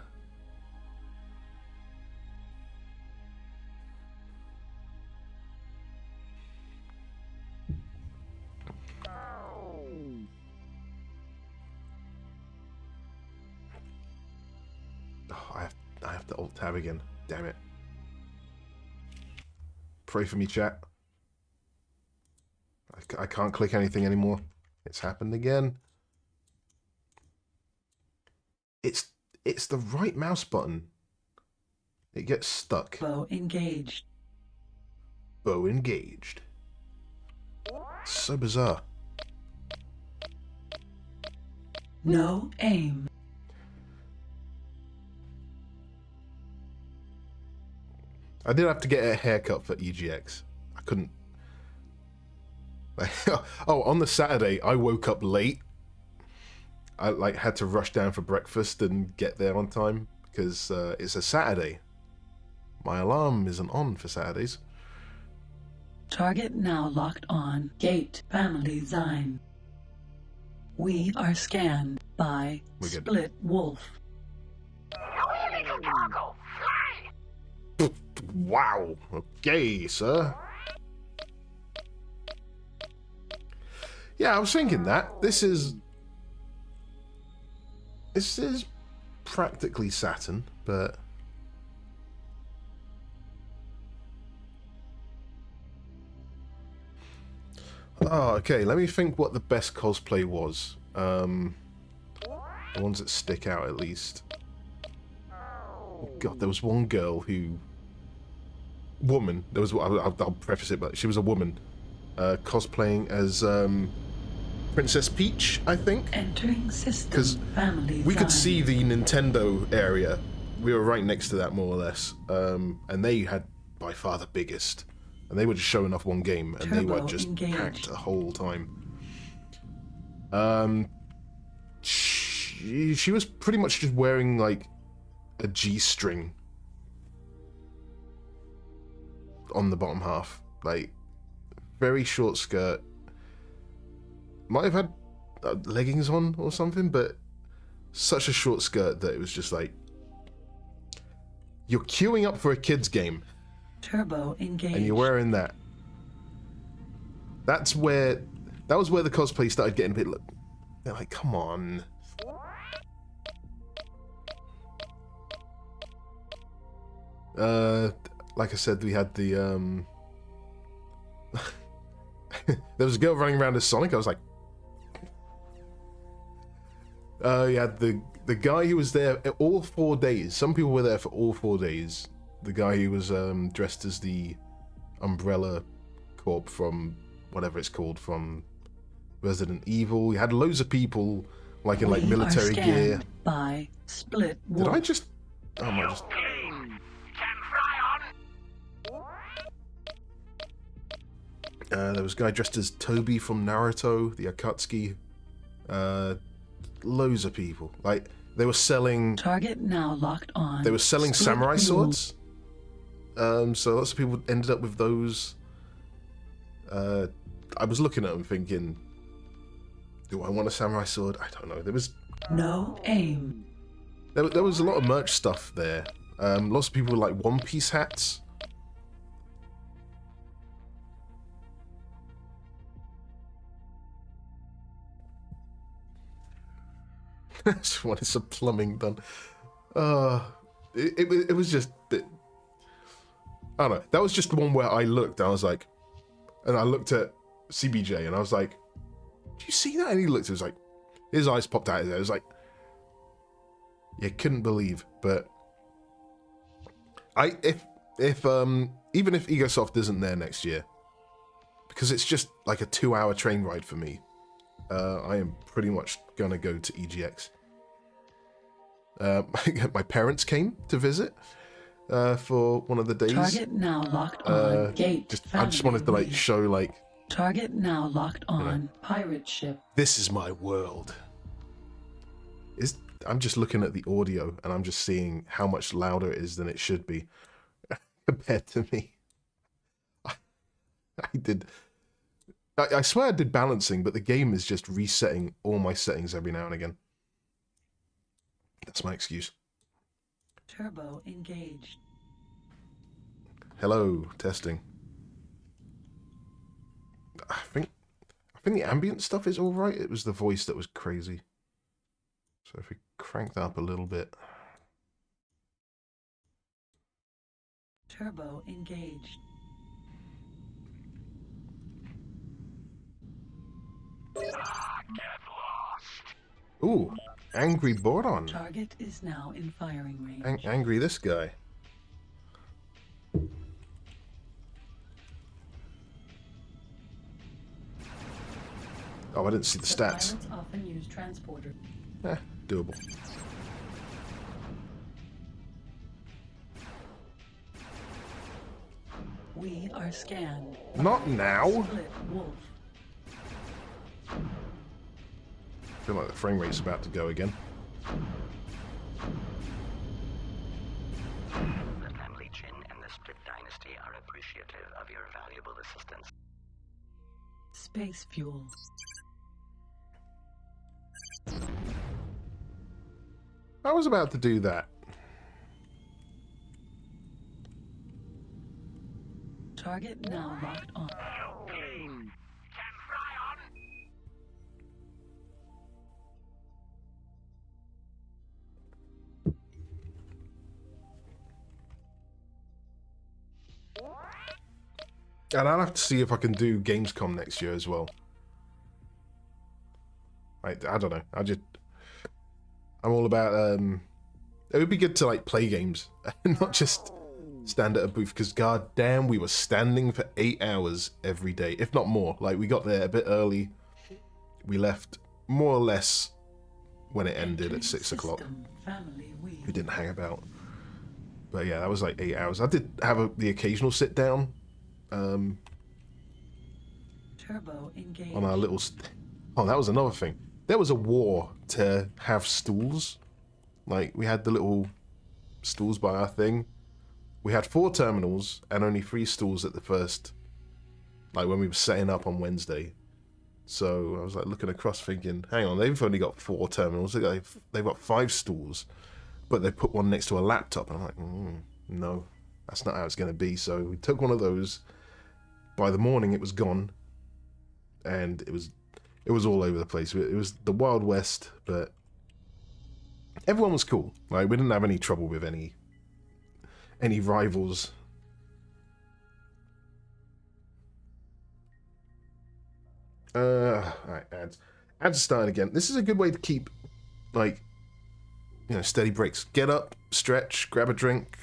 [SPEAKER 2] Oh, I have to alt-tab again. Damn it. Pray for me, chat. I can't click anything anymore. It's happened again. It's the right mouse button. It gets stuck.
[SPEAKER 1] Bow engaged.
[SPEAKER 2] Bow engaged. So bizarre.
[SPEAKER 1] No aim.
[SPEAKER 2] I did have to get a haircut for EGX. I couldn't. Oh, on the Saturday, I woke up late. I had to rush down for breakfast and get there on time because it's a Saturday. My alarm isn't on for Saturdays.
[SPEAKER 1] Target now locked on. Gate Family Zine. We are scanned by Split Wolf.
[SPEAKER 4] No illegal cargo. Fly!
[SPEAKER 2] Wow. Okay, sir. Yeah, I was thinking that. This is practically Saturn, but Oh, okay. Let me think what the best cosplay was. The ones that stick out at least. Oh, God, there was one girl who... Woman. There was. I'll preface it, but she was a woman cosplaying as Princess Peach, I think.
[SPEAKER 1] Entering system.
[SPEAKER 2] Because
[SPEAKER 1] family
[SPEAKER 2] we could
[SPEAKER 1] zone.
[SPEAKER 2] see the Nintendo area. We were right next to that, more or less. And they had by far the biggest. And they were just showing off one game, and they were
[SPEAKER 1] Turbo
[SPEAKER 2] just
[SPEAKER 1] engaged.
[SPEAKER 2] packed the whole time. She was pretty much just wearing like a G-string on the bottom half, like very short skirt. Might have had leggings on or something, but such a short skirt that it was just like you're queuing up for a kids game.
[SPEAKER 1] Turbo engaged.
[SPEAKER 2] And you're wearing that. That was where the cosplay started getting a bit. They're like, come on. Like I said, we had the there was a girl running around as Sonic. I was like, you had the guy who was there all 4 days. Some people were there for all 4 days. The guy who was dressed as the Umbrella Corp from whatever it's called, from Resident Evil. You had loads of people like in like
[SPEAKER 1] We
[SPEAKER 2] military
[SPEAKER 1] are scanned
[SPEAKER 2] gear.
[SPEAKER 1] by Split
[SPEAKER 2] Did I
[SPEAKER 1] Wolf.
[SPEAKER 2] just? Oh my! Just... there was a guy dressed as Toby from Naruto, the Akatsuki. Loads of people. Like they were selling.
[SPEAKER 1] Target now locked on.
[SPEAKER 2] They were selling
[SPEAKER 1] Split
[SPEAKER 2] samurai
[SPEAKER 1] Wolf.
[SPEAKER 2] swords. So lots of people ended up with those. I was looking at them thinking, do I want a samurai sword? I don't know.
[SPEAKER 1] No aim.
[SPEAKER 2] There was a lot of merch stuff there. Lots of people with like One Piece hats. Just wanted some plumbing done. It was just... I don't know. That was just the one where I looked and I was like... And I looked at CBJ and I was like, do you see that? And he looked, it was like... His eyes popped out of his head. It was like... You couldn't believe. But... even if Egosoft isn't there next year, because it's just like a 2-hour train ride for me, I am pretty much gonna go to EGX. My parents came to visit for one of the days.
[SPEAKER 1] Target now locked on. Gate.
[SPEAKER 2] I just wanted to like show like.
[SPEAKER 1] Target now locked on. Pirate ship.
[SPEAKER 2] This is my world. I'm just looking at the audio and I'm just seeing how much louder it is than it should be compared to me. I swear I did balancing, but the game is just resetting all my settings every now and again. That's my excuse.
[SPEAKER 1] Turbo engaged.
[SPEAKER 2] Hello, testing. I think the ambient stuff is all right. It was the voice that was crazy. So if we crank that up a little bit.
[SPEAKER 1] Turbo engaged.
[SPEAKER 2] Ooh, angry Boron.
[SPEAKER 1] Target is now in firing range.
[SPEAKER 2] Angry this guy. Oh, I didn't see the stats.
[SPEAKER 1] Pilots often use transporter.
[SPEAKER 2] Doable.
[SPEAKER 1] We are scanned.
[SPEAKER 2] Not now.
[SPEAKER 1] Split Wolf.
[SPEAKER 2] I feel like the frame rate's about to go again.
[SPEAKER 3] The family Jin and the Split Dynasty are appreciative of your valuable assistance.
[SPEAKER 1] Space fuel.
[SPEAKER 2] I was about to do that.
[SPEAKER 1] Target now locked on.
[SPEAKER 2] And I'll have to see if I can do Gamescom next year as well. I don't know. I'm all about, it would be good to, like, play games and not just stand at a booth, because god damn, we were standing for 8 hours every day, if not more. Like, we got there a bit early. We left more or less when it ended at 6 o'clock. We didn't hang about. But yeah, that was like 8 hours. I did have the occasional sit down
[SPEAKER 1] Turbo
[SPEAKER 2] on our little... Oh, that was another thing. There was a war to have stools. Like, we had the little stools by our thing. We had 4 terminals and only 3 stools at the first, like, when we were setting up on Wednesday. So I was like looking across thinking, hang on, they've only got 4 terminals. They've got 5 stools, but they put one next to a laptop. And I'm like, no, that's not how it's going to be. So we took one of those. By the morning, it was gone, and it was all over the place. It was the Wild West, but everyone was cool. Like, we didn't have any trouble with any rivals. Alright, ads. Ads are starting again. This is a good way to keep, like, you know, steady breaks. Get up, stretch, grab a drink,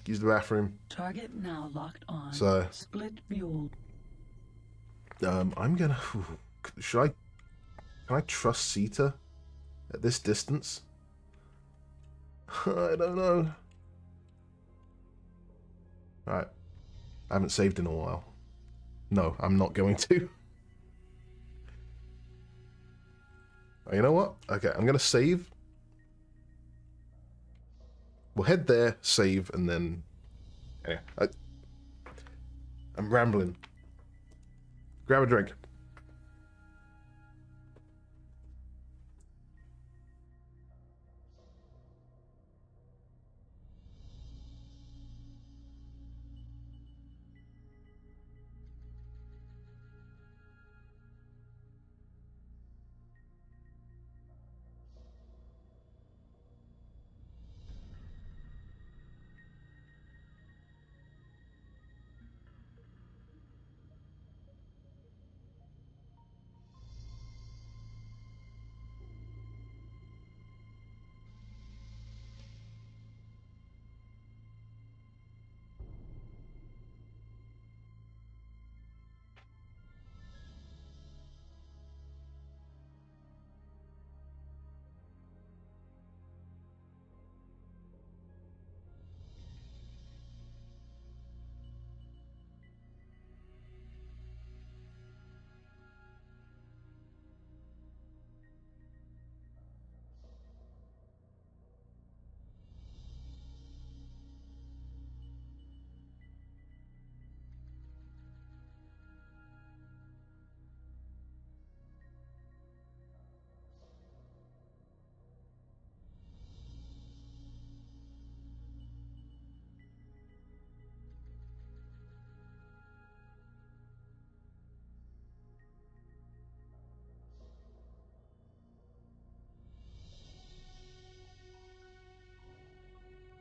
[SPEAKER 2] use the bathroom.
[SPEAKER 1] Target now locked on.
[SPEAKER 2] So,
[SPEAKER 1] Split fuel.
[SPEAKER 2] I'm gonna... Can I trust Sita at this distance? I don't know. Alright. I haven't saved in a while. No, I'm not going to. Oh, you know what? Okay, I'm going to save. We'll head there, save, and then... Anyway, I'm rambling. Grab a drink.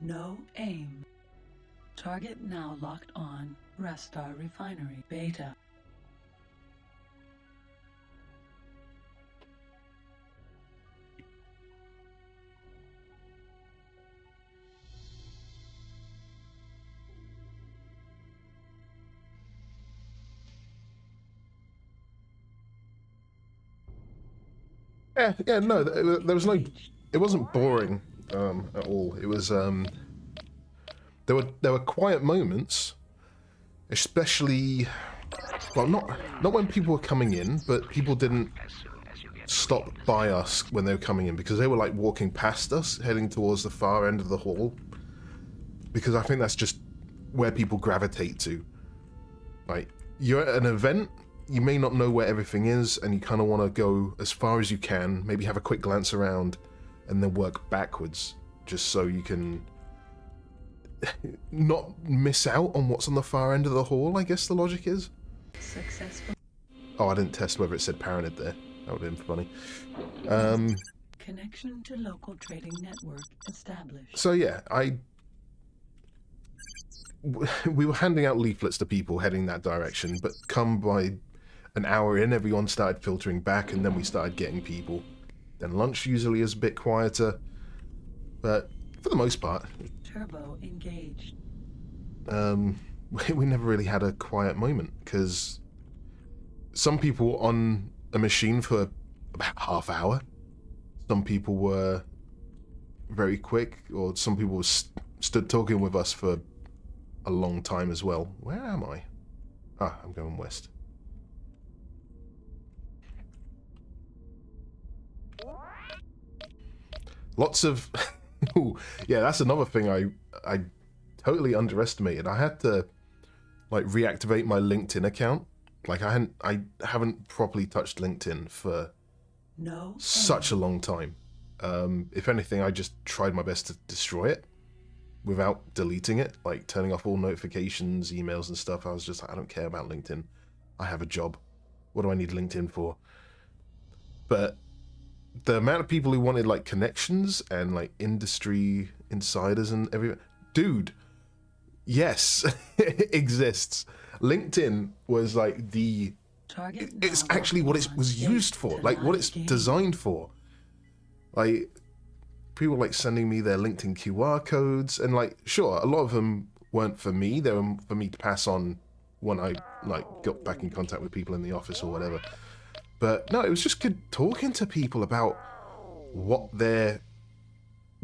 [SPEAKER 1] No aim. Target now locked on. Restar Refinery Beta.
[SPEAKER 2] Yeah, no, there was no... It wasn't boring at all. It was... There were quiet moments, especially... Well, not when people were coming in, but people didn't stop by us when they were coming in, because they were, like, walking past us, heading towards the far end of the hall. Because I think that's just where people gravitate to. Like, you're at an event... You may not know where everything is, and you kind of want to go as far as you can, maybe have a quick glance around, and then work backwards, just so you can not miss out on what's on the far end of the hall, I guess the logic is.
[SPEAKER 1] Successful.
[SPEAKER 2] Oh, I didn't test whether it said Paranid there. That would have been funny.
[SPEAKER 1] Connection to local trading network established.
[SPEAKER 2] So yeah, we were handing out leaflets to people heading that direction, but come by an hour in, everyone started filtering back, and then we started getting people. Then lunch usually is a bit quieter, but for the most part,
[SPEAKER 1] Turbo engaged.
[SPEAKER 2] we never really had a quiet moment, because some people were on a machine for about half hour. Some people were very quick, or some people were stood talking with us for a long time as well. Where am I? Ah, I'm going west. Lots of... Ooh, yeah, that's another thing I totally underestimated. I had to like reactivate my LinkedIn account. Like I haven't properly touched LinkedIn for such a long time. If anything, I just tried my best to destroy it without deleting it, like turning off all notifications, emails and stuff. I was just like, I don't care about LinkedIn. I have a job. What do I need LinkedIn for? But the amount of people who wanted like connections and like industry insiders and everything, dude, yes, it exists. LinkedIn was like it's actually what it was used for, like what it's designed for. Like people like sending me their LinkedIn QR codes, and like sure, a lot of them weren't for me. They were for me to pass on when I like got back in contact with people in the office or whatever. But no, it was just good talking to people about what their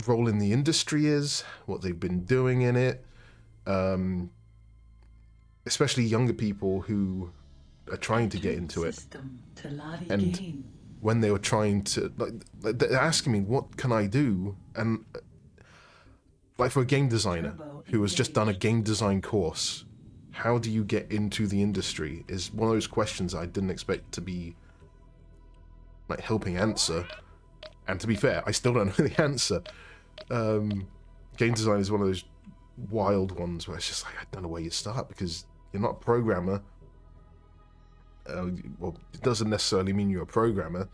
[SPEAKER 2] role in the industry is, what they've been doing in it, especially younger people who are trying to get into it. And when they were trying to, like they're asking me, what can I do? And like for a game designer who has just done a game design course, how do you get into the industry is one of those questions I didn't expect to be like helping answer. And to be fair, I still don't know the answer. Game design is one of those wild ones where it's just like, I don't know where you start, because you're not a programmer. Well, it doesn't necessarily mean you're a programmer,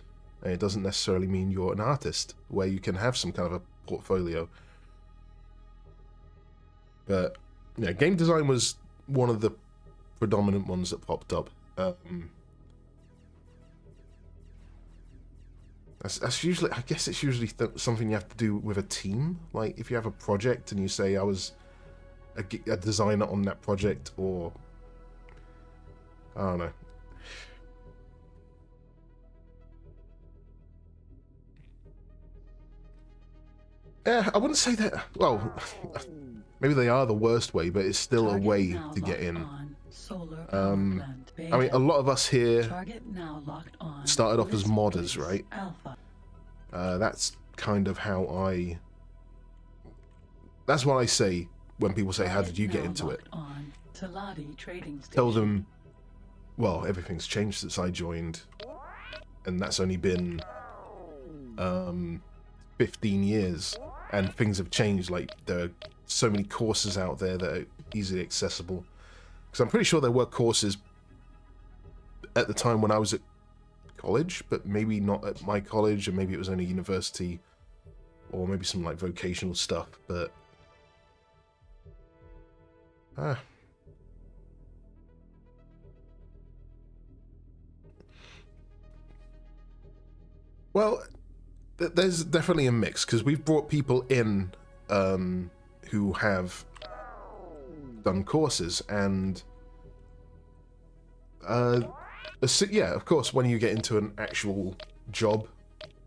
[SPEAKER 2] and it doesn't necessarily mean you're an artist, where you can have some kind of a portfolio. But yeah, game design was one of the predominant ones that popped up. That's usually, I guess it's usually something you have to do with a team. Like if you have a project and you say I was a designer on that project, or I don't know. Yeah, I wouldn't say that. Well, maybe they are the worst way, but it's still a way to get in. I mean, a lot of us here started off as modders, right? That's kind of how that's what I say when people say, how did you get into it? Tell them, well, everything's changed since I joined, and that's only been 15 years, and things have changed. Like there are so many courses out there that are easily accessible. Because I'm pretty sure there were courses at the time when I was at college, but maybe not at my college, and maybe it was only university, or maybe some like vocational stuff, but well, there's definitely a mix, because we've brought people in who have done courses, and yeah, of course, when you get into an actual job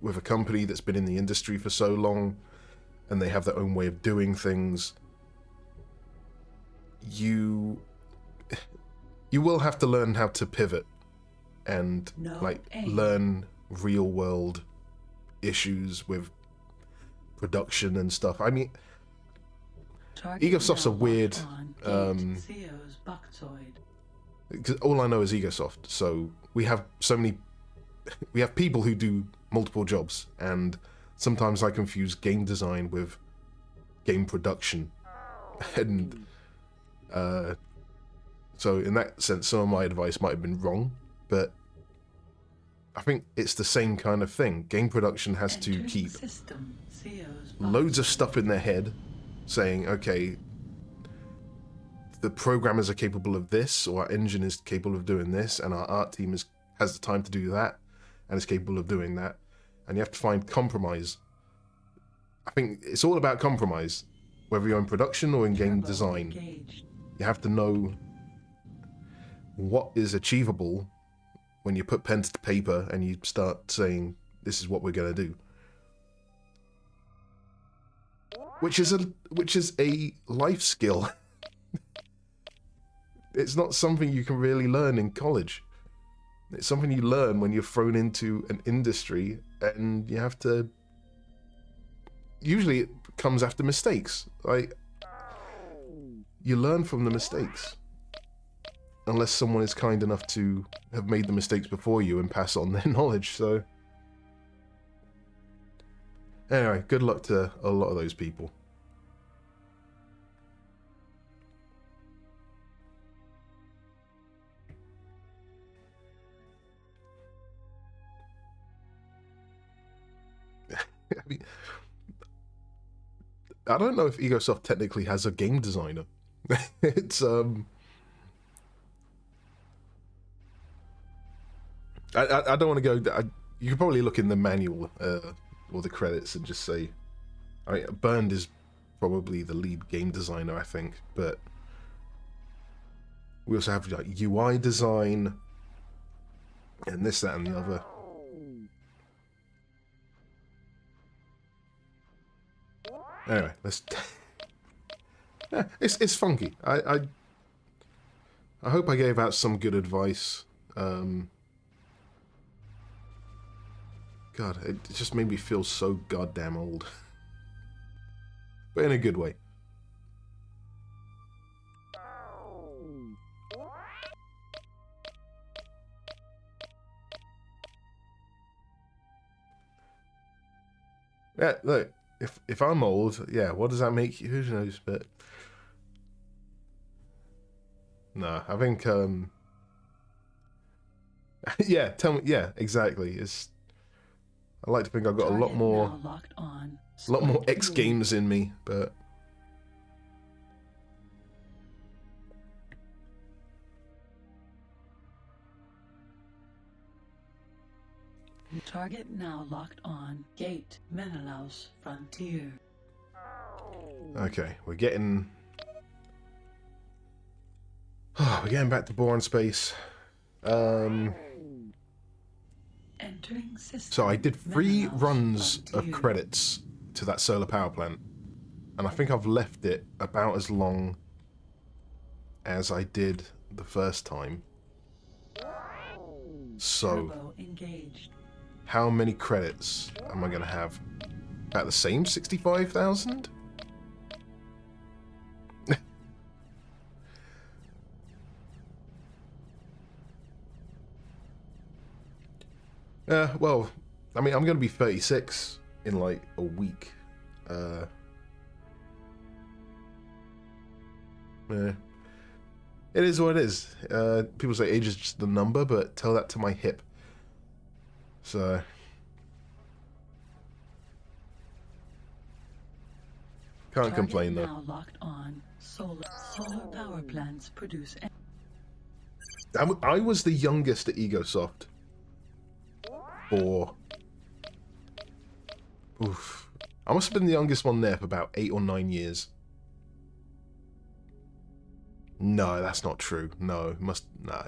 [SPEAKER 2] with a company that's been in the industry for so long and they have their own way of doing things, you will have to learn how to pivot and learn real world issues with production and stuff. I mean, Egosoft's a weird because all I know is Egosoft, so we have people who do multiple jobs, and sometimes I confuse game design with game production, and so in that sense some of my advice might have been wrong, but I think it's the same kind of thing. Game production has to keep loads of stuff in their head, saying, okay, the programmers are capable of this, or our engine is capable of doing this, and our art team has the time to do that, and is capable of doing that, and you have to find compromise. I think it's all about compromise, whether you're in production or in game design. You have to know what is achievable when you put pen to paper and you start saying, this is what we're going to do. Which is a life skill. It's not something you can really learn in college. It's something you learn when you're thrown into an industry, and you have to... Usually it comes after mistakes. Like, you learn from the mistakes. Unless someone is kind enough to have made the mistakes before you and pass on their knowledge, so... Anyway, good luck to a lot of those people. I mean, I don't know if EgoSoft technically has a game designer. It's I don't want to go. You could probably look in the manual or the credits and just say, I mean, Bernd is probably the lead game designer, I think, but we also have like UI design and this, that, and the other. Anyway, let's. Yeah, it's funky. I hope I gave out some good advice. God, it just made me feel so goddamn old. But in a good way. Yeah, look, if I'm old, yeah, what does that make you? Who knows, but... No, I think, yeah, tell me, yeah, exactly, it's... I like to think I've got a lot more X Games in me, but
[SPEAKER 1] Target now locked on. Gate Menelaus Frontier.
[SPEAKER 2] okay, we're getting back to boring space.
[SPEAKER 1] Entering system.
[SPEAKER 2] So I did 3
[SPEAKER 1] Menelaus
[SPEAKER 2] runs
[SPEAKER 1] Frontier.
[SPEAKER 2] of credits to that solar power plant, and I think I've left it about as long as I did the first time. So,
[SPEAKER 1] Turbo engaged.
[SPEAKER 2] how many credits am I going to have? About the same 65,000? Well, I mean, I'm going to be 36 in like a week. Yeah. It is what it is. People say age is just the number, but tell that to my hip. So... Can't
[SPEAKER 1] Target
[SPEAKER 2] complain though.
[SPEAKER 1] now locked on. Solar power plants produce.
[SPEAKER 2] I was the youngest at EgoSoft. For... Oof. I must have been the youngest one there for about 8 or 9 years. No, that's not true. No,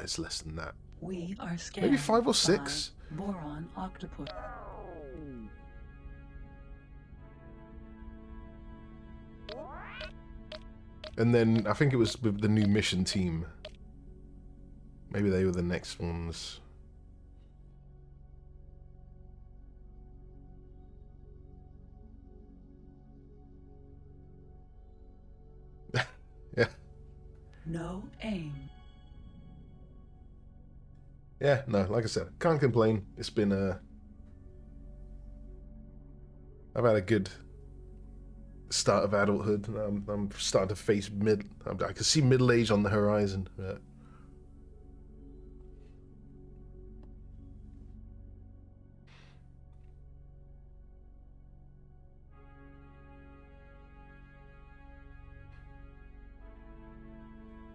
[SPEAKER 2] it's less than that.
[SPEAKER 1] We are scanned.
[SPEAKER 2] Maybe 5 or 6?
[SPEAKER 1] Boron octopus.
[SPEAKER 2] And then I think it was with the new mission team. Maybe they were the next ones. Yeah.
[SPEAKER 1] No aim.
[SPEAKER 2] Yeah, no, like I said, can't complain. It's been I've had a good start of adulthood. I'm starting to face I can see middle age on the horizon.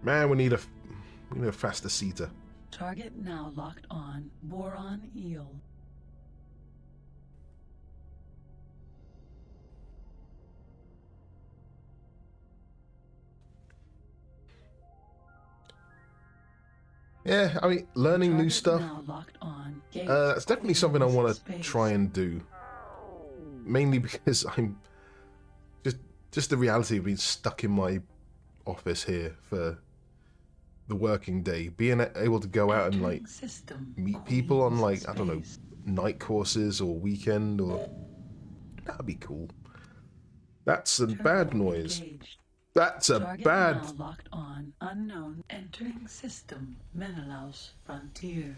[SPEAKER 2] Man, we need a faster seater.
[SPEAKER 1] Target now locked on. Boron eel.
[SPEAKER 2] Yeah, I mean, learning new
[SPEAKER 1] Target
[SPEAKER 2] stuff.
[SPEAKER 1] now locked on. Gate
[SPEAKER 2] It's definitely something I want to
[SPEAKER 1] space.
[SPEAKER 2] try and do. Mainly because I'm just the reality of being stuck in my office here for the working day. Being able to go out and like
[SPEAKER 1] System.
[SPEAKER 2] meet people on like
[SPEAKER 1] Queen's
[SPEAKER 2] I don't know,
[SPEAKER 1] space.
[SPEAKER 2] night courses or weekend or that'd be cool. That's a bad
[SPEAKER 1] Turbo
[SPEAKER 2] noise.
[SPEAKER 1] engaged.
[SPEAKER 2] That's a
[SPEAKER 1] Target
[SPEAKER 2] bad.
[SPEAKER 1] now locked on. Unknown. Entering system. Menelaus frontier.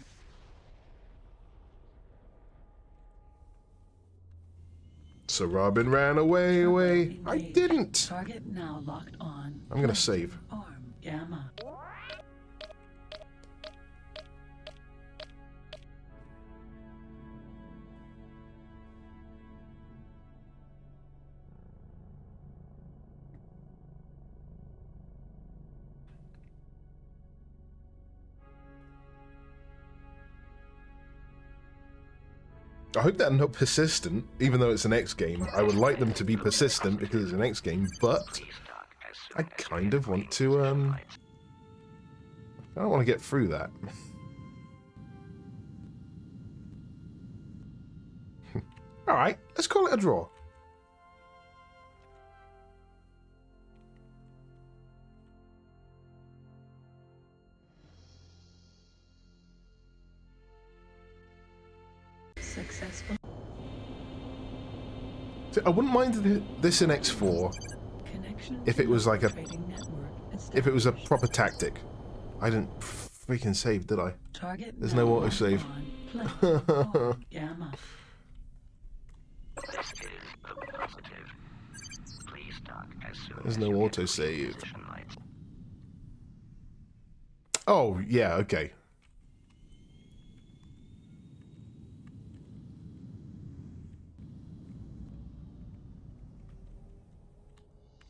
[SPEAKER 2] So Robin ran away. I
[SPEAKER 1] Engaged.
[SPEAKER 2] didn't.
[SPEAKER 1] Target now locked on.
[SPEAKER 2] I'm gonna save.
[SPEAKER 1] Arm gamma.
[SPEAKER 2] I hope they're not persistent, even though it's an X game. I would like them to be persistent because it's an X game, but I kind of want to, I don't want to get through that. Alright, let's call it a draw.
[SPEAKER 1] Successful.
[SPEAKER 2] So I wouldn't mind this in X4
[SPEAKER 1] Connection
[SPEAKER 2] if it was like a
[SPEAKER 1] trading network
[SPEAKER 2] if it was a
[SPEAKER 1] established.
[SPEAKER 2] proper tactic. I didn't freaking save, did I?
[SPEAKER 1] Target
[SPEAKER 2] There's
[SPEAKER 1] now
[SPEAKER 2] no
[SPEAKER 1] locked
[SPEAKER 2] autosave.
[SPEAKER 1] on. Play. Gamma.
[SPEAKER 3] This is the positive. Please dock as soon
[SPEAKER 2] There's
[SPEAKER 3] as
[SPEAKER 2] no
[SPEAKER 3] you get
[SPEAKER 2] autosave.
[SPEAKER 3] position lights.
[SPEAKER 2] Oh, yeah, okay.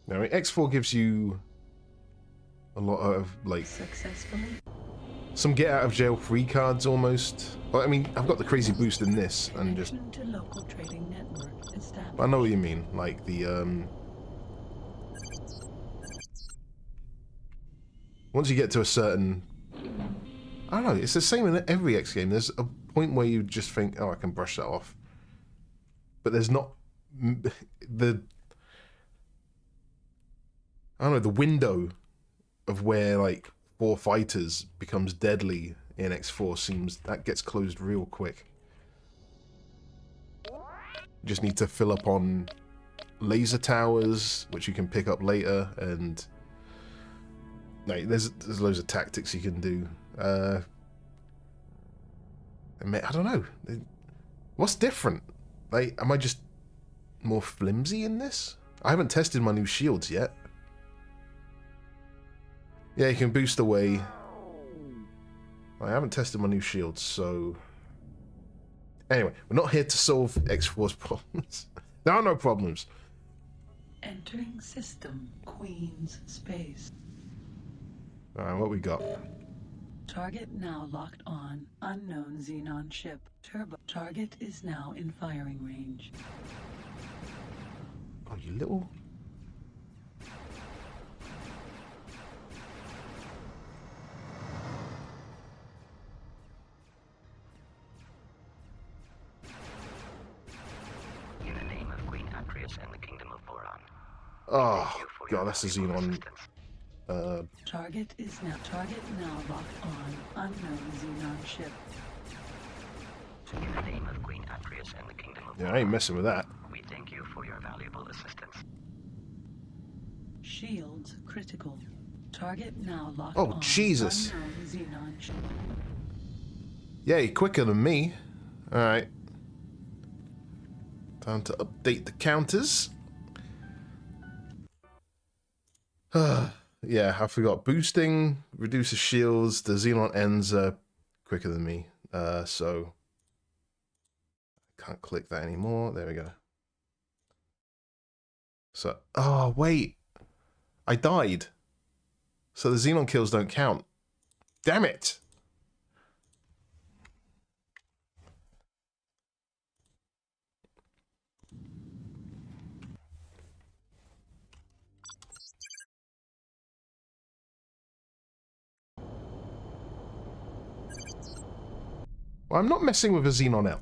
[SPEAKER 2] Now, X4 gives you a lot of, like,
[SPEAKER 1] Successfully.
[SPEAKER 2] some get out of jail free cards almost. Well, I mean, I've got the crazy boost in this, and just,
[SPEAKER 1] Connection to local trading network established.
[SPEAKER 2] I know what you mean, like the, once you get to a certain, I don't know, it's the same in every X game. There's a point where you just think, oh, I can brush that off. But there's not, the, I don't know, the window of where, like, 4 fighters becomes deadly in X4 seems, that gets closed real quick. You just need to fill up on laser towers, which you can pick up later, and like there's loads of tactics you can do. I don't know. What's different? Like, am I just more flimsy in this? I haven't tested my new shields yet. Yeah, you can boost away. I haven't tested my new shields, so... Anyway, we're not here to solve X4's problems. There are no problems.
[SPEAKER 1] Entering system. Queen's space.
[SPEAKER 2] Alright, what we got?
[SPEAKER 1] Target now locked on. Unknown Xenon ship. Turbo. Target is now in firing range.
[SPEAKER 2] Oh, you little...
[SPEAKER 3] In the name of Queen Atreus and the Kingdom of Boron.
[SPEAKER 2] Oh,
[SPEAKER 3] you for your
[SPEAKER 2] God, that's a
[SPEAKER 3] valuable
[SPEAKER 2] Xenon.
[SPEAKER 3] assistance.
[SPEAKER 1] Target now locked on. Unknown Xenon ship.
[SPEAKER 3] In the name of Queen Atreus and the Kingdom of
[SPEAKER 2] Yeah,
[SPEAKER 3] Boron.
[SPEAKER 2] I ain't messing with that.
[SPEAKER 3] We thank you for your valuable assistance.
[SPEAKER 1] Shields critical. Target now locked
[SPEAKER 2] Oh,
[SPEAKER 1] on.
[SPEAKER 2] Jesus.
[SPEAKER 1] Unknown Xenon ship.
[SPEAKER 2] Yay, quicker than me. Alright. Time to update the counters. Yeah, I forgot. Boosting reduces shields. The Xenon ends quicker than me. So I can't click that anymore. There we go. So, oh, wait. I died. So the Xenon kills don't count. Damn it! Well, I'm not messing with a Xenon L.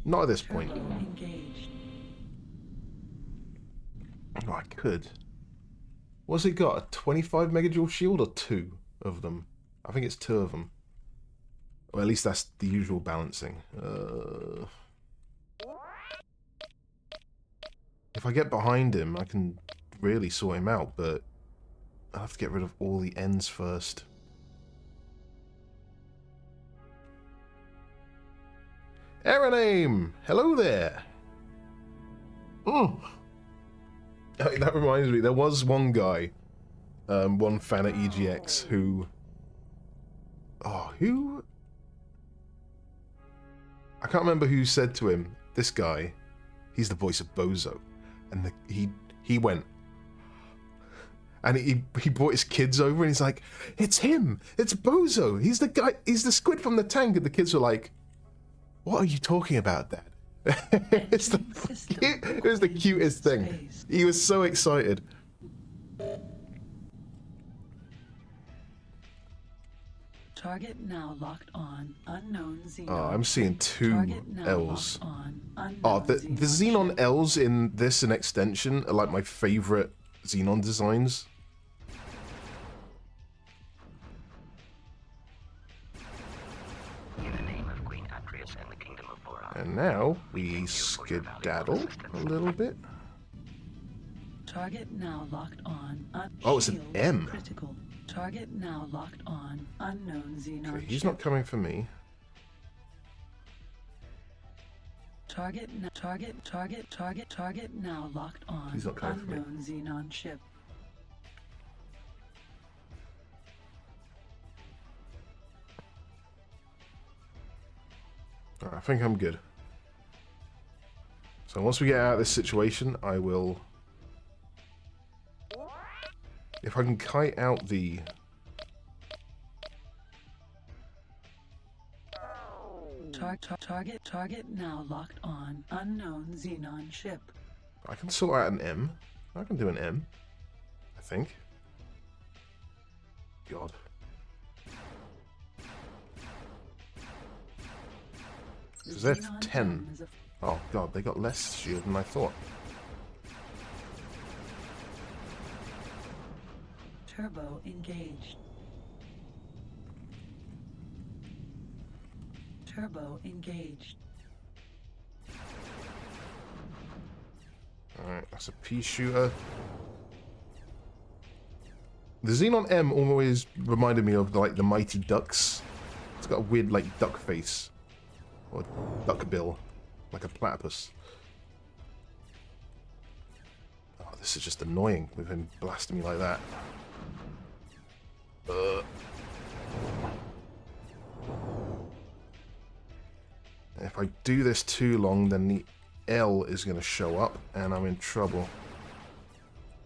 [SPEAKER 2] Not at this point.
[SPEAKER 1] Engaged.
[SPEAKER 2] Oh, I could. What's it got? A 25 megajoule shield or 2 of them? I think it's 2 of them. Or at least that's the usual balancing. If I get behind him, I can really sort him out, but I'll have to get rid of all the ends first. Error name! Hello there! Oh, that reminds me, there was one guy, one fan at EGX who... Oh, who? I can't remember who said to him, this guy, he's the voice of Bozo. And he went... And he brought his kids over and he's like, it's him! It's Bozo! He's the guy, he's the squid from the tank! And the kids were like, what are you talking about, Dad? It was the cutest thing. He was so excited.
[SPEAKER 1] Target now locked on. Unknown Xenon.
[SPEAKER 2] Oh, I'm seeing 2
[SPEAKER 1] Target now
[SPEAKER 2] L's.
[SPEAKER 1] locked on. Unknown
[SPEAKER 2] Oh, the Xenon
[SPEAKER 1] ship.
[SPEAKER 2] L's in this and extension are like my favorite Xenon designs.
[SPEAKER 3] In the name of Queen Atreus and the Kingdom of Boron.
[SPEAKER 2] And now we skedaddle a little bit.
[SPEAKER 1] Target now locked on.
[SPEAKER 2] Oh, it's an
[SPEAKER 1] Shields
[SPEAKER 2] M.
[SPEAKER 1] Critical. Target now locked on. Unknown Xenon.
[SPEAKER 2] Okay, he's
[SPEAKER 1] ship.
[SPEAKER 2] not coming for me.
[SPEAKER 1] Target now locked on.
[SPEAKER 2] He's not coming for me.
[SPEAKER 1] Unknown Xenon ship.
[SPEAKER 2] I think I'm good. So once we get out of this situation, I will... If I can kite out the...
[SPEAKER 1] Target now locked on. Unknown Xenon ship.
[SPEAKER 2] I can sort out an M. I can do an M. I think. God. Because they're
[SPEAKER 1] Xenon
[SPEAKER 2] 10.
[SPEAKER 1] M is a
[SPEAKER 2] Oh god, they got less shield than I thought.
[SPEAKER 1] turbo engaged. Turbo engaged.
[SPEAKER 2] Alright, that's a pea shooter. The Xenon M always reminded me of like the Mighty Ducks. It's got a weird like duck face. Or duck bill. Like a platypus. Oh, this is just annoying with him blasting me like that. If I do this too long, then the L is going to show up, and I'm in trouble.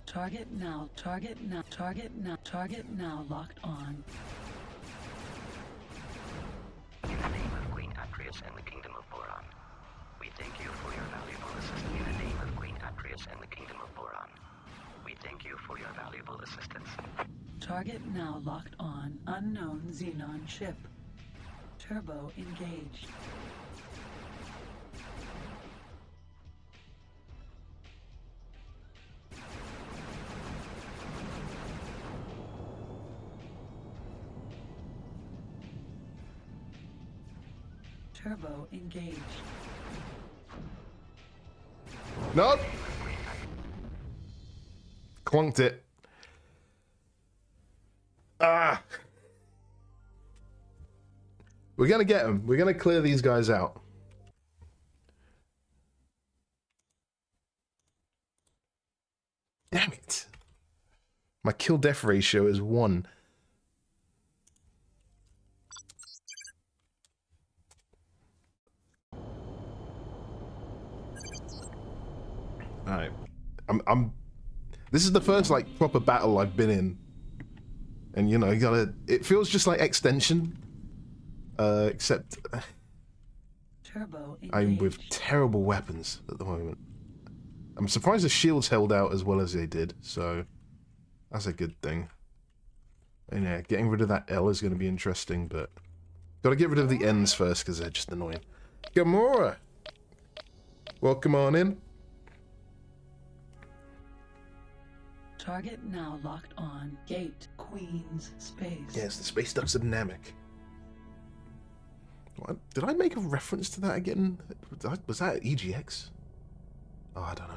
[SPEAKER 1] Target now locked on.
[SPEAKER 3] In the name of Queen Atreus and the Kingdom of Boron, we thank you for your valuable assistance. In the name of Queen Atreus and the Kingdom of Boron, we thank you for your valuable assistance.
[SPEAKER 1] Target now locked on. Unknown Xenon ship. Turbo engaged. Turbo engaged.
[SPEAKER 2] Nope! Clunked it. Ah! We're gonna get them. We're gonna clear these guys out. Damn it. My kill-death ratio is 1. Alright. I'm this is the first like proper battle I've been in. And you know, you gotta. It feels just like extension, except
[SPEAKER 1] Turbo
[SPEAKER 2] I'm with
[SPEAKER 1] engaged.
[SPEAKER 2] terrible weapons at the moment. I'm surprised the shields held out as well as they did, so that's a good thing. And yeah, getting rid of that L is going to be interesting, but gotta get rid of the N's first because they're just annoying. Gamora! Welcome on in.
[SPEAKER 1] Target now locked on. Gate. Queen's space.
[SPEAKER 2] Yes, the space ducks of Namek. What? Did I make a reference to that again? Was that EGX? Oh, I don't know.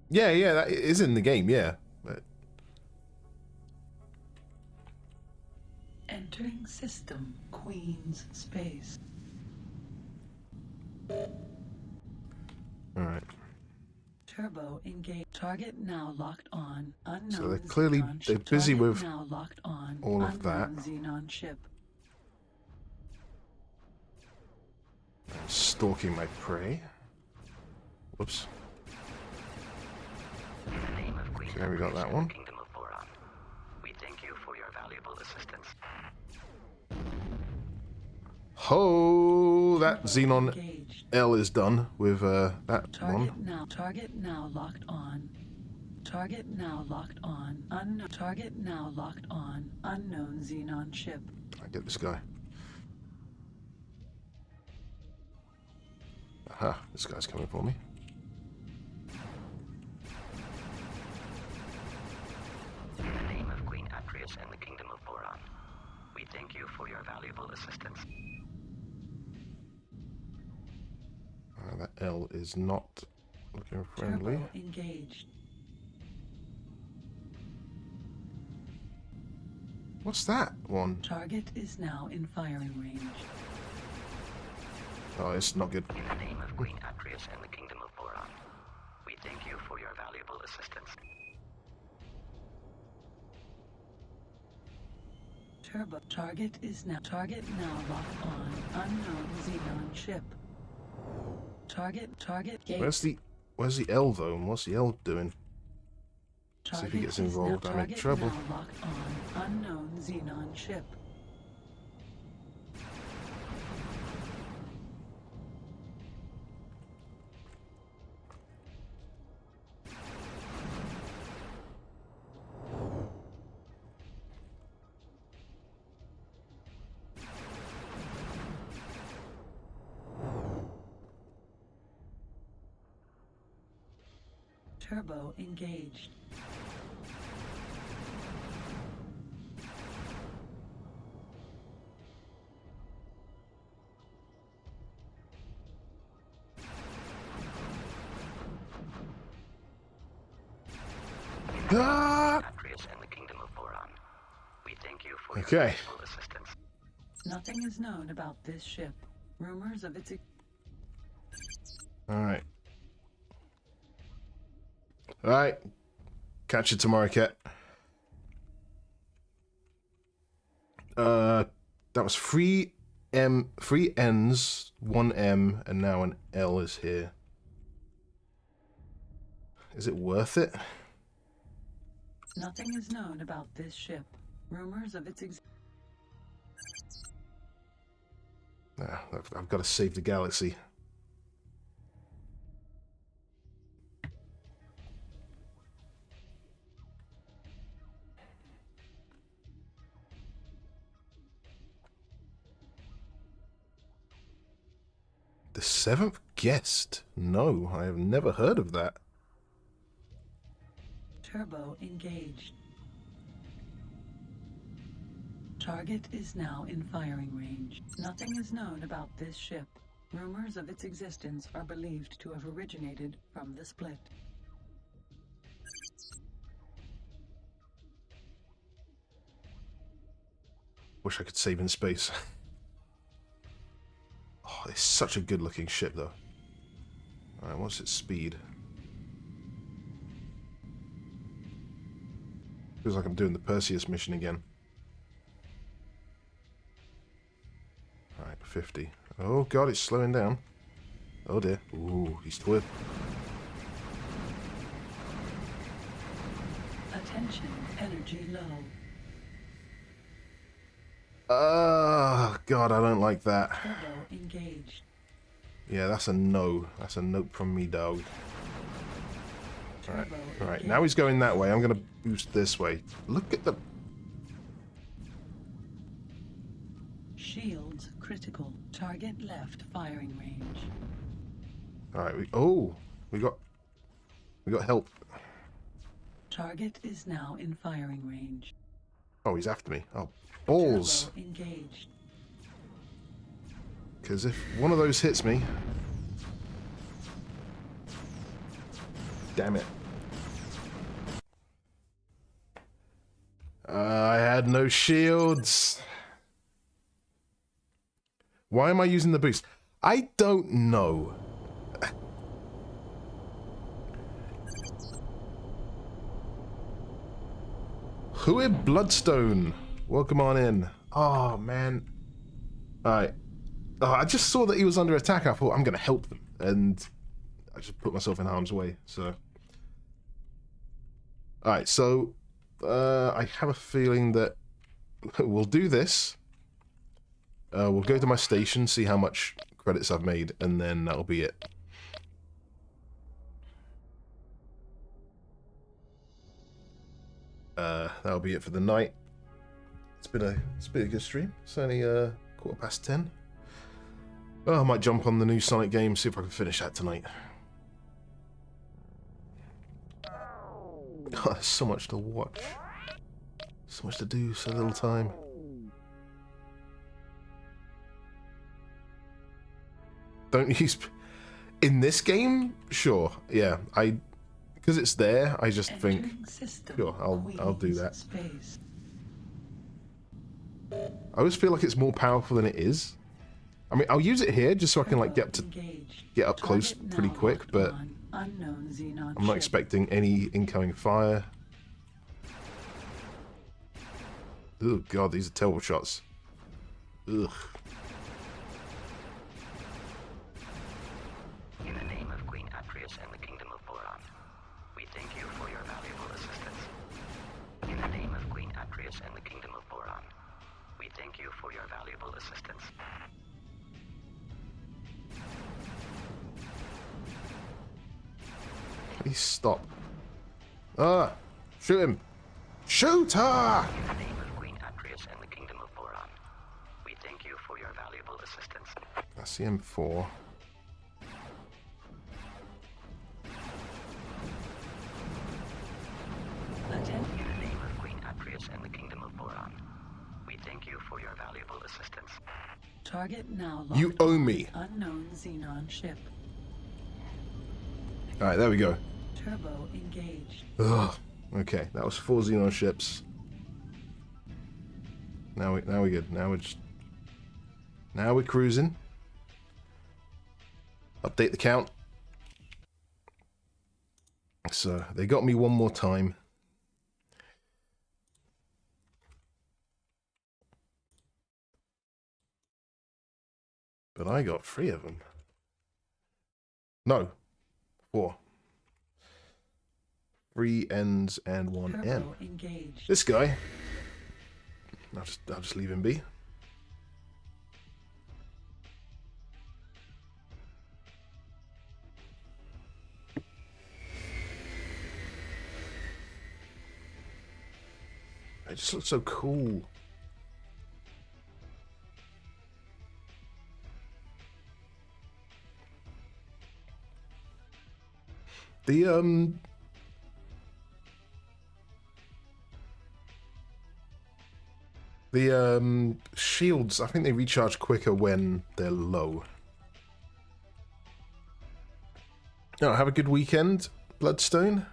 [SPEAKER 2] Yeah, that is in the game, yeah. But
[SPEAKER 1] Entering system. Queen's space.
[SPEAKER 2] alright.
[SPEAKER 1] Turbo engaged. Target now locked on. Unknown.
[SPEAKER 2] So they're clearly
[SPEAKER 1] Xenon
[SPEAKER 2] they're
[SPEAKER 1] ship.
[SPEAKER 2] busy
[SPEAKER 1] Target
[SPEAKER 2] with
[SPEAKER 1] now locked on.
[SPEAKER 2] all of that.
[SPEAKER 1] Unknown Xenon ship.
[SPEAKER 2] Stalking my prey. Whoops.
[SPEAKER 3] In the name of Queen
[SPEAKER 2] Okay, we got that
[SPEAKER 3] Empress and
[SPEAKER 2] one.
[SPEAKER 3] the Kingdom of Boron, we thank you for your valuable assistance.
[SPEAKER 2] Ho! That
[SPEAKER 1] Turbo
[SPEAKER 2] Xenon
[SPEAKER 1] engaged.
[SPEAKER 2] L is done with that
[SPEAKER 1] Target
[SPEAKER 2] one.
[SPEAKER 1] now. Target now locked on. Target now locked on. Unknown. Target now locked on. Unknown Xenon ship.
[SPEAKER 2] I get this guy. Aha, this guy's coming for me.
[SPEAKER 3] In the name of Queen Atreus and the Kingdom of Boron, we thank you for your valuable assistance.
[SPEAKER 2] That L is not looking friendly.
[SPEAKER 1] Turbo engaged.
[SPEAKER 2] What's that one?
[SPEAKER 1] Target is now in firing range.
[SPEAKER 2] Oh, it's not good.
[SPEAKER 3] In the name of Queen Atreus and the Kingdom of Boron, we thank you for your valuable assistance.
[SPEAKER 1] Turbo. Target now locked on. Unknown Xenon ship. Target gate.
[SPEAKER 2] Where's the L though? And what's the L doing? See if he gets
[SPEAKER 1] is now-
[SPEAKER 2] involved. I'm in
[SPEAKER 1] target
[SPEAKER 2] trouble.
[SPEAKER 1] now locked on. Unknown Xenon ship. Turbo engaged.
[SPEAKER 2] Ah!
[SPEAKER 3] Atreus and the Kingdom of Boron, we thank you for your
[SPEAKER 2] Okay.
[SPEAKER 3] valuable assistance.
[SPEAKER 1] Nothing is known about this ship. Rumors of its
[SPEAKER 2] Alright. Alright. Catch you tomorrow, Cat. That was 3 N's, 1 M, and now an L is here. Is it worth it?
[SPEAKER 1] Nothing is known about this ship. Rumors of its
[SPEAKER 2] Nah, I've got to save the galaxy. The seventh guest? No, I have never heard of that.
[SPEAKER 1] turbo engaged. Target is now in firing range. Nothing is known about this ship. Rumors of its existence are believed to have originated from the split.
[SPEAKER 2] Wish I could save in space. Oh, it's such a good looking ship though. Alright, what's its speed? Feels like I'm doing the Perseus mission again. Right, 50. Oh god, it's slowing down. Oh dear. Ooh, he's twit.
[SPEAKER 1] Attention, energy low.
[SPEAKER 2] God, I don't like that.
[SPEAKER 1] Turbo engaged.
[SPEAKER 2] Yeah, that's a no. That's a note from me, dog. Alright, alright. Now he's going that way. I'm going to boost this way. Look at the...
[SPEAKER 1] Shields critical. Target left firing range.
[SPEAKER 2] Alright, we got help.
[SPEAKER 1] Target is now in firing range.
[SPEAKER 2] Oh, he's after me. Oh, balls.
[SPEAKER 1] Turbo engaged.
[SPEAKER 2] Because if one of those hits me... Damn it. I had no shields. Why am I using the boost? I don't know. Huid Bloodstone. Welcome on in. Oh, man. Alright. Oh, I just saw that he was under attack. I thought, I'm going to help them. And I just put myself in harm's way. So. Alright, so I have a feeling that we'll do this. We'll go to my station, see how much credits I've made, and then that'll be it. That'll be it for the night. It's been a good stream. It's only 10:15. Oh, I might jump on the new Sonic game, see if I can finish that tonight. Oh, there's so much to watch. So much to do, so little time. Don't use... In this game? Sure. Yeah, because it's there, I just think... Sure, I'll do that.
[SPEAKER 1] Space.
[SPEAKER 2] I always feel like it's more powerful than it is. I mean, I'll use it here just so I can like get up close pretty quick, but
[SPEAKER 1] unknown Xenon
[SPEAKER 2] I'm not expecting any incoming fire. Oh god, these are terrible shots. Ugh.
[SPEAKER 3] In the name of Queen Atreus and the Kingdom of Boron, we thank you for your valuable assistance. In the name of Queen Atreus and the Kingdom of Boron, we thank you for your valuable assistance.
[SPEAKER 2] Please stop. Ah! Shoot him! Shoot her!
[SPEAKER 3] In the name of Queen Atreus and the Kingdom of Boron, we thank you for your valuable assistance.
[SPEAKER 2] I see M4.
[SPEAKER 3] In the name of Queen Atreus and the Kingdom of Boron, we thank you for your valuable assistance.
[SPEAKER 1] Target now locked.
[SPEAKER 2] You owe me.
[SPEAKER 1] Unknown Xenon ship.
[SPEAKER 2] Alright, there we go.
[SPEAKER 1] Turbo engaged.
[SPEAKER 2] Ugh. Okay, that was 4 Xenon ships. Now we're good. Now we're cruising. Update the count. So they got me one more time. But I got 3 of them. No, 4. 3 N's and 1 M.
[SPEAKER 1] Turbo engaged.
[SPEAKER 2] This guy. I'll just leave him be. It just looks so cool. The shields, I think they recharge quicker when they're low. Oh, have a good weekend, Bloodstone.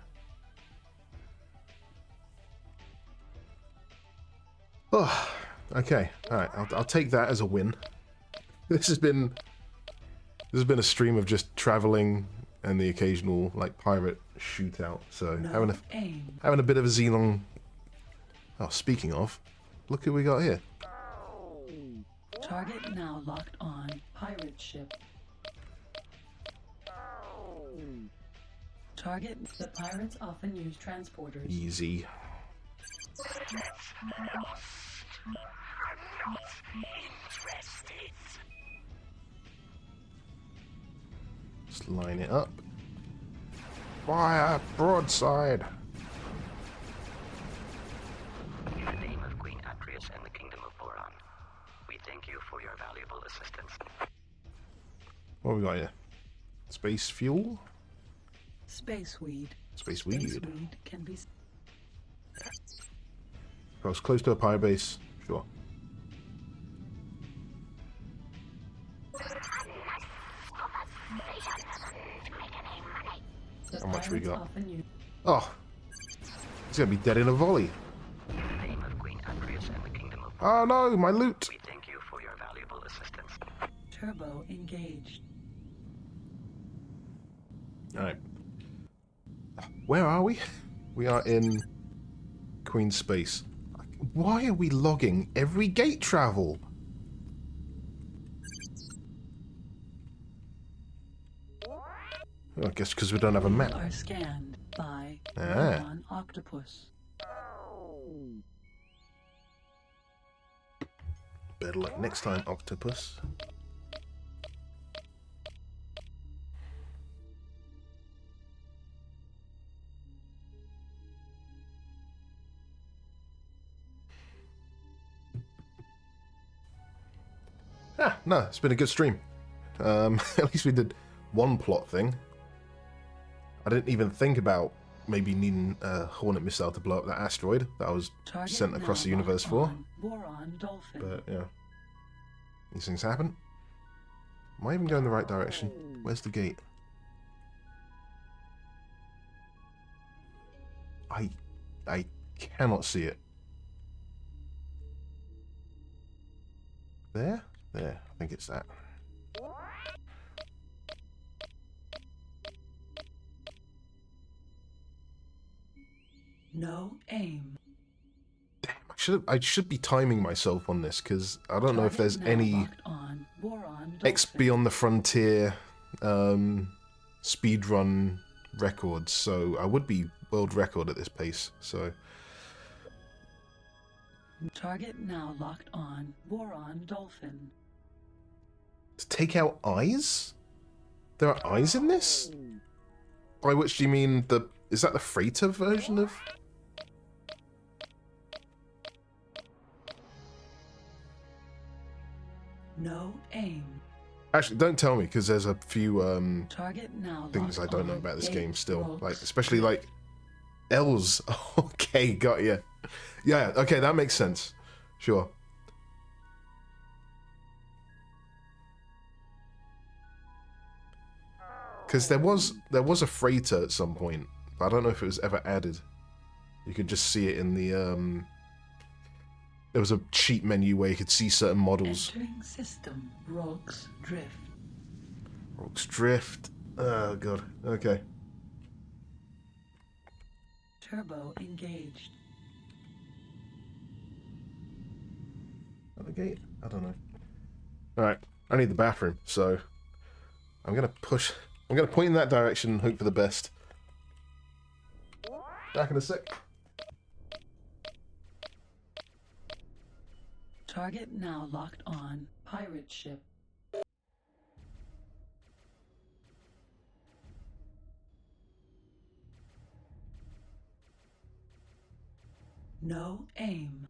[SPEAKER 2] Oh, okay. All right, I'll take that as a win. This has been a stream of just traveling and the occasional like pirate shootout. So having a bit of a Xenon. Oh, speaking of, look who we got here.
[SPEAKER 1] Target now locked on. Pirate ship. Target. The pirates often use transporters.
[SPEAKER 2] Easy.
[SPEAKER 4] I'm not interested.
[SPEAKER 2] Just line it up. Fire broadside.
[SPEAKER 3] In the name of Queen Atreus and the Kingdom of Boron, we thank you for your valuable assistance.
[SPEAKER 2] What have we got here? Space fuel?
[SPEAKER 1] Space weed.
[SPEAKER 2] Space weed.
[SPEAKER 1] Space weed can be.
[SPEAKER 2] Close to a pirate base. Sure. How much we got? Oh, he's gonna be dead in a volley.
[SPEAKER 3] In the name of Queen Atreus and the Kingdom of
[SPEAKER 2] Oh no, my loot!
[SPEAKER 3] we thank you for your valuable assistance.
[SPEAKER 1] Turbo engaged.
[SPEAKER 2] Alright. Where are we? We are in Queen Space. Why are we logging every gate travel? I guess because we don't have a map.
[SPEAKER 1] Are scanned by
[SPEAKER 2] Ah.
[SPEAKER 1] Boron octopus.
[SPEAKER 2] Better luck next time, Octopus. Ah, no, it's been a good stream. At least we did one plot thing. I didn't even think about maybe needing a Hornet missile to blow up that asteroid that I was
[SPEAKER 1] Target
[SPEAKER 2] sent across
[SPEAKER 1] now
[SPEAKER 2] the universe
[SPEAKER 1] locked
[SPEAKER 2] for.
[SPEAKER 1] on Boron dolphin.
[SPEAKER 2] But yeah, these things happen. Am I even going the right direction? Where's the gate? I cannot see it. There? There. I think it's that.
[SPEAKER 1] No aim.
[SPEAKER 2] Damn, I should be timing myself on this because I don't know if there's
[SPEAKER 1] Target now
[SPEAKER 2] any
[SPEAKER 1] locked on Boron
[SPEAKER 2] X
[SPEAKER 1] dolphin.
[SPEAKER 2] Beyond the Frontier speedrun records, so I would be world record at this pace. So
[SPEAKER 1] Target now locked on Boron dolphin.
[SPEAKER 2] to take out eyes? There are eyes in this? By which do you mean the... Is that the freighter version of...
[SPEAKER 1] No aim.
[SPEAKER 2] Actually, don't tell me, because there's a few
[SPEAKER 1] Target now
[SPEAKER 2] things I
[SPEAKER 1] locked
[SPEAKER 2] don't know
[SPEAKER 1] on
[SPEAKER 2] about this
[SPEAKER 1] Gate
[SPEAKER 2] game still.
[SPEAKER 1] Rocks.
[SPEAKER 2] Like, especially, like, L's. Okay, got you. Yeah, okay, that makes sense. Sure. Because there was a freighter at some point, but I don't know if it was ever added. You could just see it in the there was a cheat menu where you could see certain models.
[SPEAKER 1] Entering system. Rocks drift.
[SPEAKER 2] Rocks drift. Oh god. Okay.
[SPEAKER 1] Turbo engaged.
[SPEAKER 2] At the gate? I don't know. Alright, I need the bathroom, so I'm gonna point in that direction and hope for the best. Back in a sec.
[SPEAKER 1] Target now locked on pirate ship. No aim.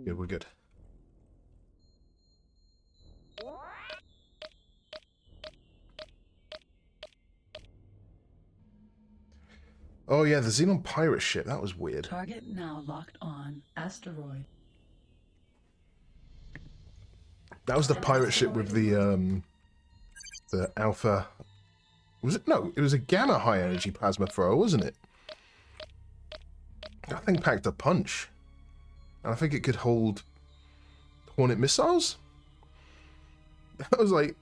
[SPEAKER 2] Good, we're good. Oh yeah, the Xenon pirate ship. That was weird.
[SPEAKER 1] Target now locked on. Asteroid.
[SPEAKER 2] That was the pirate ship with the alpha. Was it? No, it was a gamma high energy plasma thrower, wasn't it? That thing packed a punch. And I think it could hold Hornet missiles? That was like...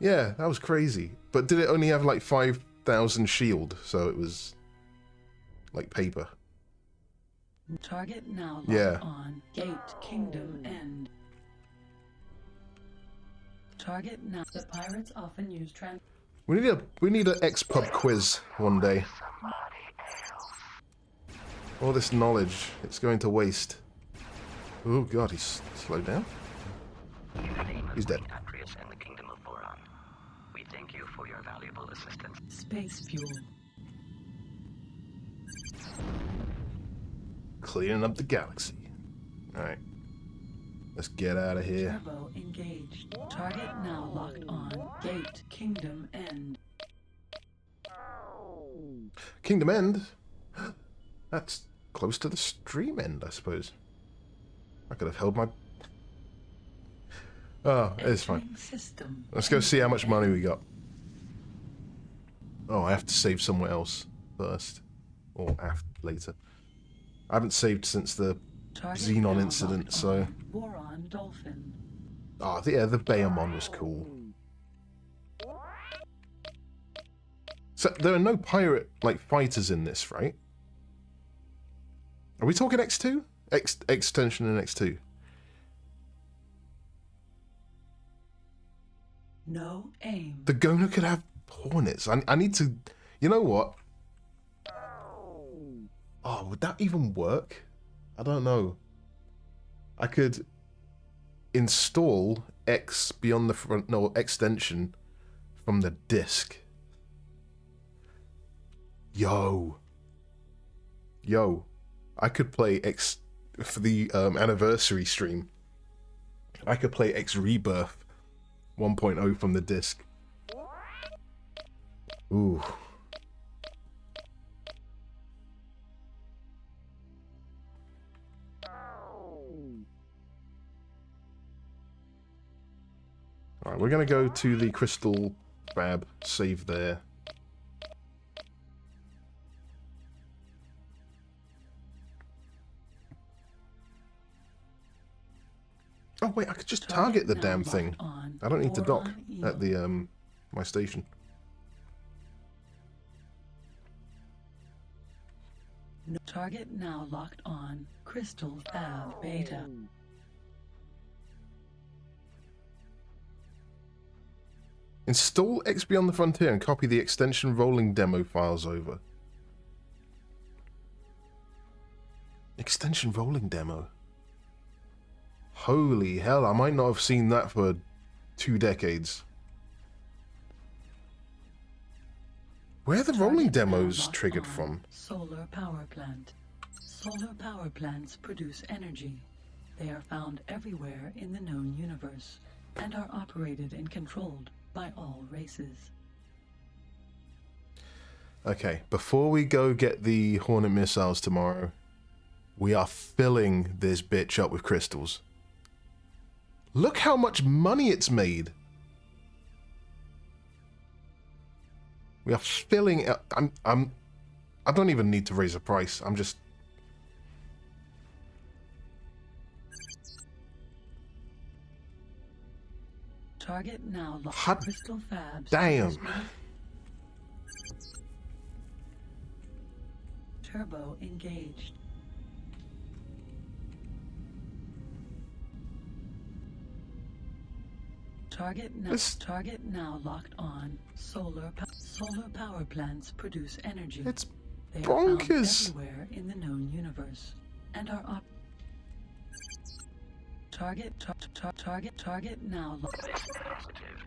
[SPEAKER 2] Yeah, that was crazy. But did it only have like 5,000 shield? So it was like paper.
[SPEAKER 1] Target now locked
[SPEAKER 2] Yeah.
[SPEAKER 1] on. Gate Kingdom End. Target now. The pirates often use
[SPEAKER 2] We need an X-Pub quiz one day. All this knowledge, it's going to waste. Oh god, he's slowed down.
[SPEAKER 3] In the name of
[SPEAKER 2] He's dead.
[SPEAKER 3] Queen Atreus and the Kingdom of Boron, we thank you for your valuable assistance.
[SPEAKER 1] space fuel.
[SPEAKER 2] Cleaning up the galaxy. Alright. Let's get out of here.
[SPEAKER 1] Turbo engaged. Target now locked on. Gate Kingdom End.
[SPEAKER 2] Kingdom End? That's close to the stream end, I suppose. I could have held my... Oh, it's fine.
[SPEAKER 1] Entering system.
[SPEAKER 2] Let's go see how much money we got. Oh, I have to save somewhere else first. Or later. I haven't saved since the
[SPEAKER 1] Target
[SPEAKER 2] Xenon
[SPEAKER 1] now
[SPEAKER 2] incident,
[SPEAKER 1] locked
[SPEAKER 2] so...
[SPEAKER 1] on. Boron Dolphin.
[SPEAKER 2] Oh, yeah, the Bayamon was cool. So, there are no pirate, like, fighters in this, right? Are we talking X2? Extension and X2?
[SPEAKER 1] No aim.
[SPEAKER 2] The Gona could have Hornets. I need to... You know what? Oh, would that even work? I don't know. I could install X beyond the front... No, extension from the disk. Yo. I could play X... For the anniversary stream. I could play X Rebirth 1.0 from the disk. Ooh. Alright, we're gonna go to the crystal fab, save there. Oh wait, I could just target the damn thing. I don't need to dock at the my station.
[SPEAKER 1] Target now locked on. Crystal Fab Beta.
[SPEAKER 2] Install X Beyond the Frontier and copy the extension rolling demo files over. Extension rolling demo. Holy hell, I might not have seen that for 2 decades. Where are the rolling
[SPEAKER 1] Target now
[SPEAKER 2] demos
[SPEAKER 1] locked
[SPEAKER 2] triggered
[SPEAKER 1] on.
[SPEAKER 2] from?
[SPEAKER 1] Solar power plant. Solar power plants produce energy. They are found everywhere in the known universe and are operated and controlled by all races.
[SPEAKER 2] Okay, before we go get the Hornet missiles tomorrow, we are filling this bitch up with crystals. Look how much money it's made. We are filling it. I don't even need to raise the price. I'm just...
[SPEAKER 1] Target now locked.
[SPEAKER 2] Hot
[SPEAKER 1] Crystal Fabs.
[SPEAKER 2] damn.
[SPEAKER 1] Turbo engaged. Target now locked on. Solar power plants produce energy.
[SPEAKER 2] It's
[SPEAKER 1] They are found
[SPEAKER 2] bonkers.
[SPEAKER 1] everywhere in the known universe and are target now locked.
[SPEAKER 3] This is positive.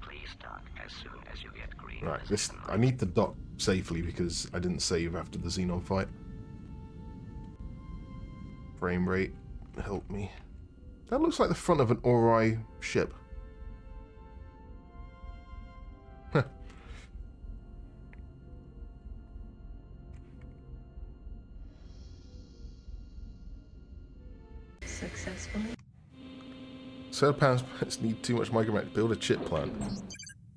[SPEAKER 3] Please dock as soon as you get green.
[SPEAKER 2] Right, this... I need to dock safely because I didn't save after the Xenon fight. Frame rate, help me. That looks like the front of an Ori ship. Huh.
[SPEAKER 1] Successfully.
[SPEAKER 2] Solar panels need too much micromet. Build a chip plant.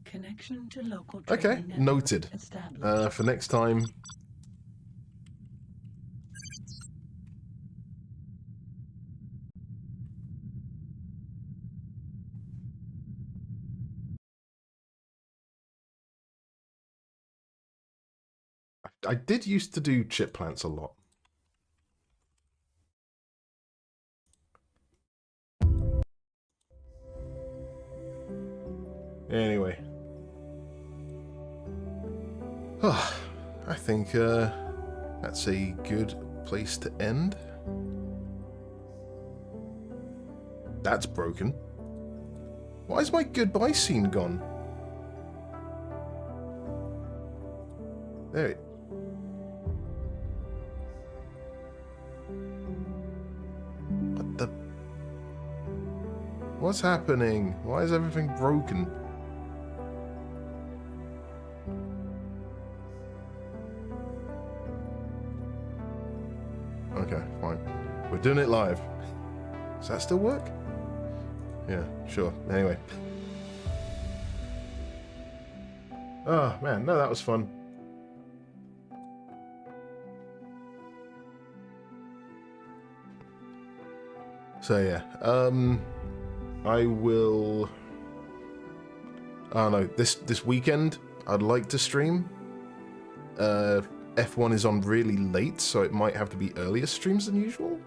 [SPEAKER 1] Connection to local
[SPEAKER 2] Okay,
[SPEAKER 1] trading network
[SPEAKER 2] noted.
[SPEAKER 1] established.
[SPEAKER 2] For next time. I did used to do chip plants a lot. Anyway. I think that's a good place to end. That's broken. Why is my goodbye scene gone? There it... What the... What's happening? Why is everything broken? Okay, fine. We're doing it live. Does that still work? Yeah, sure. Anyway. Oh, man. No, that was fun. So, yeah. I will... Oh, no. This weekend, I'd like to stream. F1 is on really late, so it might have to be earlier streams than usual.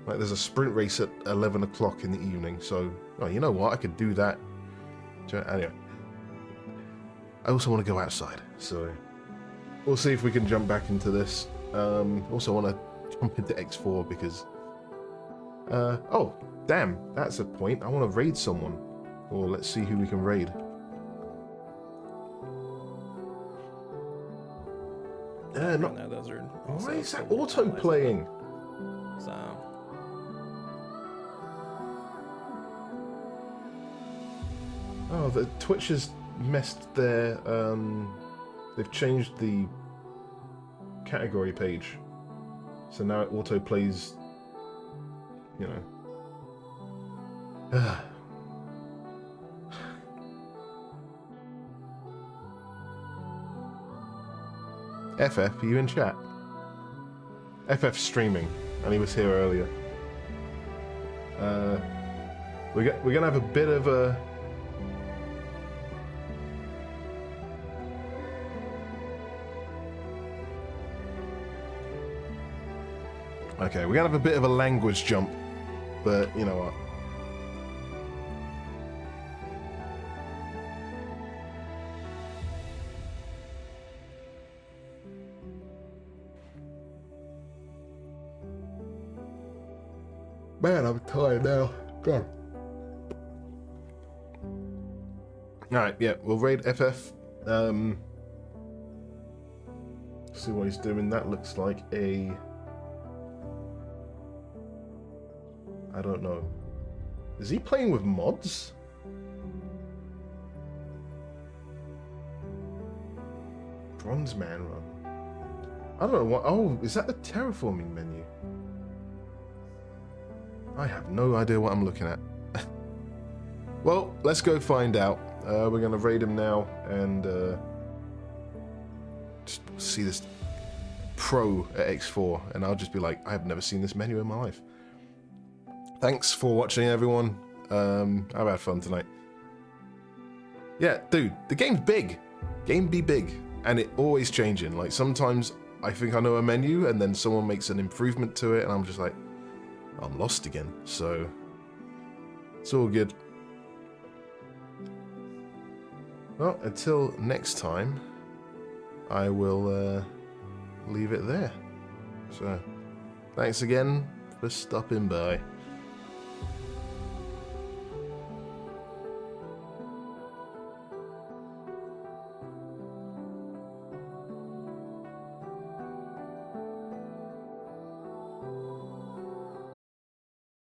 [SPEAKER 2] Like, there's a sprint race at 11 o'clock in the evening, so... Oh, you know what? I could do that. Anyway. I also want to go outside, so... We'll see if we can jump back into this. Also want to jump into X4, because... oh, damn. That's a point. I want to raid someone. Or let's see who we can raid.
[SPEAKER 5] No, those are
[SPEAKER 2] Why is that auto-playing?
[SPEAKER 5] So...
[SPEAKER 2] Oh, the Twitch has messed their, they've changed the category page. So now it auto-plays, you know. FF, are you in chat? FF's streaming, and he was here earlier. We're gonna have a bit of a... Okay, we're gonna have a bit of a language jump, but you know what? Man, I'm tired now. God. Alright, yeah, we'll raid FF. See what he's doing. That looks like a... I don't know. Is he playing with mods? Bronze Man Run. I don't know what... Oh, is that the terraforming menu? I have no idea what I'm looking at. Well, let's go find out. We're going to raid him now and just see this pro at X4, and I'll just be like, I've never seen this menu in my life. Thanks for watching, everyone. I've had fun tonight. Yeah, dude, the game's big. Game be big, and it always changing. Like, sometimes I think I know a menu, and then someone makes an improvement to it, and I'm just like, I'm lost again. So, it's all good. Well, until next time, I will leave it there. So, thanks again for stopping by.